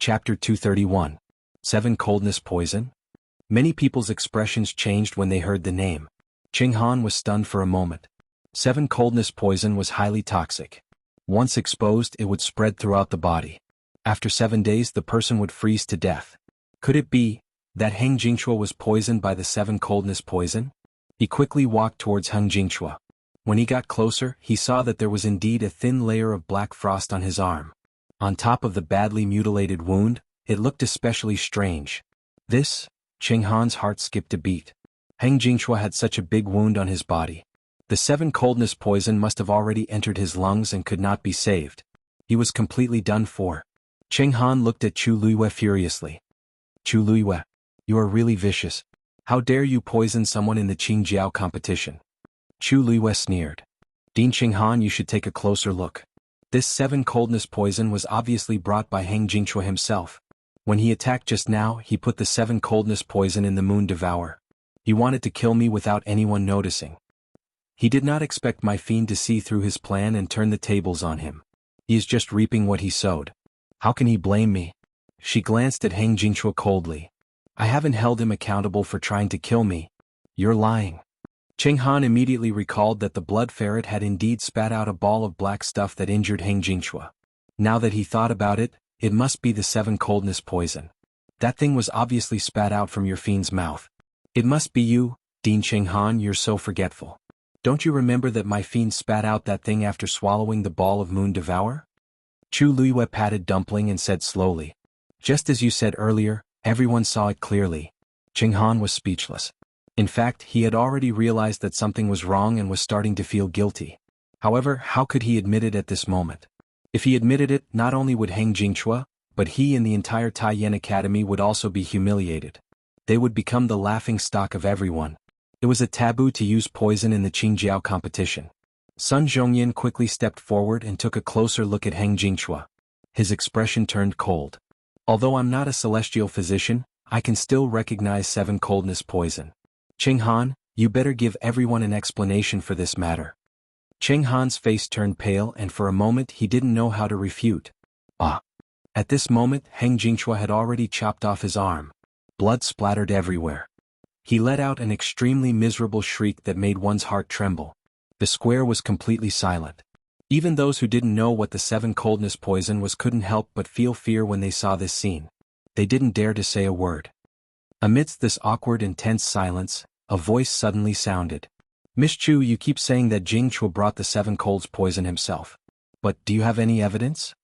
Chapter 231. 7 Coldness Poison? Many people's expressions changed when they heard the name. Ching Han was stunned for a moment. 7 Coldness Poison was highly toxic. Once exposed, it would spread throughout the body. After 7 days, the person would freeze to death. Could it be that Heng Jingchua was poisoned by the 7 Coldness Poison? He quickly walked towards Heng Jingchua. When he got closer, he saw that there was indeed a thin layer of black frost on his arm. On top of the badly mutilated wound, it looked especially strange. This? Ching Han's heart skipped a beat. Heng Jingchua had such a big wound on his body. The 7 Coldness Poison must have already entered his lungs and could not be saved. He was completely done for. Ching Han looked at Chu Luiyue furiously. Chu Luiyue, you are really vicious. How dare you poison someone in the Qingjiao competition? Chu Luiyue sneered. Dean Ching Han, you should take a closer look. This 7 Coldness Poison was obviously brought by Heng Jingchua himself. When he attacked just now, he put the 7 Coldness Poison in the Moon Devourer. He wanted to kill me without anyone noticing. He did not expect my fiend to see through his plan and turn the tables on him. He is just reaping what he sowed. How can he blame me? She glanced at Heng Jingchua coldly. I haven't held him accountable for trying to kill me. You're lying. Ching Han immediately recalled that the blood ferret had indeed spat out a ball of black stuff that injured Heng Jingchua. Now that he thought about it, it must be the 7 Coldness Poison. That thing was obviously spat out from your fiend's mouth. It must be you, Dean Ching Han, you're so forgetful. Don't you remember that my fiend spat out that thing after swallowing the ball of Moon Devourer? Chu Luiyue patted Dumpling and said slowly. Just as you said earlier, everyone saw it clearly. Ching Han was speechless. In fact, he had already realized that something was wrong and was starting to feel guilty. However, how could he admit it at this moment? If he admitted it, not only would Heng Jingchua, but he and the entire Taiyan Academy would also be humiliated. They would become the laughing stock of everyone. It was a taboo to use poison in the Qingjiao competition. Sun Zhongyan quickly stepped forward and took a closer look at Heng Jingchua. His expression turned cold. Although I'm not a celestial physician, I can still recognize 7 Coldness Poison. Ching Han, you better give everyone an explanation for this matter. Ching Han's face turned pale and for a moment he didn't know how to refute. At this moment, Heng Jingchua had already chopped off his arm. Blood splattered everywhere. He let out an extremely miserable shriek that made one's heart tremble. The square was completely silent. Even those who didn't know what the 7 Coldness Poison was couldn't help but feel fear when they saw this scene. They didn't dare to say a word. Amidst this awkward and tense silence, a voice suddenly sounded. Miss Chu, you keep saying that Jingchua brought the 7 Coldness Poison himself. But do you have any evidence?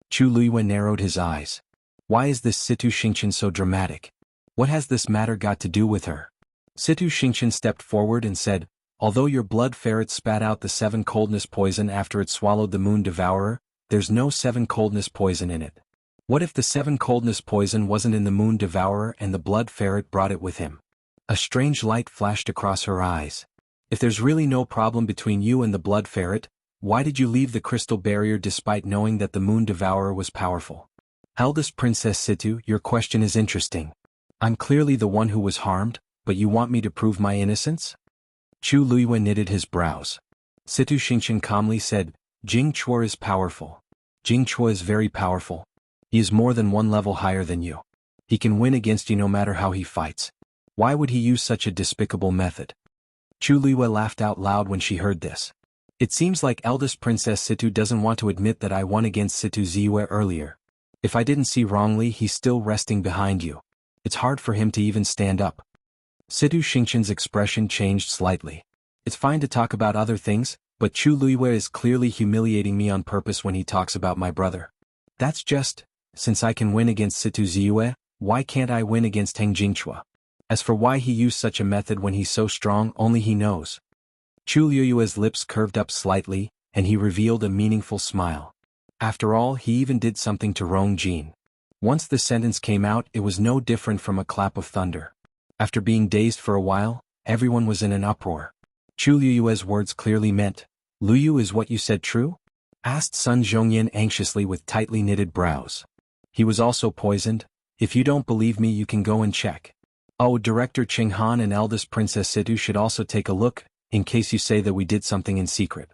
Chu Luiyue narrowed his eyes. Why is this Situ Xingqian so dramatic? What has this matter got to do with her? Situ Xingqian stepped forward and said, although your blood ferret spat out the 7 Coldness Poison after it swallowed the Moon Devourer, there's no 7 Coldness Poison in it. What if the 7 Coldness Poison wasn't in the Moon Devourer and the blood ferret brought it with him? A strange light flashed across her eyes. If there's really no problem between you and the blood ferret, why did you leave the crystal barrier despite knowing that the Moon Devourer was powerful? Eldest Princess Situ, your question is interesting. I'm clearly the one who was harmed, but you want me to prove my innocence? Chu Luiyue knitted his brows. Situ Xingqian calmly said, Jingchua is powerful. Jingchua is very powerful. He is more than 1 level higher than you. He can win against you no matter how he fights. Why would he use such a despicable method? Chu Luiyue laughed out loud when she heard this. It seems like eldest Princess Situ doesn't want to admit that I won against Situ Ziyue earlier. If I didn't see wrongly, he's still resting behind you. It's hard for him to even stand up. Situ Xingqian's expression changed slightly. It's fine to talk about other things, but Chu Luiyue is clearly humiliating me on purpose when he talks about my brother. That's just, since I can win against Situ Ziyue, why can't I win against Heng Jingchua? As for why he used such a method when he's so strong, only he knows. Chu Luiyue's lips curved up slightly, and he revealed a meaningful smile. After all, he even did something to Rong Jin. Once the sentence came out, it was no different from a clap of thunder. After being dazed for a while, everyone was in an uproar. Chu Luiyue's words clearly meant, Luyu, is what you said true? Asked Sun Zhongyan anxiously with tightly knitted brows. He was also poisoned. If you don't believe me, you can go and check. Oh, Director Ching Han and eldest Princess Situ should also take a look, in case you say that we did something in secret.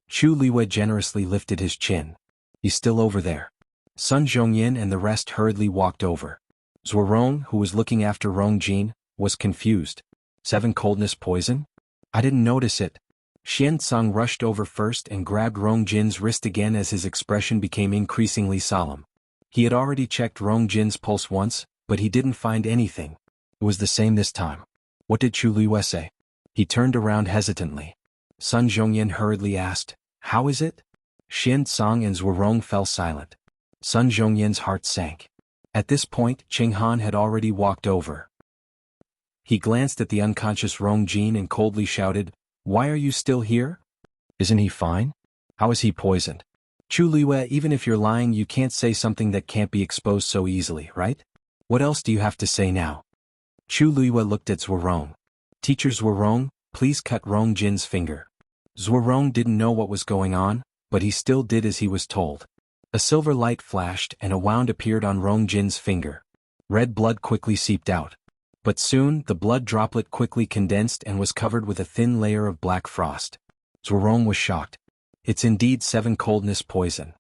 Chu Luiyue generously lifted his chin. He's still over there. Sun Zhongyin and the rest hurriedly walked over. Zhuorong, who was looking after Rongjin, was confused. 7 coldness poison? I didn't notice it. Xianzang rushed over first and grabbed Rongjin's wrist again as his expression became increasingly solemn. He had already checked Rongjin's pulse once, but he didn't find anything. It was the same this time. What did Chu Luiyue say? He turned around hesitantly. Sun Zhongyin hurriedly asked, "How is it?" Xianzang and Zhuorong fell silent. Sun Zhongyin's heart sank. At this point, Qing Han had already walked over. He glanced at the unconscious Rongjin and coldly shouted, "Why are you still here? Isn't he fine? How is he poisoned? Chu Luiyue, even if you're lying, you can't say something that can't be exposed so easily, right? What else do you have to say now?" Chu Luiyue looked at Zhuorong. "Teacher Zhuorong, please cut Rongjin's finger." Zhuorong didn't know what was going on, but he still did as he was told. A silver light flashed and a wound appeared on Rongjin's finger. Red blood quickly seeped out. But soon, the blood droplet quickly condensed and was covered with a thin layer of black frost. Zhuorong was shocked. "It's indeed 7 coldness poison."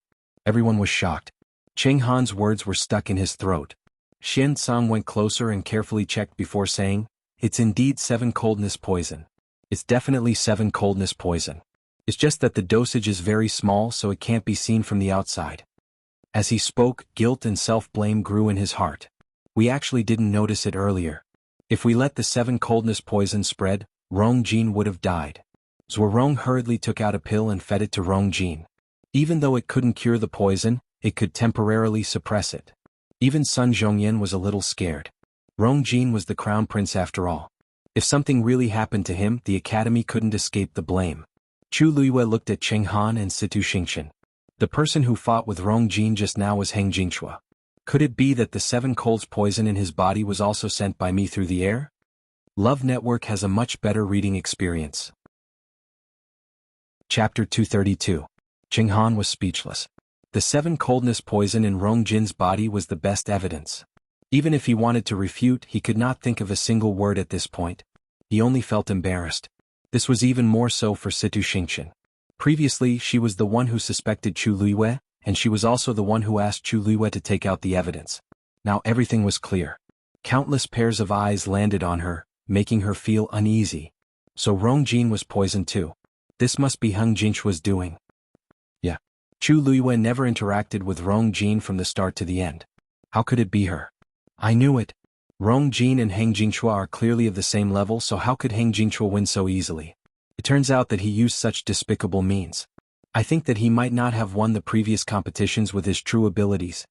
Everyone was shocked. Qing Han's words were stuck in his throat. Xianzang went closer and carefully checked before saying, "It's indeed 7 coldness poison. It's definitely 7 coldness poison. It's just that the dosage is very small so it can't be seen from the outside." As he spoke, guilt and self-blame grew in his heart. "We actually didn't notice it earlier. If we let the 7 coldness poison spread, Rongjin would have died." Zhuorong hurriedly took out a pill and fed it to Rongjin. Even though it couldn't cure the poison, it could temporarily suppress it. Even Sun Zhongyin was a little scared. Rongjin was the crown prince after all. If something really happened to him, the academy couldn't escape the blame. Chu Luiyue looked at Qing Han and Situ Xingqian. The person who fought with Rongjin just now was Heng Jingchua. Could it be that the 7 colds poison in his body was also sent by me through the air? Love Network has a much better reading experience. Chapter 232. Qing Han was speechless. The 7 coldness poison in Rongjin's body was the best evidence. Even if he wanted to refute, he could not think of a single word at this point. He only felt embarrassed. This was even more so for Situ Xingqian. Previously, she was the one who suspected Chu Luiyue, and she was also the one who asked Chu Luiyue to take out the evidence. Now everything was clear. Countless pairs of eyes landed on her, making her feel uneasy. So Rongjin was poisoned too. This must be Heng Jingchua's doing. Yeah. Chu Luiyue never interacted with Rongjin from the start to the end. How could it be her? I knew it. Rongjin and Heng Jingchua are clearly of the same level, so how could Heng Jingchua win so easily? It turns out that he used such despicable means. I think that he might not have won the previous competitions with his true abilities.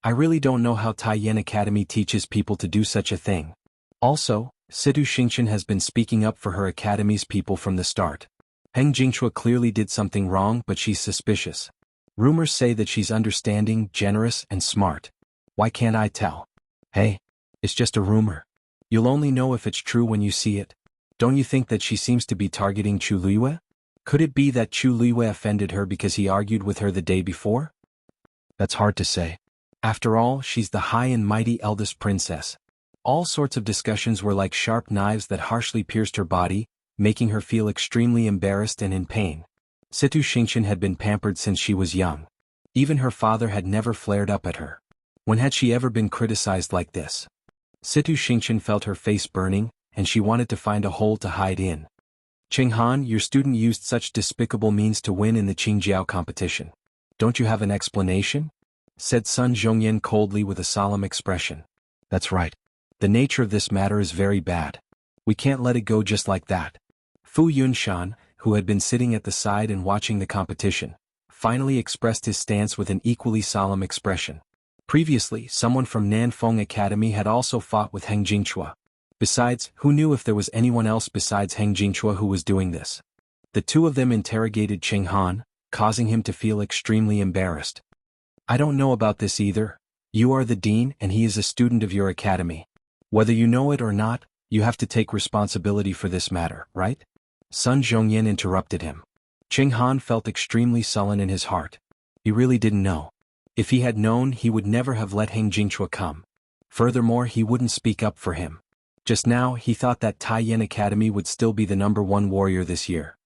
I really don't know how Taiyan Academy teaches people to do such a thing. Also, Situ Xingqian has been speaking up for her academy's people from the start. Heng Jingchua clearly did something wrong, but she's suspicious. Rumors say that she's understanding, generous, and smart. Why can't I tell? Hey. It's just a rumor. You'll only know if it's true when you see it. Don't you think that she seems to be targeting Chu Luiyue? Could it be that Chu Luiyue offended her because he argued with her the day before? That's hard to say. After all, she's the high and mighty eldest princess. All sorts of discussions were like sharp knives that harshly pierced her body, making her feel extremely embarrassed and in pain. Situ Xingqian had been pampered since she was young. Even her father had never flared up at her. When had she ever been criticized like this? Situ Xingqian felt her face burning, and she wanted to find a hole to hide in. Qing Han, your student used such despicable means to win in the Qingjiao competition. Don't you have an explanation? Said Sun Zhongyin coldly with a solemn expression. That's right. The nature of this matter is very bad. We can't let it go just like that. Fu Yunshan, who had been sitting at the side and watching the competition, finally expressed his stance with an equally solemn expression. Previously, someone from Nanfeng Academy had also fought with Heng Jingchua. Besides, who knew if there was anyone else besides Heng Jingchua who was doing this? The two of them interrogated Qing Han, causing him to feel extremely embarrassed. I don't know about this either. You are the dean and he is a student of your academy. Whether you know it or not, you have to take responsibility for this matter, right? Sun Zhongyin interrupted him. Qing Han felt extremely sullen in his heart. He really didn't know. If he had known, he would never have let Heng Jingchua come. Furthermore, he wouldn't speak up for him. Just now, he thought that Taiyan Academy would still be the #1 warrior this year.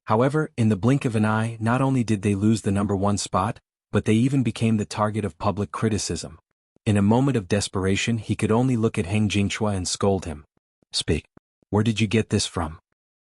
However, in the blink of an eye, not only did they lose the #1 spot, but they even became the target of public criticism. In a moment of desperation, he could only look at Heng Jingchua and scold him. Speak. Where did you get this from?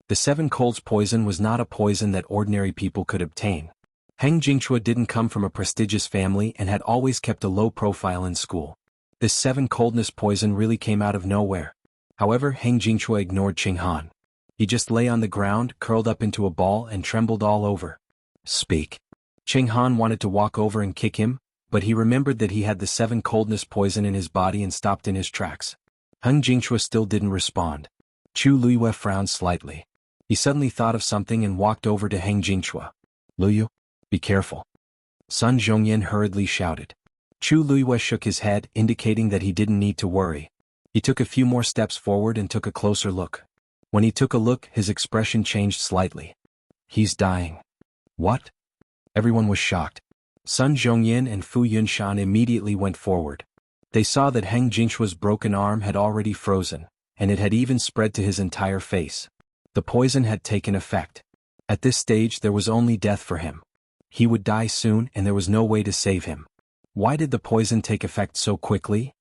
The seven colds poison was not a poison that ordinary people could obtain. Heng Jingchua didn't come from a prestigious family and had always kept a low profile in school. This seven coldness poison really came out of nowhere. However, Heng Jingchua ignored Qing Han. He just lay on the ground, curled up into a ball, and trembled all over. Speak. Qing Han wanted to walk over and kick him, but he remembered that he had the seven coldness poison in his body and stopped in his tracks. Heng Jingchua still didn't respond. Chu Luiyue frowned slightly. He suddenly thought of something and walked over to Heng Jingchua. Luiyue, be careful. Sun Zhongyan hurriedly shouted. Chu Luiyue shook his head, indicating that he didn't need to worry. He took a few more steps forward and took a closer look. When he took a look, his expression changed slightly. He's dying. What? Everyone was shocked. Sun Zhongyan and Fu Yunshan immediately went forward. They saw that Heng Jingchua's broken arm had already frozen, and it had even spread to his entire face. The poison had taken effect. At this stage there was only death for him. He would die soon and there was no way to save him. Why did the poison take effect so quickly?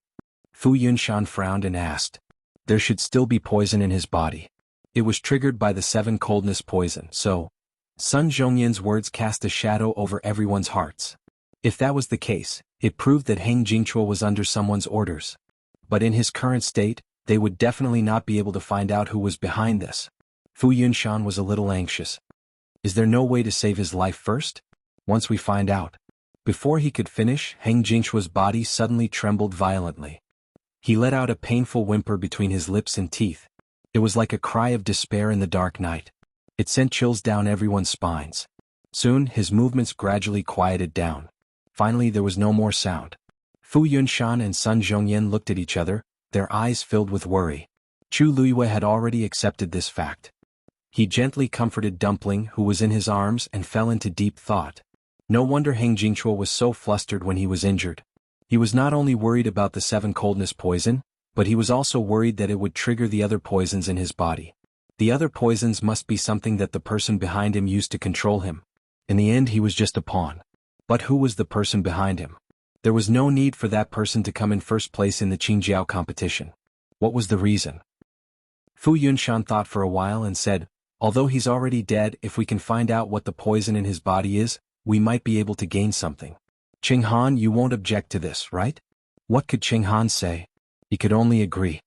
Fu Yunshan frowned and asked. There should still be poison in his body. It was triggered by the seven coldness poison, so... Sun Zhongyan's words cast a shadow over everyone's hearts. If that was the case, it proved that Heng Jingchua was under someone's orders. But in his current state, they would definitely not be able to find out who was behind this. Fu Yunshan was a little anxious. Is there no way to save his life first? Once we find out. Before he could finish, Heng Jingchua's body suddenly trembled violently. He let out a painful whimper between his lips and teeth. It was like a cry of despair in the dark night. It sent chills down everyone's spines. Soon, his movements gradually quieted down. Finally, there was no more sound. Fu Yunshan and Sun Zhongyan looked at each other, their eyes filled with worry. Chu Luiyue had already accepted this fact. He gently comforted Dumpling, who was in his arms, and fell into deep thought. No wonder Heng Jingchua was so flustered when he was injured. He was not only worried about the seven coldness poison, but he was also worried that it would trigger the other poisons in his body. The other poisons must be something that the person behind him used to control him. In the end, he was just a pawn. But who was the person behind him? There was no need for that person to come in first place in the Qingjiao competition. What was the reason? Fu Yunshan thought for a while and said, although he's already dead, if we can find out what the poison in his body is, we might be able to gain something. Qing Han, you won't object to this, right? What could Qing Han say? He could only agree.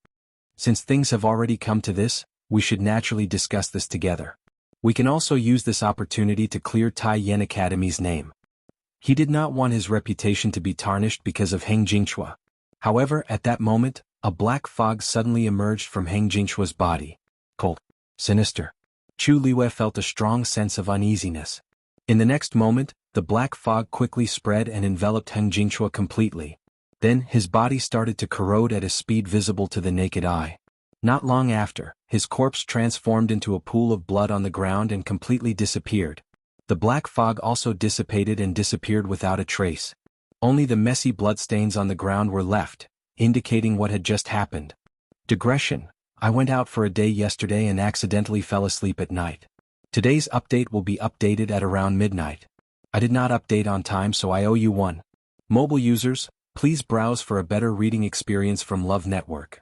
Since things have already come to this, we should naturally discuss this together. We can also use this opportunity to clear Tai Yen Academy's name. He did not want his reputation to be tarnished because of Heng Jingchua. However, at that moment, a black fog suddenly emerged from Heng Jingchua's body. Cold. Sinister. Chu Luiyue felt a strong sense of uneasiness. In the next moment, the black fog quickly spread and enveloped Heng Jingchua completely. Then, his body started to corrode at a speed visible to the naked eye. Not long after, his corpse transformed into a pool of blood on the ground and completely disappeared. The black fog also dissipated and disappeared without a trace. Only the messy bloodstains on the ground were left, indicating what had just happened. Digression. I went out for a day yesterday and accidentally fell asleep at night. Today's update will be updated at around midnight. I did not update on time, so I owe you one. Mobile users, please browse for a better reading experience from Love Network.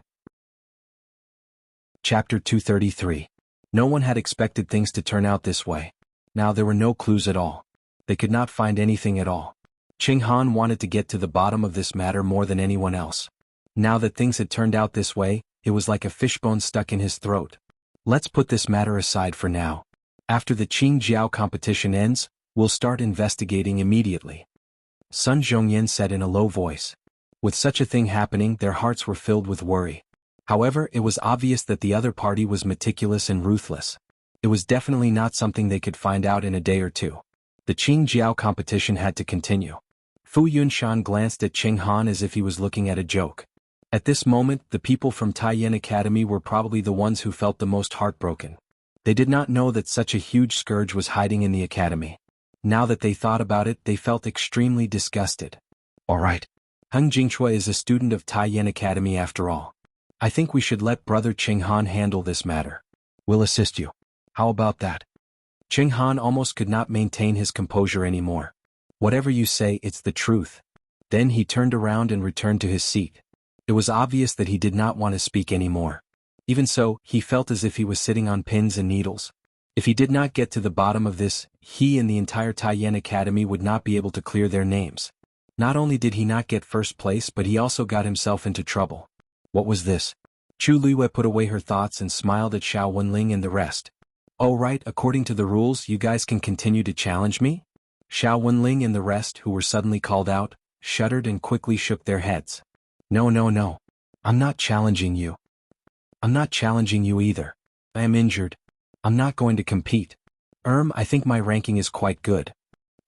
Chapter 233. No one had expected things to turn out this way. Now there were no clues at all. They could not find anything at all. Qing Han wanted to get to the bottom of this matter more than anyone else. Now that things had turned out this way, it was like a fishbone stuck in his throat. Let's put this matter aside for now. After the Qingjiao competition ends, we'll start investigating immediately. Sun Zhongyan said in a low voice. With such a thing happening, their hearts were filled with worry. However, it was obvious that the other party was meticulous and ruthless. It was definitely not something they could find out in a day or two. The Qingjiao competition had to continue. Fu Yunshan glanced at Qing Han as if he was looking at a joke. At this moment, the people from Tai Yen Academy were probably the ones who felt the most heartbroken. They did not know that such a huge scourge was hiding in the academy. Now that they thought about it, they felt extremely disgusted. Alright. Heng Jingchua is a student of Tai Yen Academy after all. I think we should let Brother Qing Han handle this matter. We'll assist you. How about that? Qing Han almost could not maintain his composure anymore. Whatever you say, it's the truth. Then he turned around and returned to his seat. It was obvious that he did not want to speak anymore. Even so, he felt as if he was sitting on pins and needles. If he did not get to the bottom of this, he and the entire Taiyan Academy would not be able to clear their names. Not only did he not get first place, but he also got himself into trouble. What was this? Chu Luiyue put away her thoughts and smiled at Xiao Wenling and the rest. Oh right, according to the rules, you guys can continue to challenge me? Xiao Wenling and the rest, who were suddenly called out, shuddered and quickly shook their heads. No. I'm not challenging you. I'm not challenging you either. I am injured. I'm not going to compete. I think my ranking is quite good.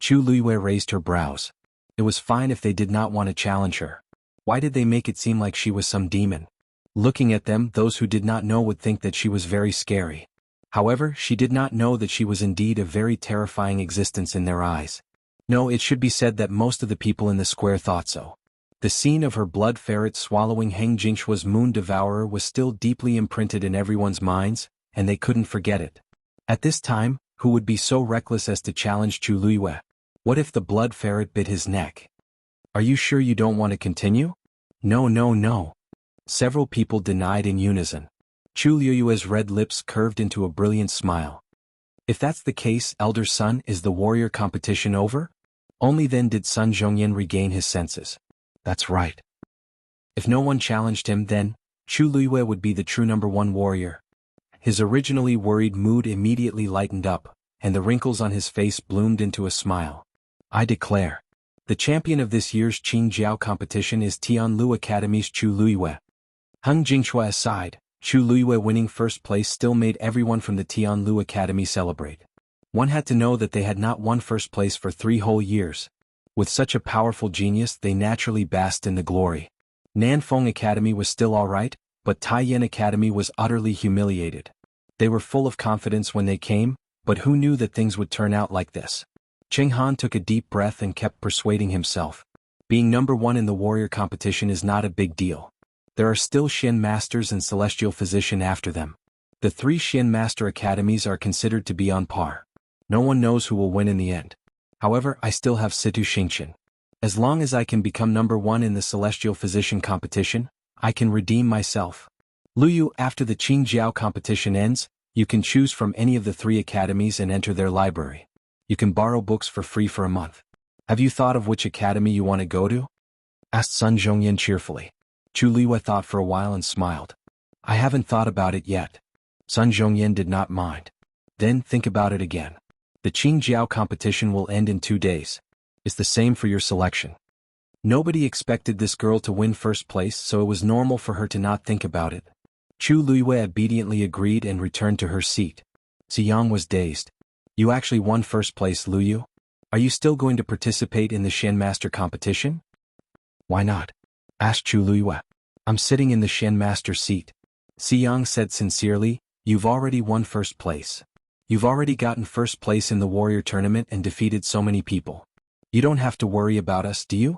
Chu Luiyue raised her brows. It was fine if they did not want to challenge her. Why did they make it seem like she was some demon? Looking at them, those who did not know would think that she was very scary. However, she did not know that she was indeed a very terrifying existence in their eyes. No, it should be said that most of the people in the square thought so. The scene of her blood ferret swallowing Heng Jingshua's moon devourer was still deeply imprinted in everyone's minds, and they couldn't forget it. At this time, who would be so reckless as to challenge Chu Luiyue? What if the blood ferret bit his neck? Are you sure you don't want to continue? No. Several people denied in unison. Chu Luiyue's red lips curved into a brilliant smile. If that's the case, elder son, is the warrior competition over? Only then did Sun Zhongyan regain his senses. That's right. If no one challenged him, then Chu Luiyue would be the true #1 warrior. His originally worried mood immediately lightened up, and the wrinkles on his face bloomed into a smile. I declare. The champion of this year's Qingjiao competition is Tianlu Academy's Chu Luiyue. Heng Jingshua aside, Chu Luiyue winning first place still made everyone from the Tianlu Academy celebrate. One had to know that they had not won first place for 3 whole years. With such a powerful genius, they naturally basked in the glory. Nanfeng Academy was still alright, but Taiyan Academy was utterly humiliated. They were full of confidence when they came, but who knew that things would turn out like this? Qinghan took a deep breath and kept persuading himself. Being #1 in the warrior competition is not a big deal. There are still Shin Masters and Celestial Physician after them. The 3 Shin Master Academies are considered to be on par. No one knows who will win in the end. However, I still have Situ Xingqian. As long as I can become #1 in the Celestial Physician competition, I can redeem myself. Luyu, after the Qingjiao competition ends, you can choose from any of the 3 academies and enter their library. You can borrow books for free for a month. Have you thought of which academy you want to go to? Asked Sun Zhongyan cheerfully. Chu Luiyue thought for a while and smiled. I haven't thought about it yet. Sun Zhongyan did not mind. Then think about it again. The Qingjiao competition will end in 2 days. It's the same for your selection. Nobody expected this girl to win first place, so it was normal for her to not think about it. Chu Luiyue obediently agreed and returned to her seat. Ziyang was dazed. You actually won first place, Luyu? Are you still going to participate in the Shen Master competition? Why not? Asked Chu Luiyue. I'm sitting in the Shen Master seat. Ziyang said sincerely, you've already won first place. You've already gotten first place in the warrior tournament and defeated so many people. You don't have to worry about us, do you?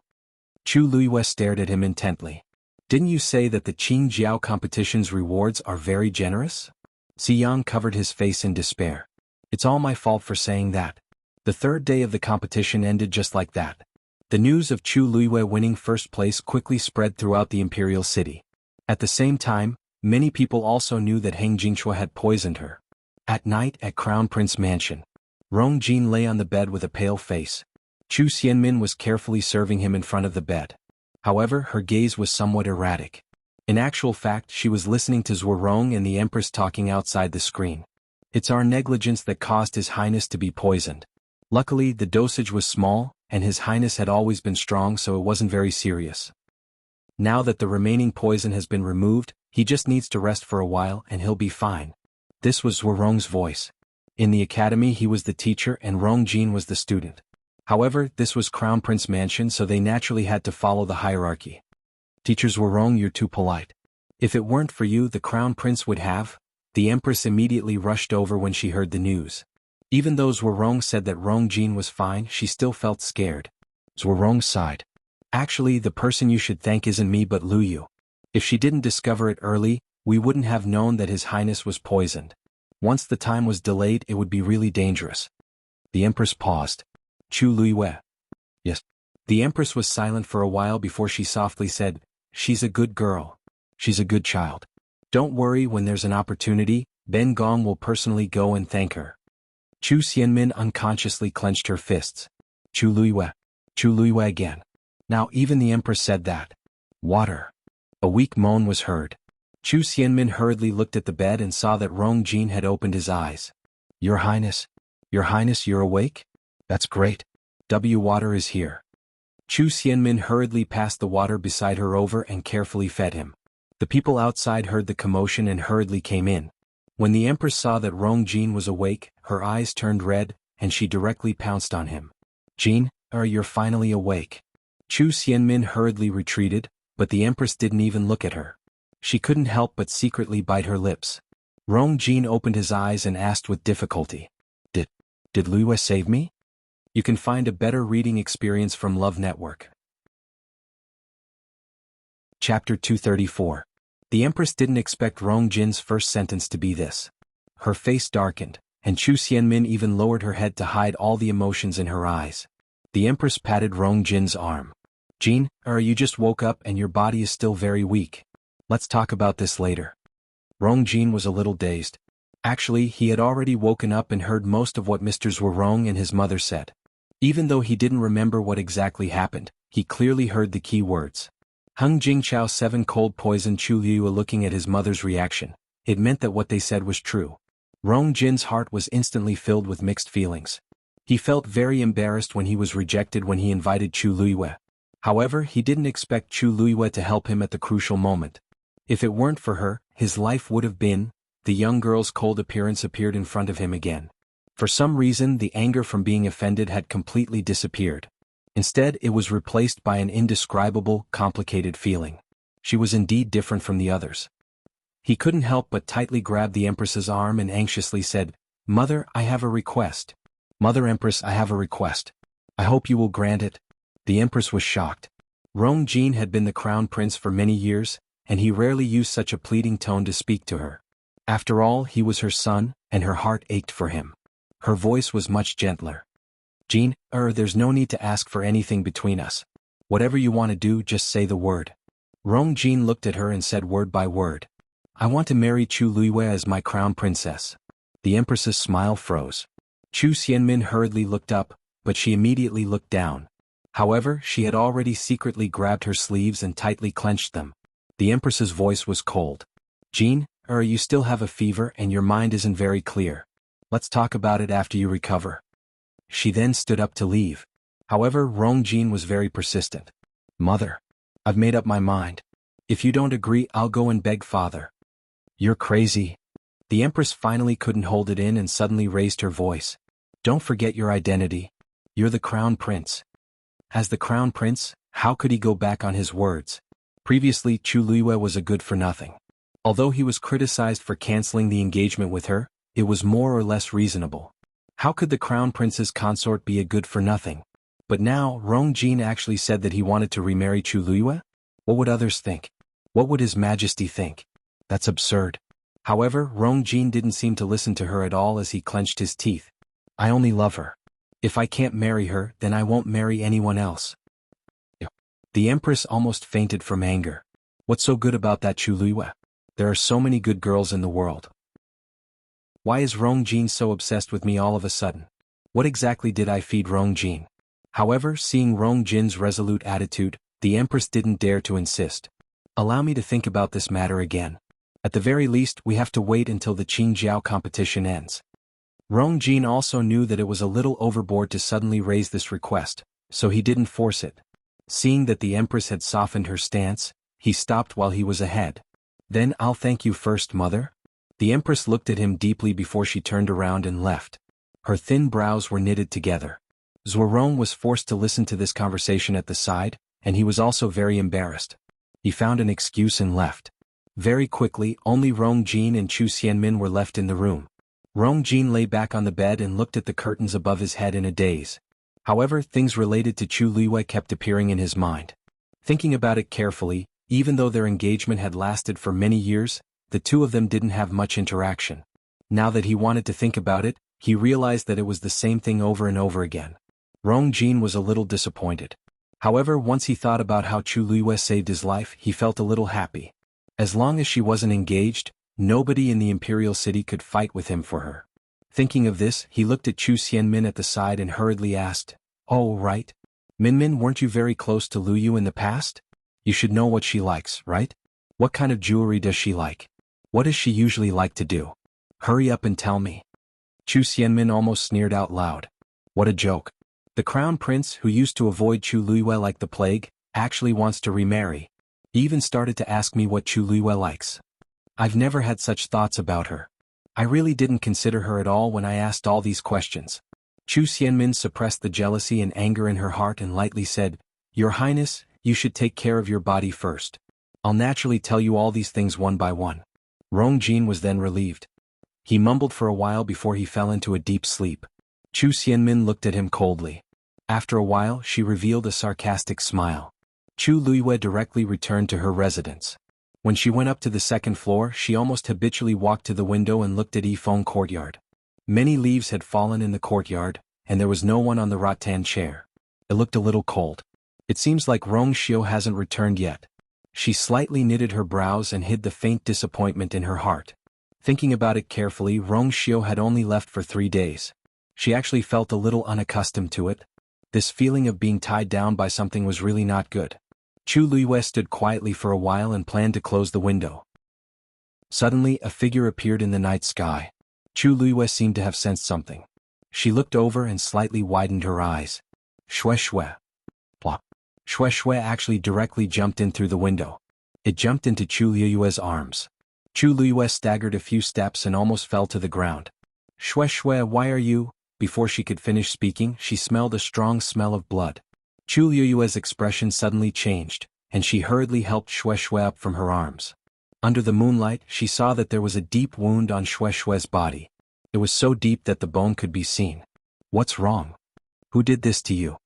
Chu Luiyue stared at him intently. Didn't you say that the Qingjiao competition's rewards are very generous? Ziyang covered his face in despair. It's all my fault for saying that. The 3rd day of the competition ended just like that. The news of Chu Luiyue winning first place quickly spread throughout the imperial city. At the same time, many people also knew that Heng Jingshua had poisoned her. At night at Crown Prince Mansion, Rong Jin lay on the bed with a pale face. Chu Xianmin was carefully serving him in front of the bed. However, her gaze was somewhat erratic. In actual fact, she was listening to Zhuorong and the Empress talking outside the screen. It's our negligence that caused His Highness to be poisoned. Luckily, the dosage was small, and His Highness had always been strong, so it wasn't very serious. Now that the remaining poison has been removed, he just needs to rest for a while and he'll be fine. This was Zhuorong's voice. In the academy he was the teacher and Rong Jin was the student. However, this was Crown Prince Mansion, so they naturally had to follow the hierarchy. Teacher Zhuorong, you're too polite. If it weren't for you, the Crown Prince would have. The Empress immediately rushed over when she heard the news. Even though Zhuorong said that Rong Jin was fine, she still felt scared. Zhuorong sighed. Actually, the person you should thank isn't me but Luyu. If she didn't discover it early, we wouldn't have known that His Highness was poisoned. Once the time was delayed, it would be really dangerous. The Empress paused. Chu Luiyue. Yes. The Empress was silent for a while before she softly said, "She's a good girl. She's a good child. Don't worry, when there's an opportunity, Ben Gong will personally go and thank her." Chu Xianmin unconsciously clenched her fists. Chu Luiyue. Chu Luiyue again. Now even the Empress said that. Water. A weak moan was heard. Chu Xianmin hurriedly looked at the bed and saw that Rong Jin had opened his eyes. Your Highness, you're awake? That's great. Water is here. Chu Xianmin hurriedly passed the water beside her over and carefully fed him. The people outside heard the commotion and hurriedly came in. When the Empress saw that Rong Jin was awake, her eyes turned red, and she directly pounced on him. Jin, you're finally awake. Chu Xianmin hurriedly retreated, but the Empress didn't even look at her. She couldn't help but secretly bite her lips. Rong Jin opened his eyes and asked with difficulty. Did Luiyue save me? You can find a better reading experience from Love Network. Chapter 234. The Empress didn't expect Rong Jin's first sentence to be this. Her face darkened, and Chu Xianmin even lowered her head to hide all the emotions in her eyes. The Empress patted Rong Jin's arm. Jin, you just woke up and your body is still very weak. Let's talk about this later. Rong Jin was a little dazed. Actually, he had already woken up and heard most of what Mr. Zhuorong and his mother said. Even though he didn't remember what exactly happened, he clearly heard the key words. Hung Jingchao 7 cold poison Chu Liu. Looking at his mother's reaction, it meant that what they said was true. Rong Jin's heart was instantly filled with mixed feelings. He felt very embarrassed when he was rejected when he invited Chu Liu. However, he didn't expect Chu Liu to help him at the crucial moment. If it weren't for her, his life would have been. The young girl's cold appearance appeared in front of him again. For some reason, the anger from being offended had completely disappeared. Instead, it was replaced by an indescribable, complicated feeling. She was indeed different from the others. He couldn't help but tightly grab the Empress's arm and anxiously said, "Mother, I have a request. Mother Empress, I have a request. I hope you will grant it." The Empress was shocked. Rong Jin had been the crown prince for many years, and he rarely used such a pleading tone to speak to her. After all, he was her son, and her heart ached for him. Her voice was much gentler. Jin, there's no need to ask for anything between us. Whatever you want to do, just say the word. Rong Jin looked at her and said word by word. I want to marry Chu Liuyue as my crown princess. The Empress's smile froze. Chu Xianmin hurriedly looked up, but she immediately looked down. However, she had already secretly grabbed her sleeves and tightly clenched them. The Empress's voice was cold. Jin, you still have a fever and your mind isn't very clear. Let's talk about it after you recover. She then stood up to leave. However, Rong Jin was very persistent. Mother, I've made up my mind. If you don't agree, I'll go and beg father. You're crazy. The Empress finally couldn't hold it in and suddenly raised her voice. Don't forget your identity. You're the crown prince. As the crown prince, how could he go back on his words? Previously, Chu Liuyue was a good-for-nothing. Although he was criticized for canceling the engagement with her, it was more or less reasonable. How could the crown prince's consort be a good-for-nothing? But now, Rong Jin actually said that he wanted to remarry Chu Liuyue? What would others think? What would His Majesty think? That's absurd. However, Rong Jin didn't seem to listen to her at all as he clenched his teeth. I only love her. If I can't marry her, then I won't marry anyone else. The Empress almost fainted from anger. What's so good about that Chu Liuyue? There are so many good girls in the world. Why is Rong Jin so obsessed with me all of a sudden? What exactly did I feed Rong Jin? However, seeing Rong Jin's resolute attitude, the Empress didn't dare to insist. Allow me to think about this matter again. At the very least, we have to wait until the Qingjiao competition ends. Rong Jin also knew that it was a little overboard to suddenly raise this request, so he didn't force it. Seeing that the Empress had softened her stance, he stopped while he was ahead. Then I'll thank you first, mother. The Empress looked at him deeply before she turned around and left. Her thin brows were knitted together. Zhuorong was forced to listen to this conversation at the side, and he was also very embarrassed. He found an excuse and left. Very quickly, only Rong Jin and Chu Xianmin were left in the room. Rong Jin lay back on the bed and looked at the curtains above his head in a daze. However, things related to Chu Liuyue kept appearing in his mind. Thinking about it carefully, even though their engagement had lasted for many years, the two of them didn't have much interaction. Now that he wanted to think about it, he realized that it was the same thing over and over again. Rong Jin was a little disappointed. However, once he thought about how Chu Luiyue saved his life, he felt a little happy. As long as she wasn't engaged, nobody in the Imperial City could fight with him for her. Thinking of this, he looked at Chu Xianmin at the side and hurriedly asked, "Oh, right. Minmin, weren't you very close to Lu Yu in the past? You should know what she likes, right? What kind of jewelry does she like? What does she usually like to do? Hurry up and tell me." Chu Xianmin almost sneered out loud. What a joke. The crown prince, who used to avoid Chu Luiyue like the plague, actually wants to remarry. He even started to ask me what Chu Luiyue likes. I've never had such thoughts about her. I really didn't consider her at all when I asked all these questions. Chu Xianmin suppressed the jealousy and anger in her heart and lightly said, "Your Highness, you should take care of your body first. I'll naturally tell you all these things one by one." Rong Jin was then relieved. He mumbled for a while before he fell into a deep sleep. Chu Xianmin looked at him coldly. After a while, she revealed a sarcastic smile. Chu Luiyue directly returned to her residence. When she went up to the second floor, she almost habitually walked to the window and looked at Yifeng courtyard. Many leaves had fallen in the courtyard, and there was no one on the rattan chair. It looked a little cold. It seems like Rong Xiu hasn't returned yet. She slightly knitted her brows and hid the faint disappointment in her heart. Thinking about it carefully, Rong Xiu had only left for 3 days. She actually felt a little unaccustomed to it. This feeling of being tied down by something was really not good. Chu Luiyue stood quietly for a while and planned to close the window. Suddenly, a figure appeared in the night sky. Chu Luiyue seemed to have sensed something. She looked over and slightly widened her eyes. Shue Shue. Plop. Shue Shue actually directly jumped in through the window. It jumped into Chu Luiyue's arms. Chu Luiyue staggered a few steps and almost fell to the ground. "Shue Shue, why are you?" Before she could finish speaking, she smelled a strong smell of blood. Chu Luiyue's expression suddenly changed, and she hurriedly helped Shue Shue up from her arms. Under the moonlight, she saw that there was a deep wound on Shue Shue's body. It was so deep that the bone could be seen. "What's wrong? Who did this to you?"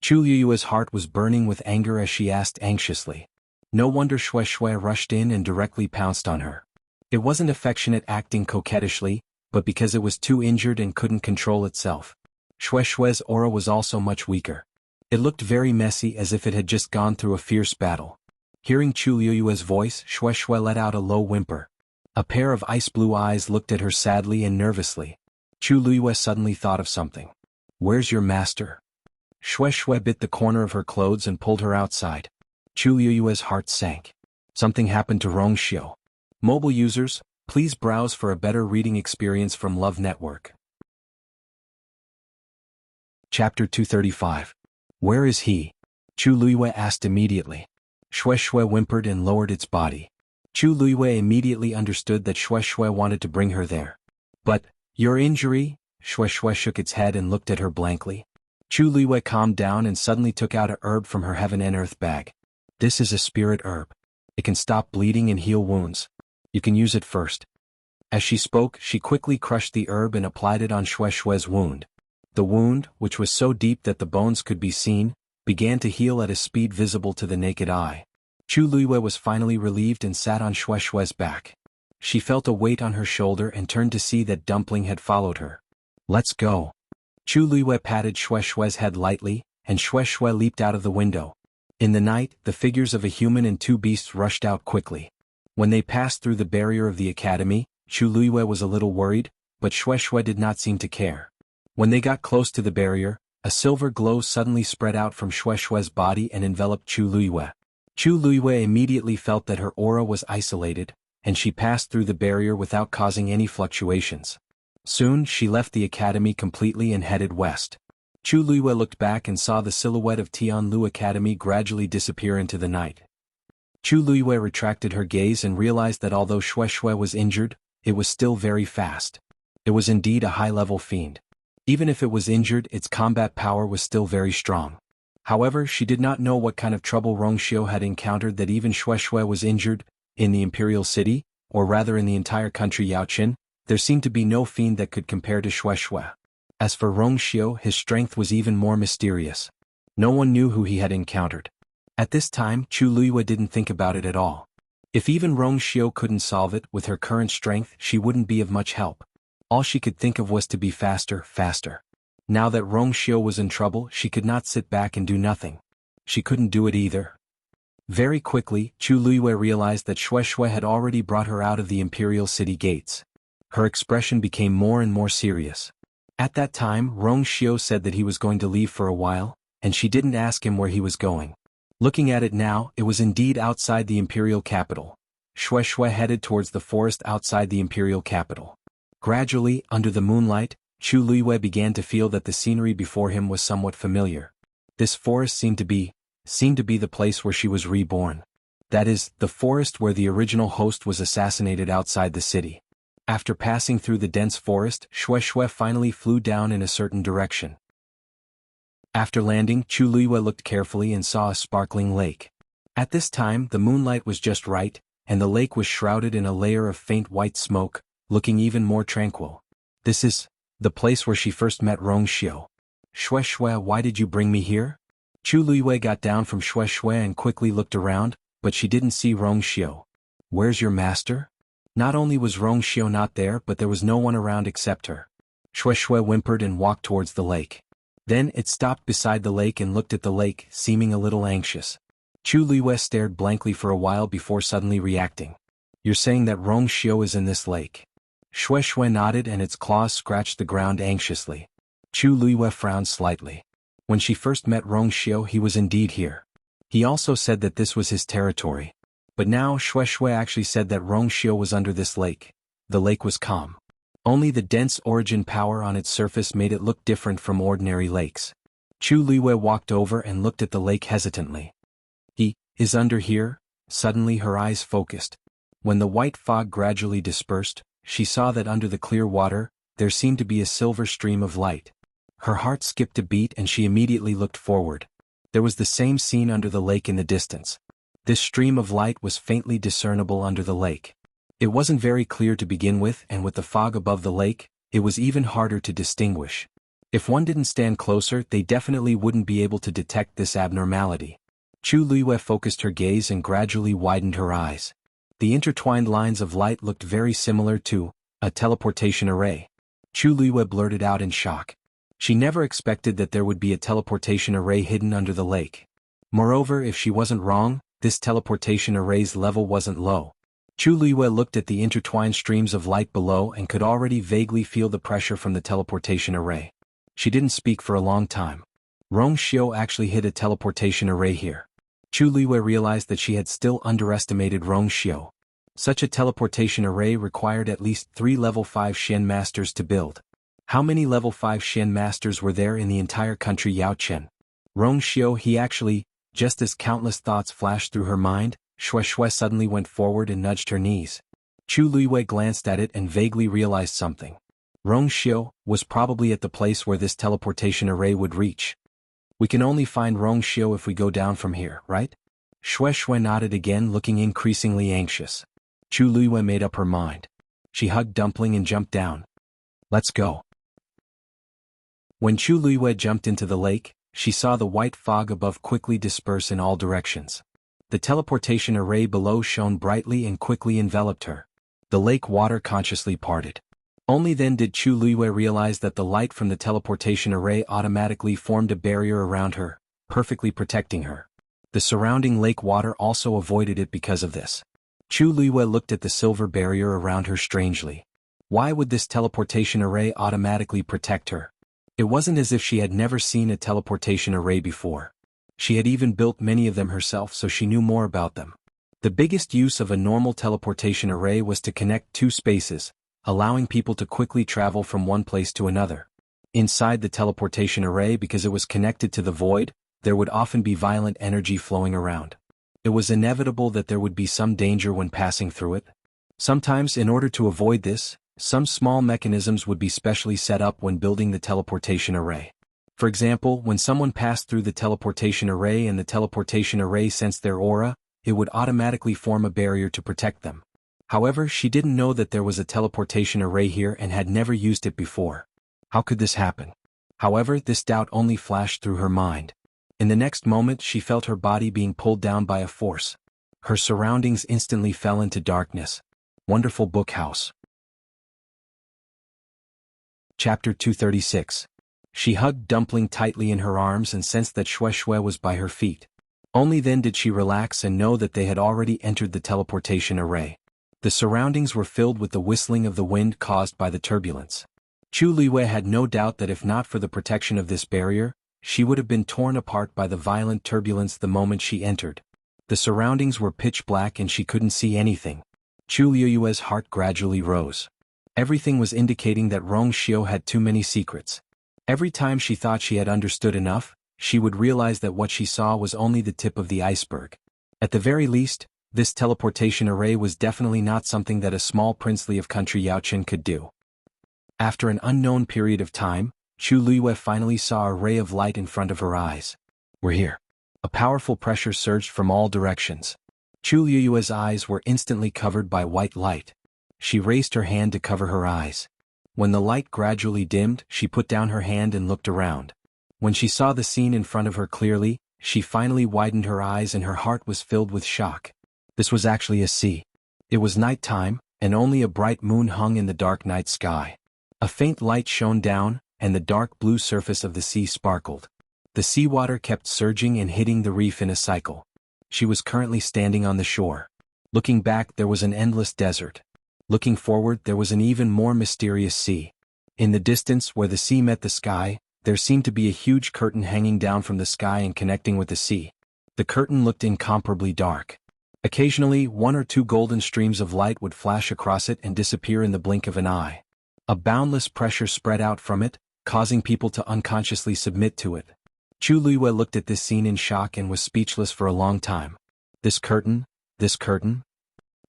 Chu Luiyue's heart was burning with anger as she asked anxiously. No wonder Shue Shue rushed in and directly pounced on her. It wasn't affectionate acting coquettishly, but because it was too injured and couldn't control itself. Shue Shue's aura was also much weaker. It looked very messy, as if it had just gone through a fierce battle. Hearing Chu Luiyue's voice, Shue Shue let out a low whimper. A pair of ice-blue eyes looked at her sadly and nervously. Chu Luiyue suddenly thought of something. "Where's your master?" Shue Shue bit the corner of her clothes and pulled her outside. Chu Luiyue's heart sank. Something happened to Rong Xiu. Mobile users, please browse for a better reading experience from Love Network. Chapter 235. Where is he? Chu Luiyue asked immediately. Shue Shue whimpered and lowered its body. Chu Luiyue immediately understood that Shue Shue wanted to bring her there. "But, your injury?" Shue Shue shook its head and looked at her blankly. Chu Luiyue calmed down and suddenly took out a herb from her heaven and earth bag. "This is a spirit herb. It can stop bleeding and heal wounds. You can use it first." As she spoke, she quickly crushed the herb and applied it on Shue Shue's wound. The wound, which was so deep that the bones could be seen, began to heal at a speed visible to the naked eye. Chu Luiyue was finally relieved and sat on Shue Shue's back. She felt a weight on her shoulder and turned to see that Dumpling had followed her. "Let's go." Chu Luiyue patted Shue Shue's head lightly, and Shue Shue leaped out of the window. In the night, the figures of a human and 2 beasts rushed out quickly. When they passed through the barrier of the academy, Chu Luiyue was a little worried, but Shue Shue did not seem to care. When they got close to the barrier, a silver glow suddenly spread out from Shue Shue's body and enveloped Chu Luiyue. Chu Luiyue immediately felt that her aura was isolated, and she passed through the barrier without causing any fluctuations. Soon, she left the academy completely and headed west. Chu Luiyue looked back and saw the silhouette of Tianlu Academy gradually disappear into the night. Chu Luiyue retracted her gaze and realized that although Shue Shue was injured, it was still very fast. It was indeed a high-level fiend. Even if it was injured, its combat power was still very strong. However, she did not know what kind of trouble Rong Xiu had encountered that even Shue Shue was injured. In the Imperial City, or rather in the entire country Yaoqin, there seemed to be no fiend that could compare to Shue Shue. As for Rong Xiu, his strength was even more mysterious. No one knew who he had encountered. At this time, Chu Luiyue didn't think about it at all. If even Rong Xiu couldn't solve it, with her current strength she wouldn't be of much help. All she could think of was to be faster, faster. Now that Rongxiu was in trouble, she could not sit back and do nothing. She couldn't do it either. Very quickly, Chu Luiyue realized that Shui had already brought her out of the imperial city gates. Her expression became more and more serious. At that time, Rongxiu said that he was going to leave for a while, and she didn't ask him where he was going. Looking at it now, it was indeed outside the imperial capital. Shui headed towards the forest outside the imperial capital. Gradually, under the moonlight, Chu Luiyue began to feel that the scenery before him was somewhat familiar. This forest seemed to be the place where she was reborn. That is, the forest where the original host was assassinated outside the city. After passing through the dense forest, Shui finally flew down in a certain direction. After landing, Chu Luiyue looked carefully and saw a sparkling lake. At this time, the moonlight was just right, and the lake was shrouded in a layer of faint white smoke, looking even more tranquil. This is the place where she first met Rongxiu. Shui, why did you bring me here? Chu Luiyue got down from Shui and quickly looked around, but she didn't see Rongxiu. Where's your master? Not only was Rongxiu not there, but there was no one around except her. Shui whimpered and walked towards the lake. Then it stopped beside the lake and looked at the lake, seeming a little anxious. Chu Luiyue stared blankly for a while before suddenly reacting. You're saying that Rongxiu is in this lake? Shui nodded and its claws scratched the ground anxiously. Chu Luiyue frowned slightly. When she first met Rongxiu, he was indeed here. He also said that this was his territory. But now Shui actually said that Rongxiu was under this lake. The lake was calm. Only the dense origin power on its surface made it look different from ordinary lakes. Chu Luiyue walked over and looked at the lake hesitantly. He is under here? Suddenly her eyes focused. When the white fog gradually dispersed, she saw that under the clear water, there seemed to be a silver stream of light. Her heart skipped a beat and she immediately looked forward. There was the same scene under the lake in the distance. This stream of light was faintly discernible under the lake. It wasn't very clear to begin with, and with the fog above the lake, it was even harder to distinguish. If one didn't stand closer, they definitely wouldn't be able to detect this abnormality. Chu Luiyue focused her gaze and gradually widened her eyes. The intertwined lines of light looked very similar to a teleportation array. Chu Luiyue blurted out in shock. She never expected that there would be a teleportation array hidden under the lake. Moreover, if she wasn't wrong, this teleportation array's level wasn't low. Chu Luiyue looked at the intertwined streams of light below and could already vaguely feel the pressure from the teleportation array. She didn't speak for a long time. Rongxiu actually hid a teleportation array here. Chu Luiyue realized that she had still underestimated Rongxiu. Such a teleportation array required at least 3 level 5 Xian masters to build. How many level 5 Xian masters were there in the entire country Yaochen? Rongxiu, he actually. Just as countless thoughts flashed through her mind, Shui suddenly went forward and nudged her knees. Chu Luiyue glanced at it and vaguely realized something. Rongxiu was probably at the place where this teleportation array would reach. We can only find Rongxiu if we go down from here, right? Shui nodded again, looking increasingly anxious. Chu Luiyue made up her mind. She hugged Dumpling and jumped down. Let's go. When Chu Luiyue jumped into the lake, she saw the white fog above quickly disperse in all directions. The teleportation array below shone brightly and quickly enveloped her. The lake water consciously parted. Only then did Chu Luiyue realize that the light from the teleportation array automatically formed a barrier around her, perfectly protecting her. The surrounding lake water also avoided it because of this. Chu Luiyue looked at the silver barrier around her strangely. Why would this teleportation array automatically protect her? It wasn't as if she had never seen a teleportation array before. She had even built many of them herself, so she knew more about them. The biggest use of a normal teleportation array was to connect 2 spaces, allowing people to quickly travel from one place to another. Inside the teleportation array, because it was connected to the void, there would often be violent energy flowing around. It was inevitable that there would be some danger when passing through it. Sometimes, in order to avoid this, some small mechanisms would be specially set up when building the teleportation array. For example, when someone passed through the teleportation array and the teleportation array sensed their aura, it would automatically form a barrier to protect them. However, she didn't know that there was a teleportation array here and had never used it before. How could this happen? However, this doubt only flashed through her mind. In the next moment, she felt her body being pulled down by a force. Her surroundings instantly fell into darkness. Wonderful Book House. Chapter 236. She hugged Dumpling tightly in her arms and sensed that Shue Shue was by her feet. Only then did she relax and know that they had already entered the teleportation array. The surroundings were filled with the whistling of the wind caused by the turbulence. Chu Liyue had no doubt that if not for the protection of this barrier, she would have been torn apart by the violent turbulence the moment she entered. The surroundings were pitch black and she couldn't see anything. Chu Liyue's heart gradually rose. Everything was indicating that Rong Xiu had too many secrets. Every time she thought she had understood enough, she would realize that what she saw was only the tip of the iceberg. At the very least, this teleportation array was definitely not something that a small princely of country Yaochen could do. After an unknown period of time, Chu Liyue finally saw a ray of light in front of her eyes. "We're here." A powerful pressure surged from all directions. Chu Liyue's eyes were instantly covered by white light. She raised her hand to cover her eyes. When the light gradually dimmed, she put down her hand and looked around. When she saw the scene in front of her clearly, she finally widened her eyes and her heart was filled with shock. This was actually a sea. It was night time, and only a bright moon hung in the dark night sky. A faint light shone down, and the dark blue surface of the sea sparkled. The seawater kept surging and hitting the reef in a cycle. She was currently standing on the shore. Looking back, there was an endless desert. Looking forward, there was an even more mysterious sea. In the distance, where the sea met the sky, there seemed to be a huge curtain hanging down from the sky and connecting with the sea. The curtain looked incomparably dark. Occasionally, one or two golden streams of light would flash across it and disappear in the blink of an eye. A boundless pressure spread out from it, causing people to unconsciously submit to it. Chu Liyue looked at this scene in shock and was speechless for a long time. This curtain? This curtain?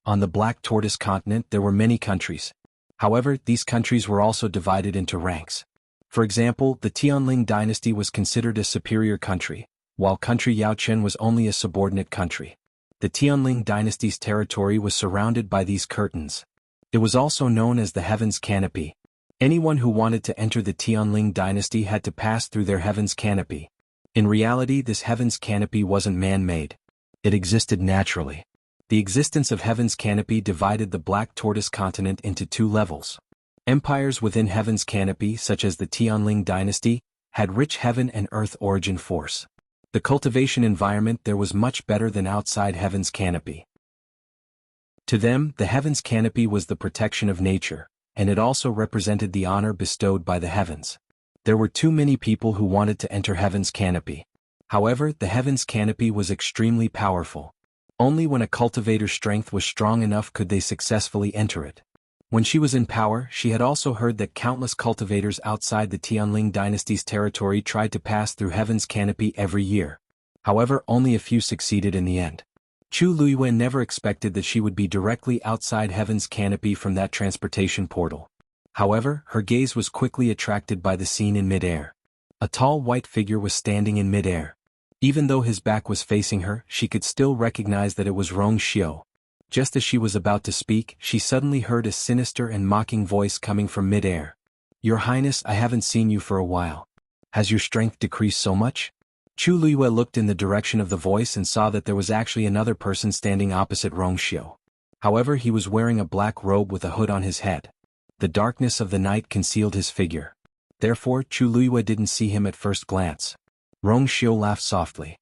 On the Black Tortoise continent there were many countries. However, these countries were also divided into ranks. For example, the Tianling dynasty was considered a superior country, while country Yaochen was only a subordinate country. The Tianling dynasty's territory was surrounded by these curtains. It was also known as the Heaven's Canopy. Anyone who wanted to enter the Tianling dynasty had to pass through their Heaven's Canopy. In reality, this Heaven's Canopy wasn't man-made. It existed naturally. The existence of Heaven's Canopy divided the Black Tortoise continent into two levels. Empires within Heaven's Canopy, such as the Tianling dynasty, had rich heaven and earth origin force. The cultivation environment there was much better than outside Heaven's Canopy. To them, the Heaven's Canopy was the protection of nature, and it also represented the honor bestowed by the heavens. There were too many people who wanted to enter Heaven's Canopy. However, the Heaven's Canopy was extremely powerful. Only when a cultivator's strength was strong enough could they successfully enter it. When she was in power, she had also heard that countless cultivators outside the Tianling dynasty's territory tried to pass through Heaven's Canopy every year. However, only a few succeeded in the end. Chu Liyue never expected that she would be directly outside Heaven's Canopy from that transportation portal. However, her gaze was quickly attracted by the scene in midair. A tall white figure was standing in midair. Even though his back was facing her, she could still recognize that it was Rong Xiu. Just as she was about to speak, she suddenly heard a sinister and mocking voice coming from midair. "Your Highness, I haven't seen you for a while. Has your strength decreased so much?" Chu Liyue looked in the direction of the voice and saw that there was actually another person standing opposite Rong Xiu. However, he was wearing a black robe with a hood on his head. The darkness of the night concealed his figure. Therefore, Chu Liyue didn't see him at first glance. Rong Xiu laughed softly.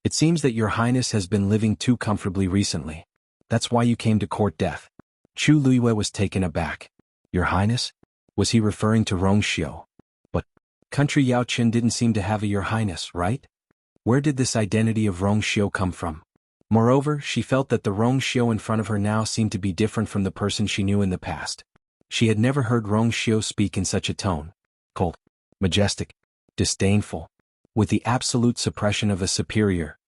"It seems that your Highness has been living too comfortably recently. That's why you came to court death." Chu Liyue was taken aback. "Your Highness?" Was he referring to Rong Xiu? But country Yaochen didn't seem to have a Your Highness, right? Where did this identity of Rong Xiu come from? Moreover, she felt that the Rong Xiu in front of her now seemed to be different from the person she knew in the past. She had never heard Rong Xiu speak in such a tone. Cold, majestic, disdainful, with the absolute suppression of a superior.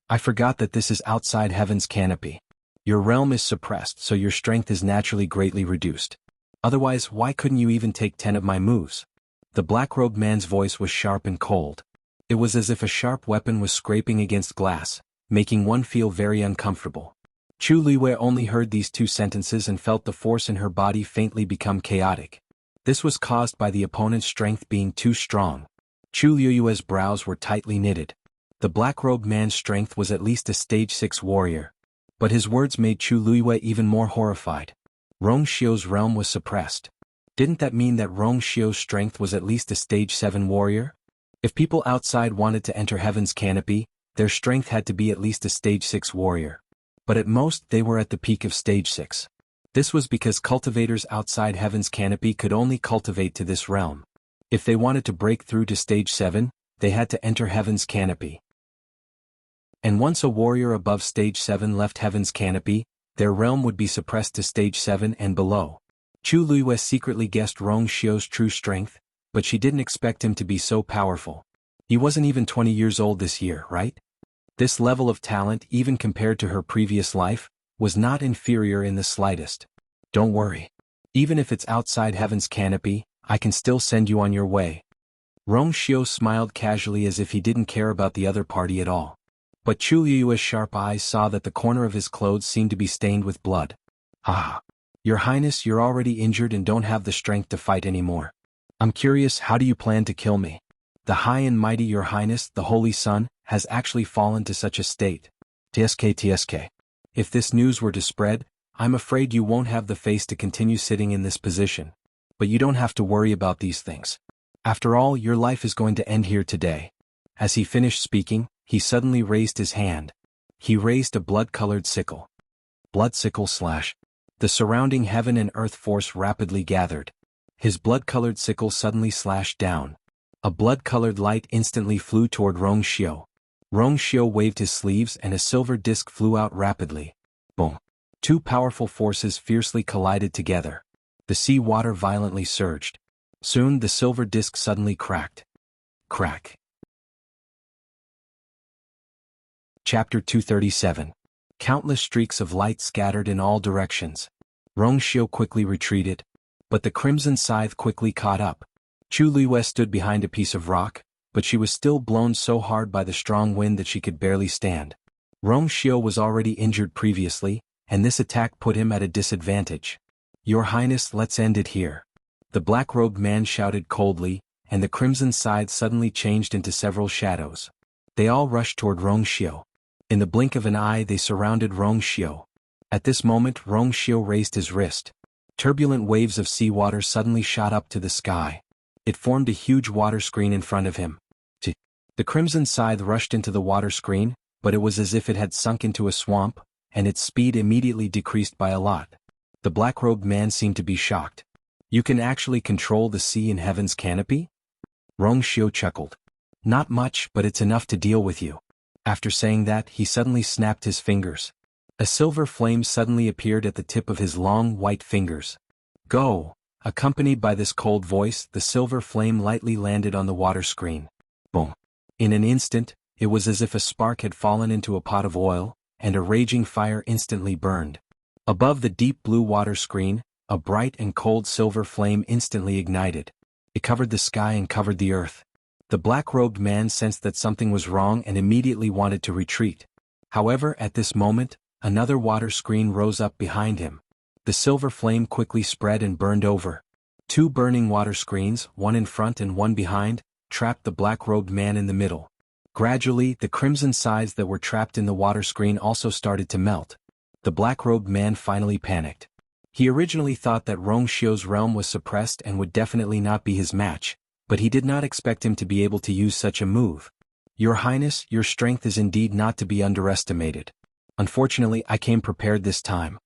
"I forgot that this is outside Heaven's Canopy. Your realm is suppressed, so your strength is naturally greatly reduced. Otherwise, why couldn't you even take 10 of my moves?" The black-robed man's voice was sharp and cold. It was as if a sharp weapon was scraping against glass, making one feel very uncomfortable. Chu Liyue only heard these two sentences and felt the force in her body faintly become chaotic. This was caused by the opponent's strength being too strong. Chu Liyue's brows were tightly knitted. The black-robed man's strength was at least a stage 6 warrior. But his words made Chu Liyue even more horrified. Rong Xiu's realm was suppressed. Didn't that mean that Rong Xiu's strength was at least a stage 7 warrior? If people outside wanted to enter heaven's canopy, their strength had to be at least a stage 6 warrior. But at most they were at the peak of stage 6. This was because cultivators outside heaven's canopy could only cultivate to this realm. If they wanted to break through to stage 7, they had to enter heaven's canopy. And once a warrior above stage 7 left heaven's canopy, their realm would be suppressed to stage 7 and below. Chu Luiyue secretly guessed Rong Xiu's true strength, but she didn't expect him to be so powerful. He wasn't even 20 years old this year, right? This level of talent, even compared to her previous life, was not inferior in the slightest. Don't worry. Even if it's outside heaven's canopy, I can still send you on your way. Rong Xiu smiled casually as if he didn't care about the other party at all. But Chu Liyue's sharp eyes saw that the corner of his clothes seemed to be stained with blood. Ah! Your Highness, you're already injured and don't have the strength to fight anymore. I'm curious, how do you plan to kill me? The high and mighty Your Highness, the Holy Sun, has actually fallen to such a state. TSK. If this news were to spread, I'm afraid you won't have the face to continue sitting in this position. But you don't have to worry about these things. After all, your life is going to end here today. As he finished speaking, he suddenly raised his hand. He raised a blood-colored sickle. Blood sickle slash. The surrounding heaven and earth force rapidly gathered. His blood-colored sickle suddenly slashed down. A blood-colored light instantly flew toward Rong Xiu. Rong Xiu waved his sleeves and a silver disc flew out rapidly. Boom. Two powerful forces fiercely collided together. The sea water violently surged. Soon the silver disc suddenly cracked. Crack. Chapter 237. Countless streaks of light scattered in all directions. Rong Xiu quickly retreated, but the crimson scythe quickly caught up. Chu Liyue stood behind a piece of rock, but she was still blown so hard by the strong wind that she could barely stand. Rong Xiu was already injured previously, and this attack put him at a disadvantage. Your Highness, let's end it here. The black-robed man shouted coldly, and the crimson scythe suddenly changed into several shadows. They all rushed toward Rong Xiu. In the blink of an eye they surrounded Rong Xiu. At this moment Rong Xiu raised his wrist. Turbulent waves of seawater suddenly shot up to the sky. It formed a huge water screen in front of him. The crimson scythe rushed into the water screen, but it was as if it had sunk into a swamp, and its speed immediately decreased by a lot. The black-robed man seemed to be shocked. You can actually control the sea in heaven's canopy? Rong Xiu chuckled. Not much, but it's enough to deal with you. After saying that, he suddenly snapped his fingers. A silver flame suddenly appeared at the tip of his long, white fingers. Go! Accompanied by this cold voice, the silver flame lightly landed on the water screen. Boom! In an instant, it was as if a spark had fallen into a pot of oil, and a raging fire instantly burned. Above the deep blue water screen, a bright and cold silver flame instantly ignited. It covered the sky and covered the earth. The black-robed man sensed that something was wrong and immediately wanted to retreat. However, at this moment, another water screen rose up behind him. The silver flame quickly spread and burned over. Two burning water screens, one in front and one behind, trapped the black-robed man in the middle. Gradually, the crimson scythes that were trapped in the water screen also started to melt. The black-robed man finally panicked. He originally thought that Rong Xiu's realm was suppressed and would definitely not be his match, but he did not expect him to be able to use such a move. Your Highness, your strength is indeed not to be underestimated. Unfortunately, I came prepared this time.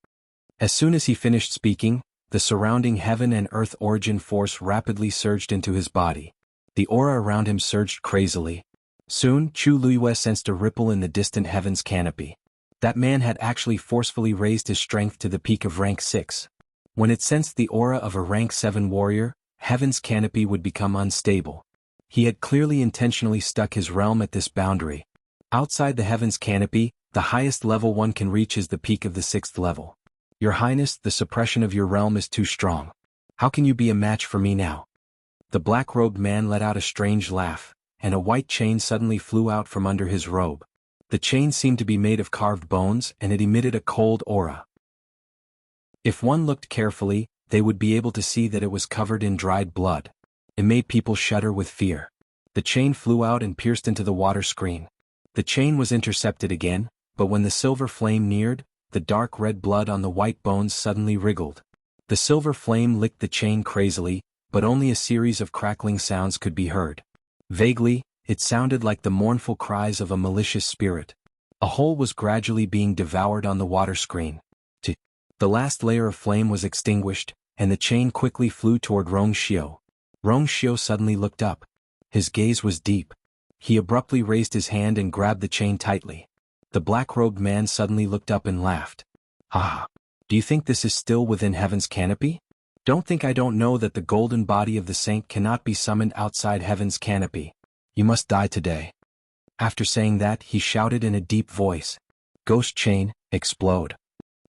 As soon as he finished speaking, the surrounding heaven and earth origin force rapidly surged into his body. The aura around him surged crazily. Soon, Chu Liyue sensed a ripple in the distant heaven's canopy. That man had actually forcefully raised his strength to the peak of rank 6. When it sensed the aura of a rank 7 warrior, heaven's canopy would become unstable. He had clearly intentionally stuck his realm at this boundary. Outside the heaven's canopy, the highest level one can reach is the peak of the 6th level. Your Highness, the suppression of your realm is too strong. How can you be a match for me now? The black-robed man let out a strange laugh, and a white chain suddenly flew out from under his robe. The chain seemed to be made of carved bones and it emitted a cold aura. If one looked carefully, they would be able to see that it was covered in dried blood. It made people shudder with fear. The chain flew out and pierced into the water screen. The chain was intercepted again, but when the silver flame neared, the dark red blood on the white bones suddenly wriggled. The silver flame licked the chain crazily, but only a series of crackling sounds could be heard. Vaguely, it sounded like the mournful cries of a malicious spirit. A hole was gradually being devoured on the water screen. The last layer of flame was extinguished, and the chain quickly flew toward Rong Xiu. Rong Xiu suddenly looked up. His gaze was deep. He abruptly raised his hand and grabbed the chain tightly. The black-robed man suddenly looked up and laughed. "Ah, do you think this is still within heaven's canopy? Don't think I don't know that the golden body of the saint cannot be summoned outside heaven's canopy. You must die today." After saying that, he shouted in a deep voice, "Ghost chain, explode."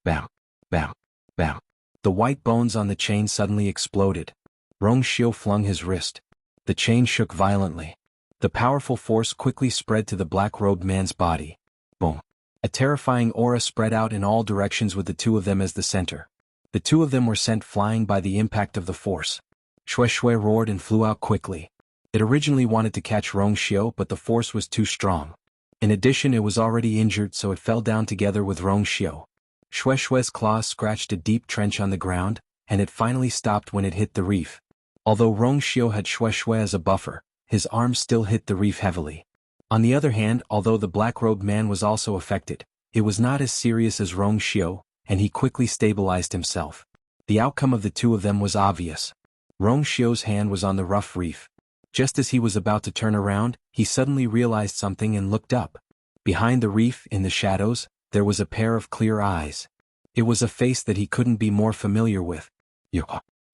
Bam, bam, bam. The white bones on the chain suddenly exploded. Rong Xiu flung his wrist. The chain shook violently. The powerful force quickly spread to the black-robed man's body. Boom. A terrifying aura spread out in all directions with the two of them as the center. The two of them were sent flying by the impact of the force. Shui Shui roared and flew out quickly. It originally wanted to catch Rong Xiu, but the force was too strong. In addition, it was already injured, so it fell down together with Rong Xiu. Shui Shui's claws scratched a deep trench on the ground, and it finally stopped when it hit the reef. Although Rong Xiu had Shui Shui as a buffer, his arms still hit the reef heavily. On the other hand, although the black-robed man was also affected, it was not as serious as Rong Xiu, and he quickly stabilized himself. The outcome of the two of them was obvious. Rong Xiu's hand was on the rough reef. Just as he was about to turn around, he suddenly realized something and looked up. Behind the reef, in the shadows, there was a pair of clear eyes. It was a face that he couldn't be more familiar with.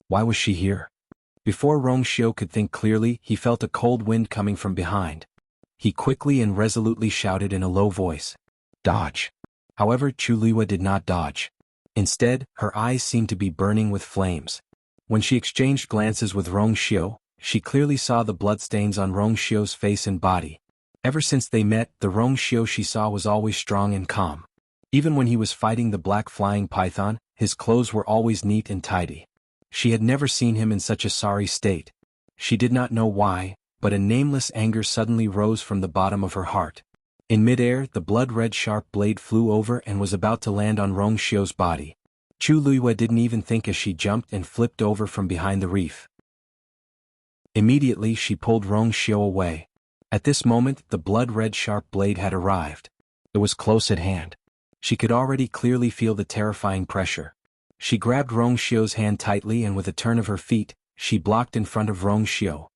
Why was she here? Before Rong Xiu could think clearly, he felt a cold wind coming from behind. He quickly and resolutely shouted in a low voice, "Dodge." However, Chu Liwa did not dodge. Instead, her eyes seemed to be burning with flames. When she exchanged glances with Rong Xiu, she clearly saw the bloodstains on Rong Xiu's face and body. Ever since they met, the Rong Xiu she saw was always strong and calm. Even when he was fighting the black flying python, his clothes were always neat and tidy. She had never seen him in such a sorry state. She did not know why, but a nameless anger suddenly rose from the bottom of her heart. In midair, the blood-red sharp blade flew over and was about to land on Rong Xiu's body. Chu Luiyue didn't even think as she jumped and flipped over from behind the reef. Immediately she pulled Rong Xiu away. At this moment, the blood-red sharp blade had arrived. It was close at hand. She could already clearly feel the terrifying pressure. She grabbed Rong Xiu's hand tightly and with a turn of her feet, she blocked in front of Rong Xiu.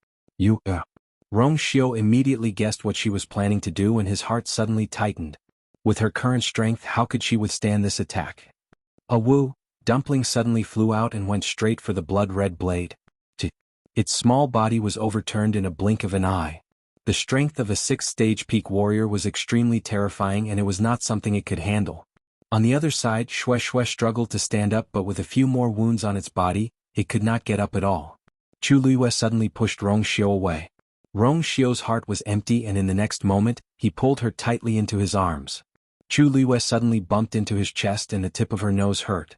Rong Xiu immediately guessed what she was planning to do and his heart suddenly tightened. With her current strength, how could she withstand this attack? A woo, dumpling suddenly flew out and went straight for the blood-red blade. Its small body was overturned in a blink of an eye. The strength of a 6th-stage peak warrior was extremely terrifying and it was not something it could handle. On the other side, Shui Shui struggled to stand up, but with a few more wounds on its body, it could not get up at all. Chu Luiyue suddenly pushed Rong Xiu away. Rong Xiu's heart was empty and in the next moment, he pulled her tightly into his arms. Chu Luiyue suddenly bumped into his chest and the tip of her nose hurt.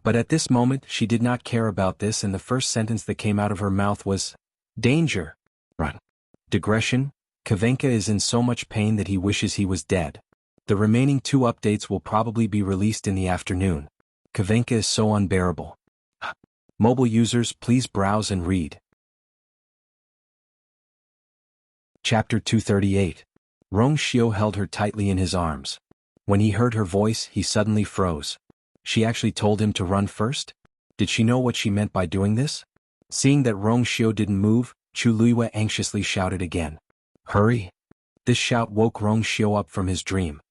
But at this moment, she did not care about this and the first sentence that came out of her mouth was, "Danger! Run." Digression, Kavenka is in so much pain that he wishes he was dead. The remaining 2 updates will probably be released in the afternoon. Kavenka is so unbearable. Mobile users, please browse and read. Chapter 238. Rong Xiu held her tightly in his arms. When he heard her voice, he suddenly froze. She actually told him to run first? Did she know what she meant by doing this? Seeing that Rong Xiu didn't move, Chu Luiyue anxiously shouted again. "Hurry!" This shout woke Rong Xiu up from his dream.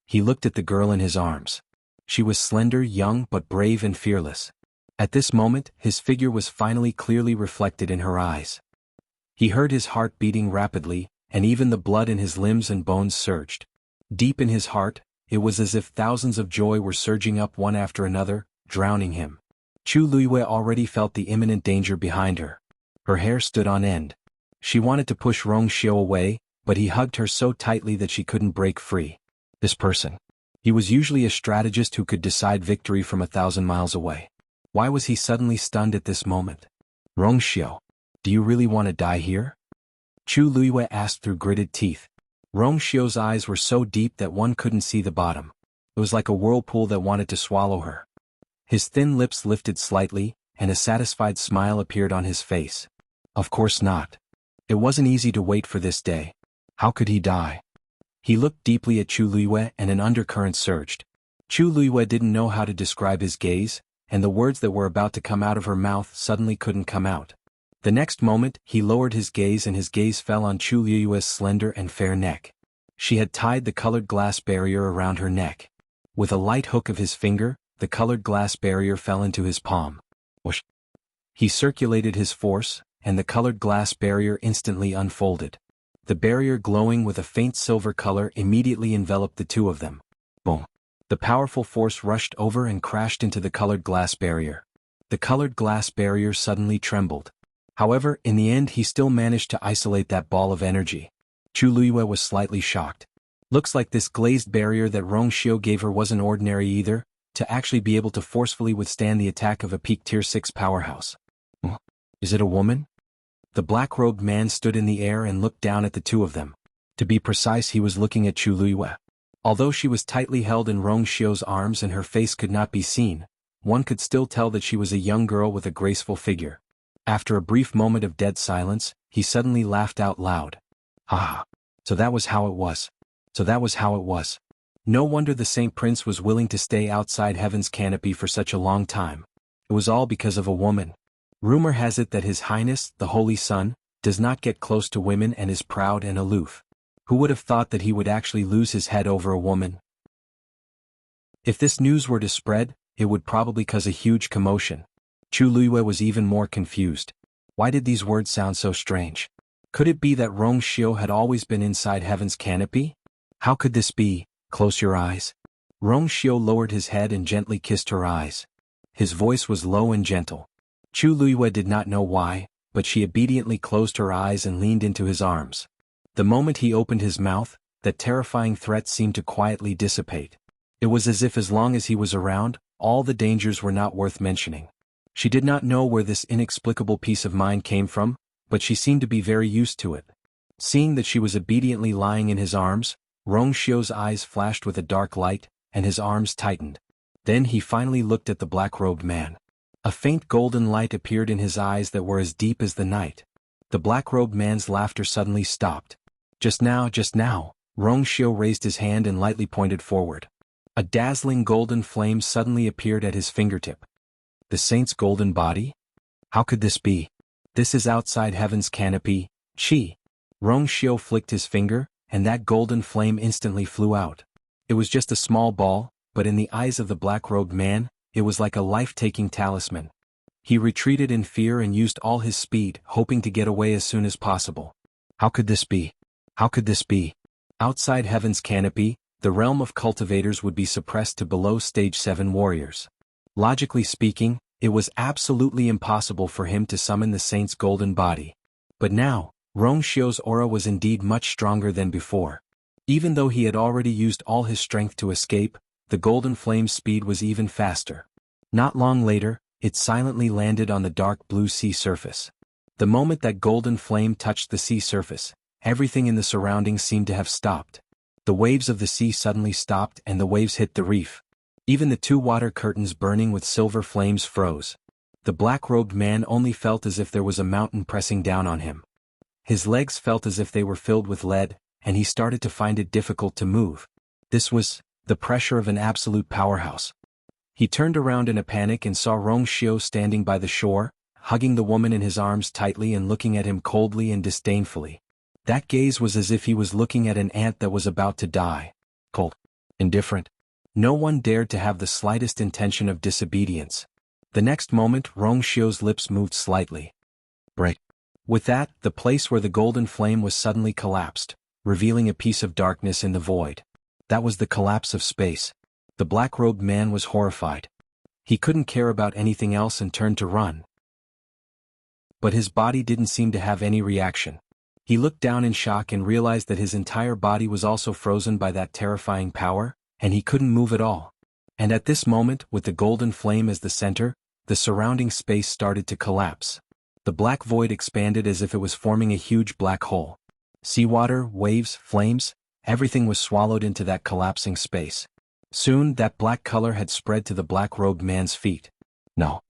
He looked at the girl in his arms. She was slender, young, but brave and fearless. At this moment, his figure was finally clearly reflected in her eyes. He heard his heart beating rapidly, and even the blood in his limbs and bones surged. Deep in his heart, it was as if thousands of joy were surging up one after another, drowning him. Chu Luiyue already felt the imminent danger behind her. Her hair stood on end. She wanted to push Rong Xiu away, but he hugged her so tightly that she couldn't break free. This person. He was usually a strategist who could decide victory from 1,000 miles away. Why was he suddenly stunned at this moment? "Rong Xiu, do you really want to die here?" Chu Luiyue asked through gritted teeth. Rong Xiu's eyes were so deep that one couldn't see the bottom. It was like a whirlpool that wanted to swallow her. His thin lips lifted slightly, and a satisfied smile appeared on his face. Of course not. It wasn't easy to wait for this day. How could he die? He looked deeply at Chu Luiyue and an undercurrent surged. Chu Luiyue didn't know how to describe his gaze, and the words that were about to come out of her mouth suddenly couldn't come out. The next moment, he lowered his gaze and his gaze fell on Chu Luiyue's slender and fair neck. She had tied the colored glass barrier around her neck. With a light hook of his finger, the colored glass barrier fell into his palm. Whoosh! He circulated his force, and the colored glass barrier instantly unfolded. The barrier glowing with a faint silver color immediately enveloped the two of them. Boom! The powerful force rushed over and crashed into the colored glass barrier. The colored glass barrier suddenly trembled. However, in the end he still managed to isolate that ball of energy. Chu Luiyue was slightly shocked. Looks like this glazed barrier that Rongxiu gave her wasn't ordinary either, to actually be able to forcefully withstand the attack of a peak tier 6 powerhouse. Is it a woman? The black-robed man stood in the air and looked down at the two of them. To be precise, he was looking at Chu Luiyue. Although she was tightly held in Rongxiu's arms and her face could not be seen, one could still tell that she was a young girl with a graceful figure. After a brief moment of dead silence, he suddenly laughed out loud. Ha! So that was how it was. So that was how it was. No wonder the Saint Prince was willing to stay outside heaven's canopy for such a long time. It was all because of a woman. Rumor has it that His Highness, the Holy Sun, does not get close to women and is proud and aloof. Who would have thought that he would actually lose his head over a woman? If this news were to spread, it would probably cause a huge commotion. Chu Luiyue was even more confused. Why did these words sound so strange? Could it be that Rongxiu had always been inside heaven's canopy? How could this be? Close your eyes. Rongxiu lowered his head and gently kissed her eyes. His voice was low and gentle. Chu Luiyue did not know why, but she obediently closed her eyes and leaned into his arms. The moment he opened his mouth, that terrifying threat seemed to quietly dissipate. It was as if as long as he was around, all the dangers were not worth mentioning. She did not know where this inexplicable peace of mind came from, but she seemed to be very used to it. Seeing that she was obediently lying in his arms, Rongxiu's eyes flashed with a dark light, and his arms tightened. Then he finally looked at the black-robed man. A faint golden light appeared in his eyes that were as deep as the night. The black-robed man's laughter suddenly stopped. Just now, Rongxiu raised his hand and lightly pointed forward. A dazzling golden flame suddenly appeared at his fingertip. The saint's golden body? How could this be? This is outside heaven's canopy, Qi. Rongxiu flicked his finger, and that golden flame instantly flew out. It was just a small ball, but in the eyes of the black-robed man, it was like a life-taking talisman. He retreated in fear and used all his speed, hoping to get away as soon as possible. How could this be? How could this be? Outside heaven's canopy, the realm of cultivators would be suppressed to below stage 7 warriors. Logically speaking, it was absolutely impossible for him to summon the saint's golden body. But now, Rongxiu's aura was indeed much stronger than before. Even though he had already used all his strength to escape, the golden flame's speed was even faster. Not long later, it silently landed on the dark blue sea surface. The moment that golden flame touched the sea surface, everything in the surroundings seemed to have stopped. The waves of the sea suddenly stopped and the waves hit the reef. Even the two water curtains burning with silver flames froze. The black-robed man only felt as if there was a mountain pressing down on him. His legs felt as if they were filled with lead, and he started to find it difficult to move. This was the pressure of an absolute powerhouse. He turned around in a panic and saw Rongxiu standing by the shore, hugging the woman in his arms tightly and looking at him coldly and disdainfully. That gaze was as if he was looking at an ant that was about to die. Cold. Indifferent. No one dared to have the slightest intention of disobedience. The next moment, Rongxiu's lips moved slightly. Break. With that, the place where the golden flame was suddenly collapsed, revealing a piece of darkness in the void. That was the collapse of space. The black-robed man was horrified. He couldn't care about anything else and turned to run. But his body didn't seem to have any reaction. He looked down in shock and realized that his entire body was also frozen by that terrifying power, and he couldn't move at all. And at this moment, with the golden flame as the center, the surrounding space started to collapse. The black void expanded as if it was forming a huge black hole. Seawater, waves, flames, everything was swallowed into that collapsing space. Soon, that black color had spread to the black-robed man's feet. No.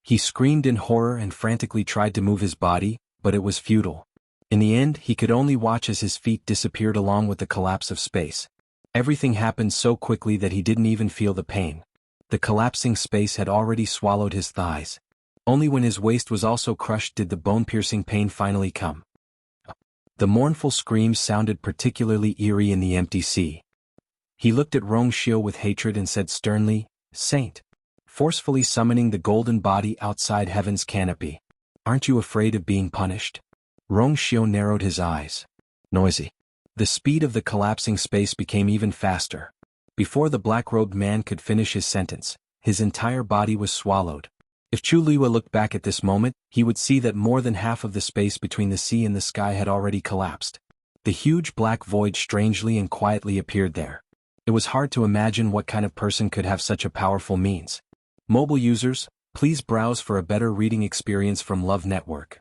He screamed in horror and frantically tried to move his body, but it was futile. In the end, he could only watch as his feet disappeared along with the collapse of space. Everything happened so quickly that he didn't even feel the pain. The collapsing space had already swallowed his thighs. Only when his waist was also crushed did the bone-piercing pain finally come. The mournful screams sounded particularly eerie in the empty sea. He looked at Rongshio with hatred and said sternly, "Saint," forcefully summoning the golden body outside heaven's canopy. "Aren't you afraid of being punished?" Rongshio narrowed his eyes. Noisy. The speed of the collapsing space became even faster. Before the black-robed man could finish his sentence, his entire body was swallowed. If Chu Luiyue looked back at this moment, he would see that more than half of the space between the sea and the sky had already collapsed. The huge black void strangely and quietly appeared there. It was hard to imagine what kind of person could have such a powerful means. Mobile users, please browse for a better reading experience from Love Network.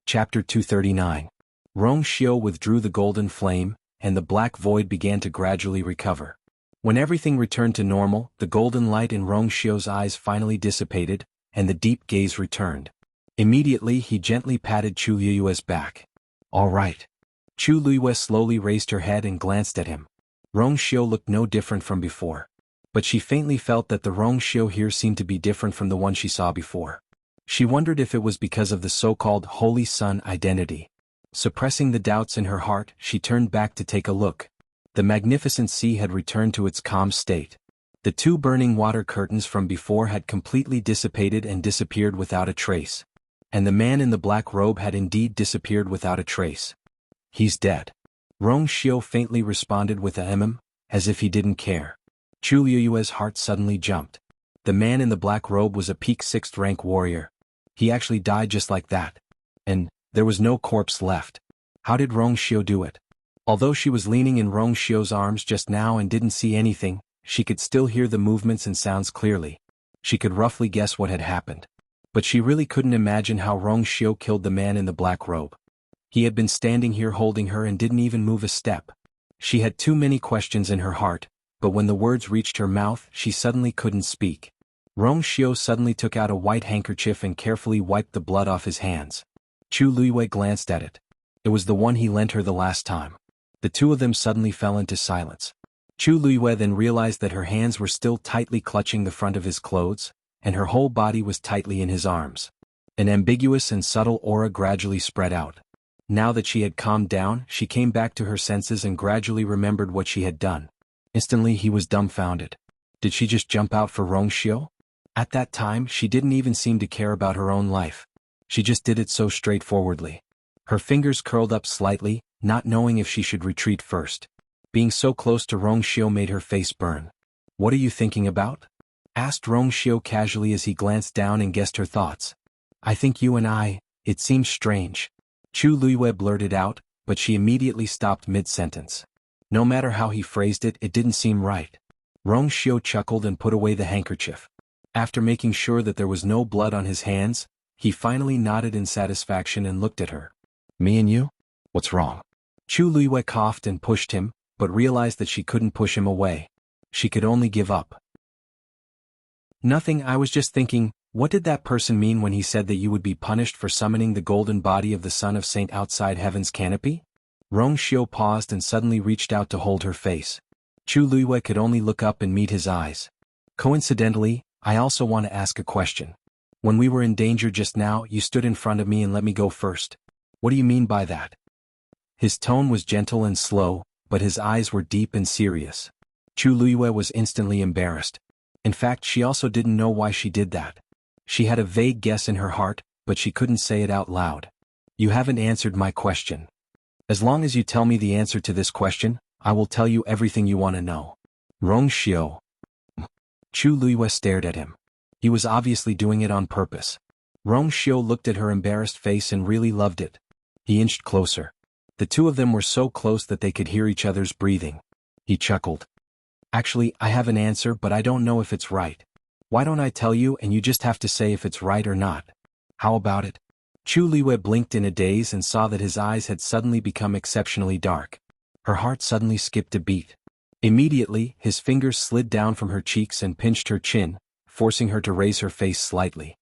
Chapter 239. Rongshio withdrew the golden flame, and the black void began to gradually recover. When everything returned to normal, the golden light in Rongshio's eyes finally dissipated, and the deep gaze returned. Immediately he gently patted Chu Luiyue's back. "All right." Chu Luiyue slowly raised her head and glanced at him. Rongshio looked no different from before. But she faintly felt that the Rongshio here seemed to be different from the one she saw before. She wondered if it was because of the so-called Holy Sun identity. Suppressing the doubts in her heart, she turned back to take a look. The magnificent sea had returned to its calm state. The two burning water curtains from before had completely dissipated and disappeared without a trace. And the man in the black robe had indeed disappeared without a trace. "He's dead." Rongshio faintly responded with a as if he didn't care. Chu Luiyue's heart suddenly jumped. The man in the black robe was a peak 6th rank warrior. He actually died just like that. And there was no corpse left. How did Rongshio do it? Although she was leaning in Rongshio's arms just now and didn't see anything, she could still hear the movements and sounds clearly. She could roughly guess what had happened. But she really couldn't imagine how Rongshio killed the man in the black robe. He had been standing here holding her and didn't even move a step. She had too many questions in her heart, but when the words reached her mouth, she suddenly couldn't speak. Rongshio suddenly took out a white handkerchief and carefully wiped the blood off his hands. Chu Luiyue glanced at it. It was the one he lent her the last time. The two of them suddenly fell into silence. Chu Luiyue then realized that her hands were still tightly clutching the front of his clothes, and her whole body was tightly in his arms. An ambiguous and subtle aura gradually spread out. Now that she had calmed down, she came back to her senses and gradually remembered what she had done. Instantly he was dumbfounded. Did she just jump out for Rongshio? At that time, she didn't even seem to care about her own life. She just did it so straightforwardly. Her fingers curled up slightly, not knowing if she should retreat first. Being so close to Rongshio made her face burn. "What are you thinking about?" asked Rongshio casually as he glanced down and guessed her thoughts. "I think you and it seems strange." Chu Luiyue blurted out, but she immediately stopped mid-sentence. No matter how he phrased it, it didn't seem right. Rongshio chuckled and put away the handkerchief. After making sure that there was no blood on his hands, he finally nodded in satisfaction and looked at her. "Me and you? What's wrong?" Chu Luiyue coughed and pushed him, but realized that she couldn't push him away. She could only give up. "Nothing, I was just thinking, what did that person mean when he said that you would be punished for summoning the golden body of the Son of Saint outside heaven's canopy?" Rongshio paused and suddenly reached out to hold her face. Chu Luiyue could only look up and meet his eyes. "Coincidentally, I also want to ask a question. When we were in danger just now, you stood in front of me and let me go first. What do you mean by that?" His tone was gentle and slow, but his eyes were deep and serious. Chu Luiyue was instantly embarrassed. In fact, she also didn't know why she did that. She had a vague guess in her heart, but she couldn't say it out loud. "You haven't answered my question. As long as you tell me the answer to this question, I will tell you everything you want to know." Rongshio. Chu Luiyue stared at him. He was obviously doing it on purpose. Rongshio looked at her embarrassed face and really loved it. He inched closer. The two of them were so close that they could hear each other's breathing. He chuckled. "Actually, I have an answer, but I don't know if it's right. Why don't I tell you and you just have to say if it's right or not? How about it?" Chu Luiyue blinked in a daze and saw that his eyes had suddenly become exceptionally dark. Her heart suddenly skipped a beat. Immediately, his fingers slid down from her cheeks and pinched her chin, forcing her to raise her face slightly.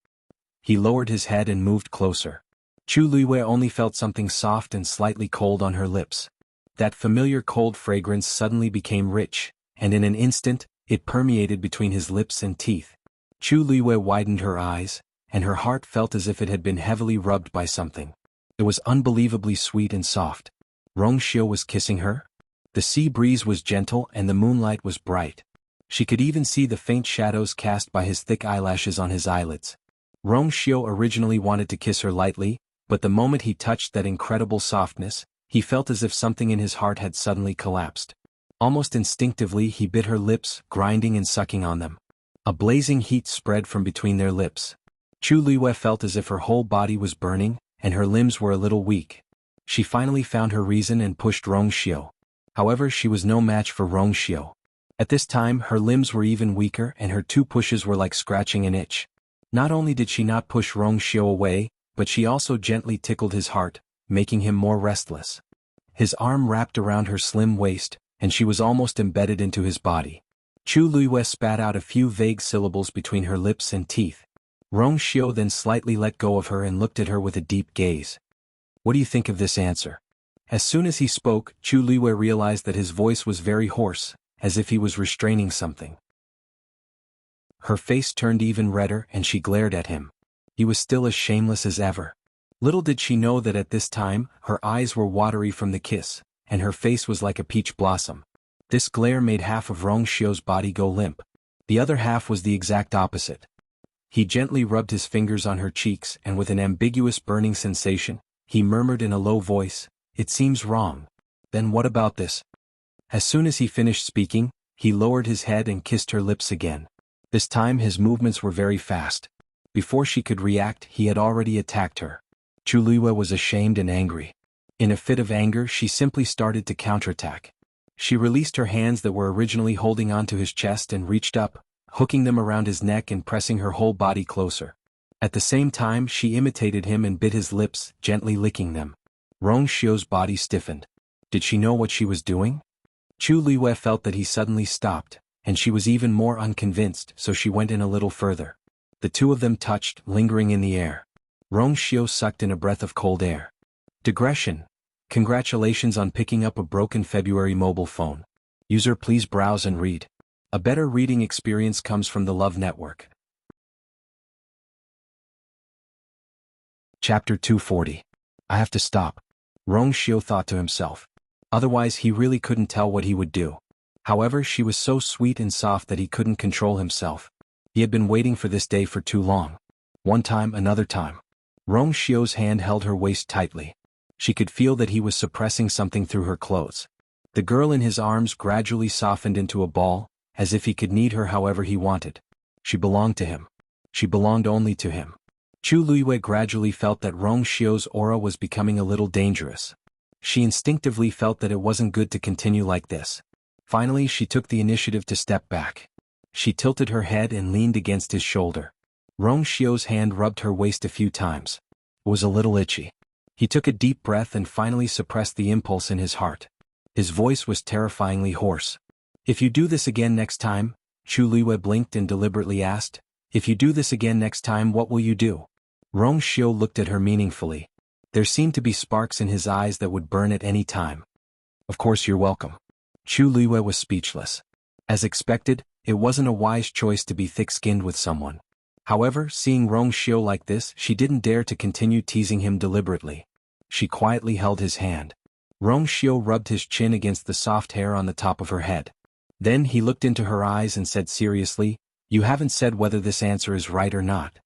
He lowered his head and moved closer. Chu Luiyue only felt something soft and slightly cold on her lips. That familiar cold fragrance suddenly became rich, and in an instant, it permeated between his lips and teeth. Chu Luiyue widened her eyes, and her heart felt as if it had been heavily rubbed by something. It was unbelievably sweet and soft. Rong Xiu was kissing her? The sea breeze was gentle and the moonlight was bright. She could even see the faint shadows cast by his thick eyelashes on his eyelids. Rong Xiu originally wanted to kiss her lightly, but the moment he touched that incredible softness, he felt as if something in his heart had suddenly collapsed. Almost instinctively he bit her lips, grinding and sucking on them. A blazing heat spread from between their lips. Chu Luiyue felt as if her whole body was burning, and her limbs were a little weak. She finally found her reason and pushed Rong Xiu. However, she was no match for Rong Xiu. At this time her limbs were even weaker and her two pushes were like scratching an itch. Not only did she not push Rong Xiu away, but she also gently tickled his heart, making him more restless. His arm wrapped around her slim waist, and she was almost embedded into his body. Chu Luiyue spat out a few vague syllables between her lips and teeth. Rong Xiu then slightly let go of her and looked at her with a deep gaze. "What do you think of this answer?" As soon as he spoke, Chu Luiyue realized that his voice was very hoarse, as if he was restraining something. Her face turned even redder and she glared at him. He was still as shameless as ever. Little did she know that at this time, her eyes were watery from the kiss, and her face was like a peach blossom. This glare made half of Rong Xiu's body go limp. The other half was the exact opposite. He gently rubbed his fingers on her cheeks and with an ambiguous burning sensation, he murmured in a low voice, "It seems wrong." "Then what about this?" As soon as he finished speaking, he lowered his head and kissed her lips again. This time his movements were very fast. Before she could react, he had already attacked her. Chu Luiyue was ashamed and angry. In a fit of anger, she simply started to counterattack. She released her hands that were originally holding onto his chest and reached up, hooking them around his neck and pressing her whole body closer. At the same time, she imitated him and bit his lips, gently licking them. Rong Xiu's body stiffened. Did she know what she was doing? Chu Luiyue felt that he suddenly stopped, and she was even more unconvinced, so she went in a little further. The two of them touched, lingering in the air. Rong Xiu sucked in a breath of cold air. Digression. Congratulations on picking up a broken February mobile phone. User, please browse and read. A better reading experience comes from the Love Network. Chapter 240. I have to stop. Rong Xiu thought to himself. Otherwise he really couldn't tell what he would do. However, she was so sweet and soft that he couldn't control himself. He had been waiting for this day for too long. One time, another time. Rong Xiu's hand held her waist tightly. She could feel that he was suppressing something through her clothes. The girl in his arms gradually softened into a ball, as if he could knead her however he wanted. She belonged to him. She belonged only to him. Chu Luiyue gradually felt that Rong Xiu's aura was becoming a little dangerous. She instinctively felt that it wasn't good to continue like this. Finally, she took the initiative to step back. She tilted her head and leaned against his shoulder. Rong Xiu's hand rubbed her waist a few times. It was a little itchy. He took a deep breath and finally suppressed the impulse in his heart. His voice was terrifyingly hoarse. "If you do this again next time," Chu Luiyue blinked and deliberately asked, "If you do this again next time, what will you do?" Rong Xiu looked at her meaningfully. There seemed to be sparks in his eyes that would burn at any time. "Of course you're welcome." Chu Luiyue was speechless. As expected, it wasn't a wise choice to be thick-skinned with someone. However, seeing Rong Xiu like this, she didn't dare to continue teasing him deliberately. She quietly held his hand. Rong Xiu rubbed his chin against the soft hair on the top of her head. Then he looked into her eyes and said seriously, "You haven't said whether this answer is right or not."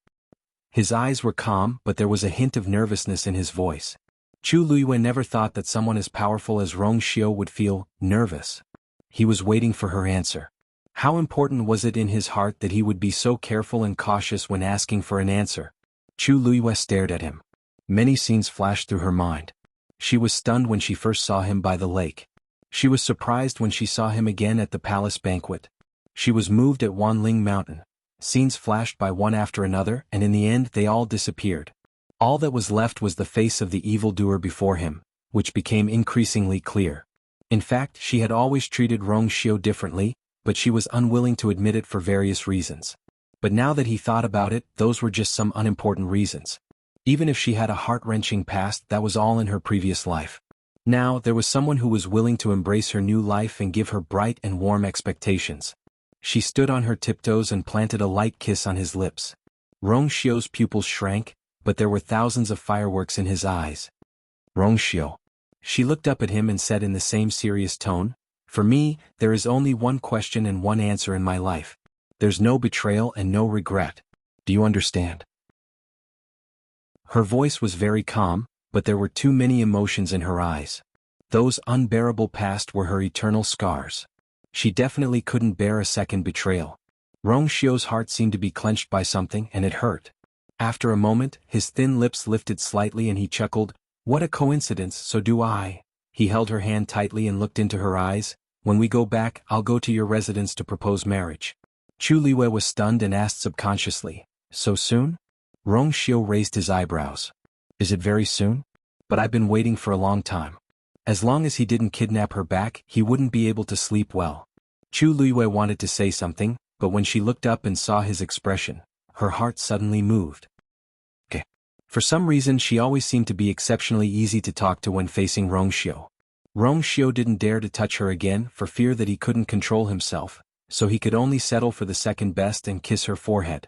His eyes were calm, but there was a hint of nervousness in his voice. Chu Luiyue never thought that someone as powerful as Rong Xiu would feel nervous. He was waiting for her answer. How important was it in his heart that he would be so careful and cautious when asking for an answer? Chu Luiyue stared at him. Many scenes flashed through her mind. She was stunned when she first saw him by the lake. She was surprised when she saw him again at the palace banquet. She was moved at Wanling Mountain. Scenes flashed by one after another, and in the end they all disappeared. All that was left was the face of the evildoer before him, which became increasingly clear. In fact, she had always treated Rong Xiu differently, but she was unwilling to admit it for various reasons. But now that he thought about it, those were just some unimportant reasons. Even if she had a heart-wrenching past, that was all in her previous life. Now, there was someone who was willing to embrace her new life and give her bright and warm expectations. She stood on her tiptoes and planted a light kiss on his lips. Rong Xiu's pupils shrank, but there were thousands of fireworks in his eyes. Rong Xiu. She looked up at him and said in the same serious tone, "For me, there is only one question and one answer in my life. There's no betrayal and no regret. Do you understand?" Her voice was very calm, but there were too many emotions in her eyes. Those unbearable past were her eternal scars. She definitely couldn't bear a second betrayal. Rong Xiu's heart seemed to be clenched by something, and it hurt. After a moment, his thin lips lifted slightly and he chuckled, "What a coincidence, so do I." He held her hand tightly and looked into her eyes. "When we go back, I'll go to your residence to propose marriage." Chu Liwei was stunned and asked subconsciously, "So soon?" Rong Xiu raised his eyebrows. "Is it very soon? But I've been waiting for a long time." As long as he didn't kidnap her back, he wouldn't be able to sleep well. Chu Liwei wanted to say something, but when she looked up and saw his expression, her heart suddenly moved. Okay. For some reason she always seemed to be exceptionally easy to talk to when facing Rong Xiu. Rong Xiu didn't dare to touch her again for fear that he couldn't control himself, so he could only settle for the second best and kiss her forehead.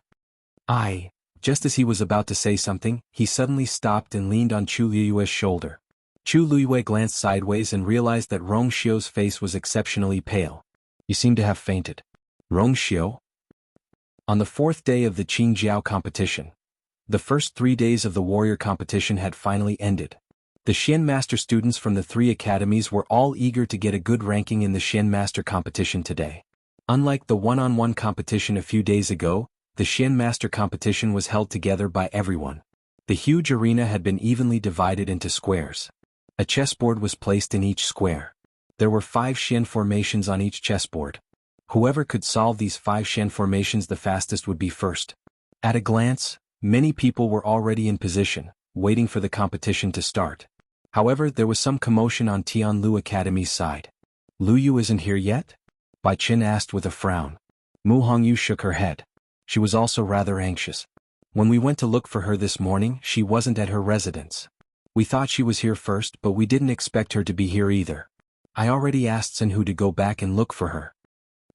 Just as he was about to say something, he suddenly stopped and leaned on Chu Liui's shoulder. Chu Liui glanced sideways and realized that Rong Xiu's face was exceptionally pale. "You seem to have fainted." "Rong Xiu?" On the fourth day of the Qingjiao competition. The first 3 days of the warrior competition had finally ended. The Xian Master students from the 3 academies were all eager to get a good ranking in the Xian Master competition today. Unlike the one-on-one competition a few days ago, the Xian Master competition was held together by everyone. The huge arena had been evenly divided into squares. A chessboard was placed in each square. There were 5 Xian formations on each chessboard. Whoever could solve these 5 Xian formations the fastest would be first. At a glance, many people were already in position, waiting for the competition to start. However, there was some commotion on Tianlu Academy's side. "Lu Yu isn't here yet?" Bai Qin asked with a frown. Mu Hongyu shook her head. She was also rather anxious. "When we went to look for her this morning, she wasn't at her residence. We thought she was here first, but we didn't expect her to be here either. I already asked Sinhu to go back and look for her."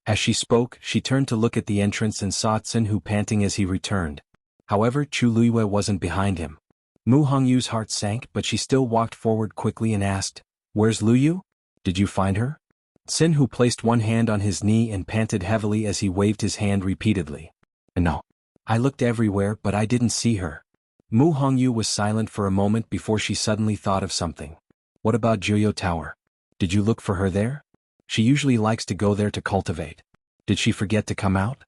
As she spoke, she turned to look at the entrance and saw Sinhu panting as he returned. However, Chu Liwei wasn't behind him. Mu Hongyu's heart sank, but she still walked forward quickly and asked, "Where's Lu Yu? Did you find her?" Sinhu placed one hand on his knee and panted heavily as he waved his hand repeatedly. "No. I looked everywhere, but I didn't see her." Mu Hongyu was silent for a moment before she suddenly thought of something. "What about Juyo Tower? Did you look for her there? She usually likes to go there to cultivate. Did she forget to come out?"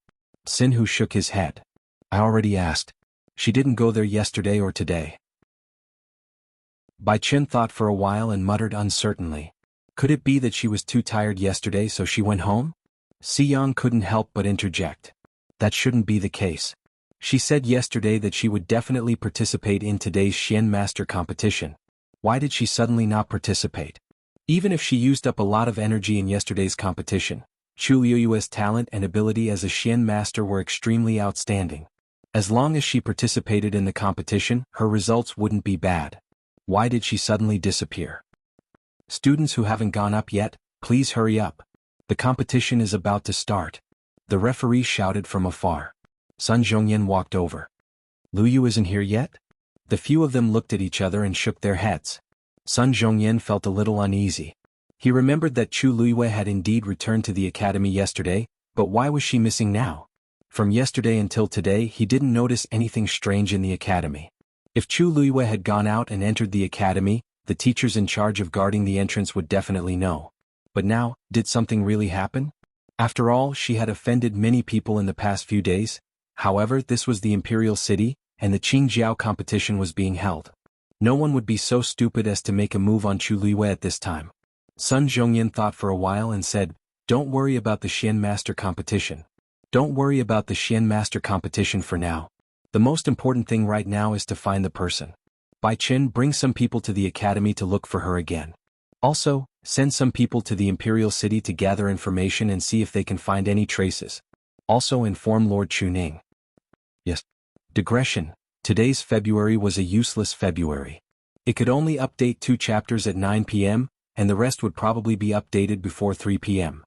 Sinhu shook his head. "I already asked. She didn't go there yesterday or today." Bai Qin thought for a while and muttered uncertainly. Could it be that she was too tired yesterday so she went home? Si Yang couldn't help but interject. That shouldn't be the case. She said yesterday that she would definitely participate in today's Xian Master competition. Why did she suddenly not participate? Even if she used up a lot of energy in yesterday's competition, Chu Liuyue's talent and ability as a Xian Master were extremely outstanding. As long as she participated in the competition, her results wouldn't be bad. Why did she suddenly disappear? "Students who haven't gone up yet, please hurry up. The competition is about to start." The referee shouted from afar. Sun Zhongyan walked over. "Lu Yu isn't here yet?" The few of them looked at each other and shook their heads. Sun Zhongyan felt a little uneasy. He remembered that Chu Liwei had indeed returned to the academy yesterday, but why was she missing now? From yesterday until today he didn't notice anything strange in the academy. If Chu Liwei had gone out and entered the academy, the teachers in charge of guarding the entrance would definitely know. But now, did something really happen? After all, she had offended many people in the past few days. However, this was the Imperial City, and the Qingjiao competition was being held. No one would be so stupid as to make a move on Chu Liwei at this time. Sun Zhongyan thought for a while and said, "Don't worry about the Xian Master competition. Don't worry about the Xian Master competition for now. The most important thing right now is to find the person. Bai Qin, bring some people to the academy to look for her again." Also, send some people to the Imperial City to gather information and see if they can find any traces. Also inform Lord Chuning. Yes. Digression. Today's February was a useless February. It could only update 2 chapters at 9 p.m., and the rest would probably be updated before 3 p.m.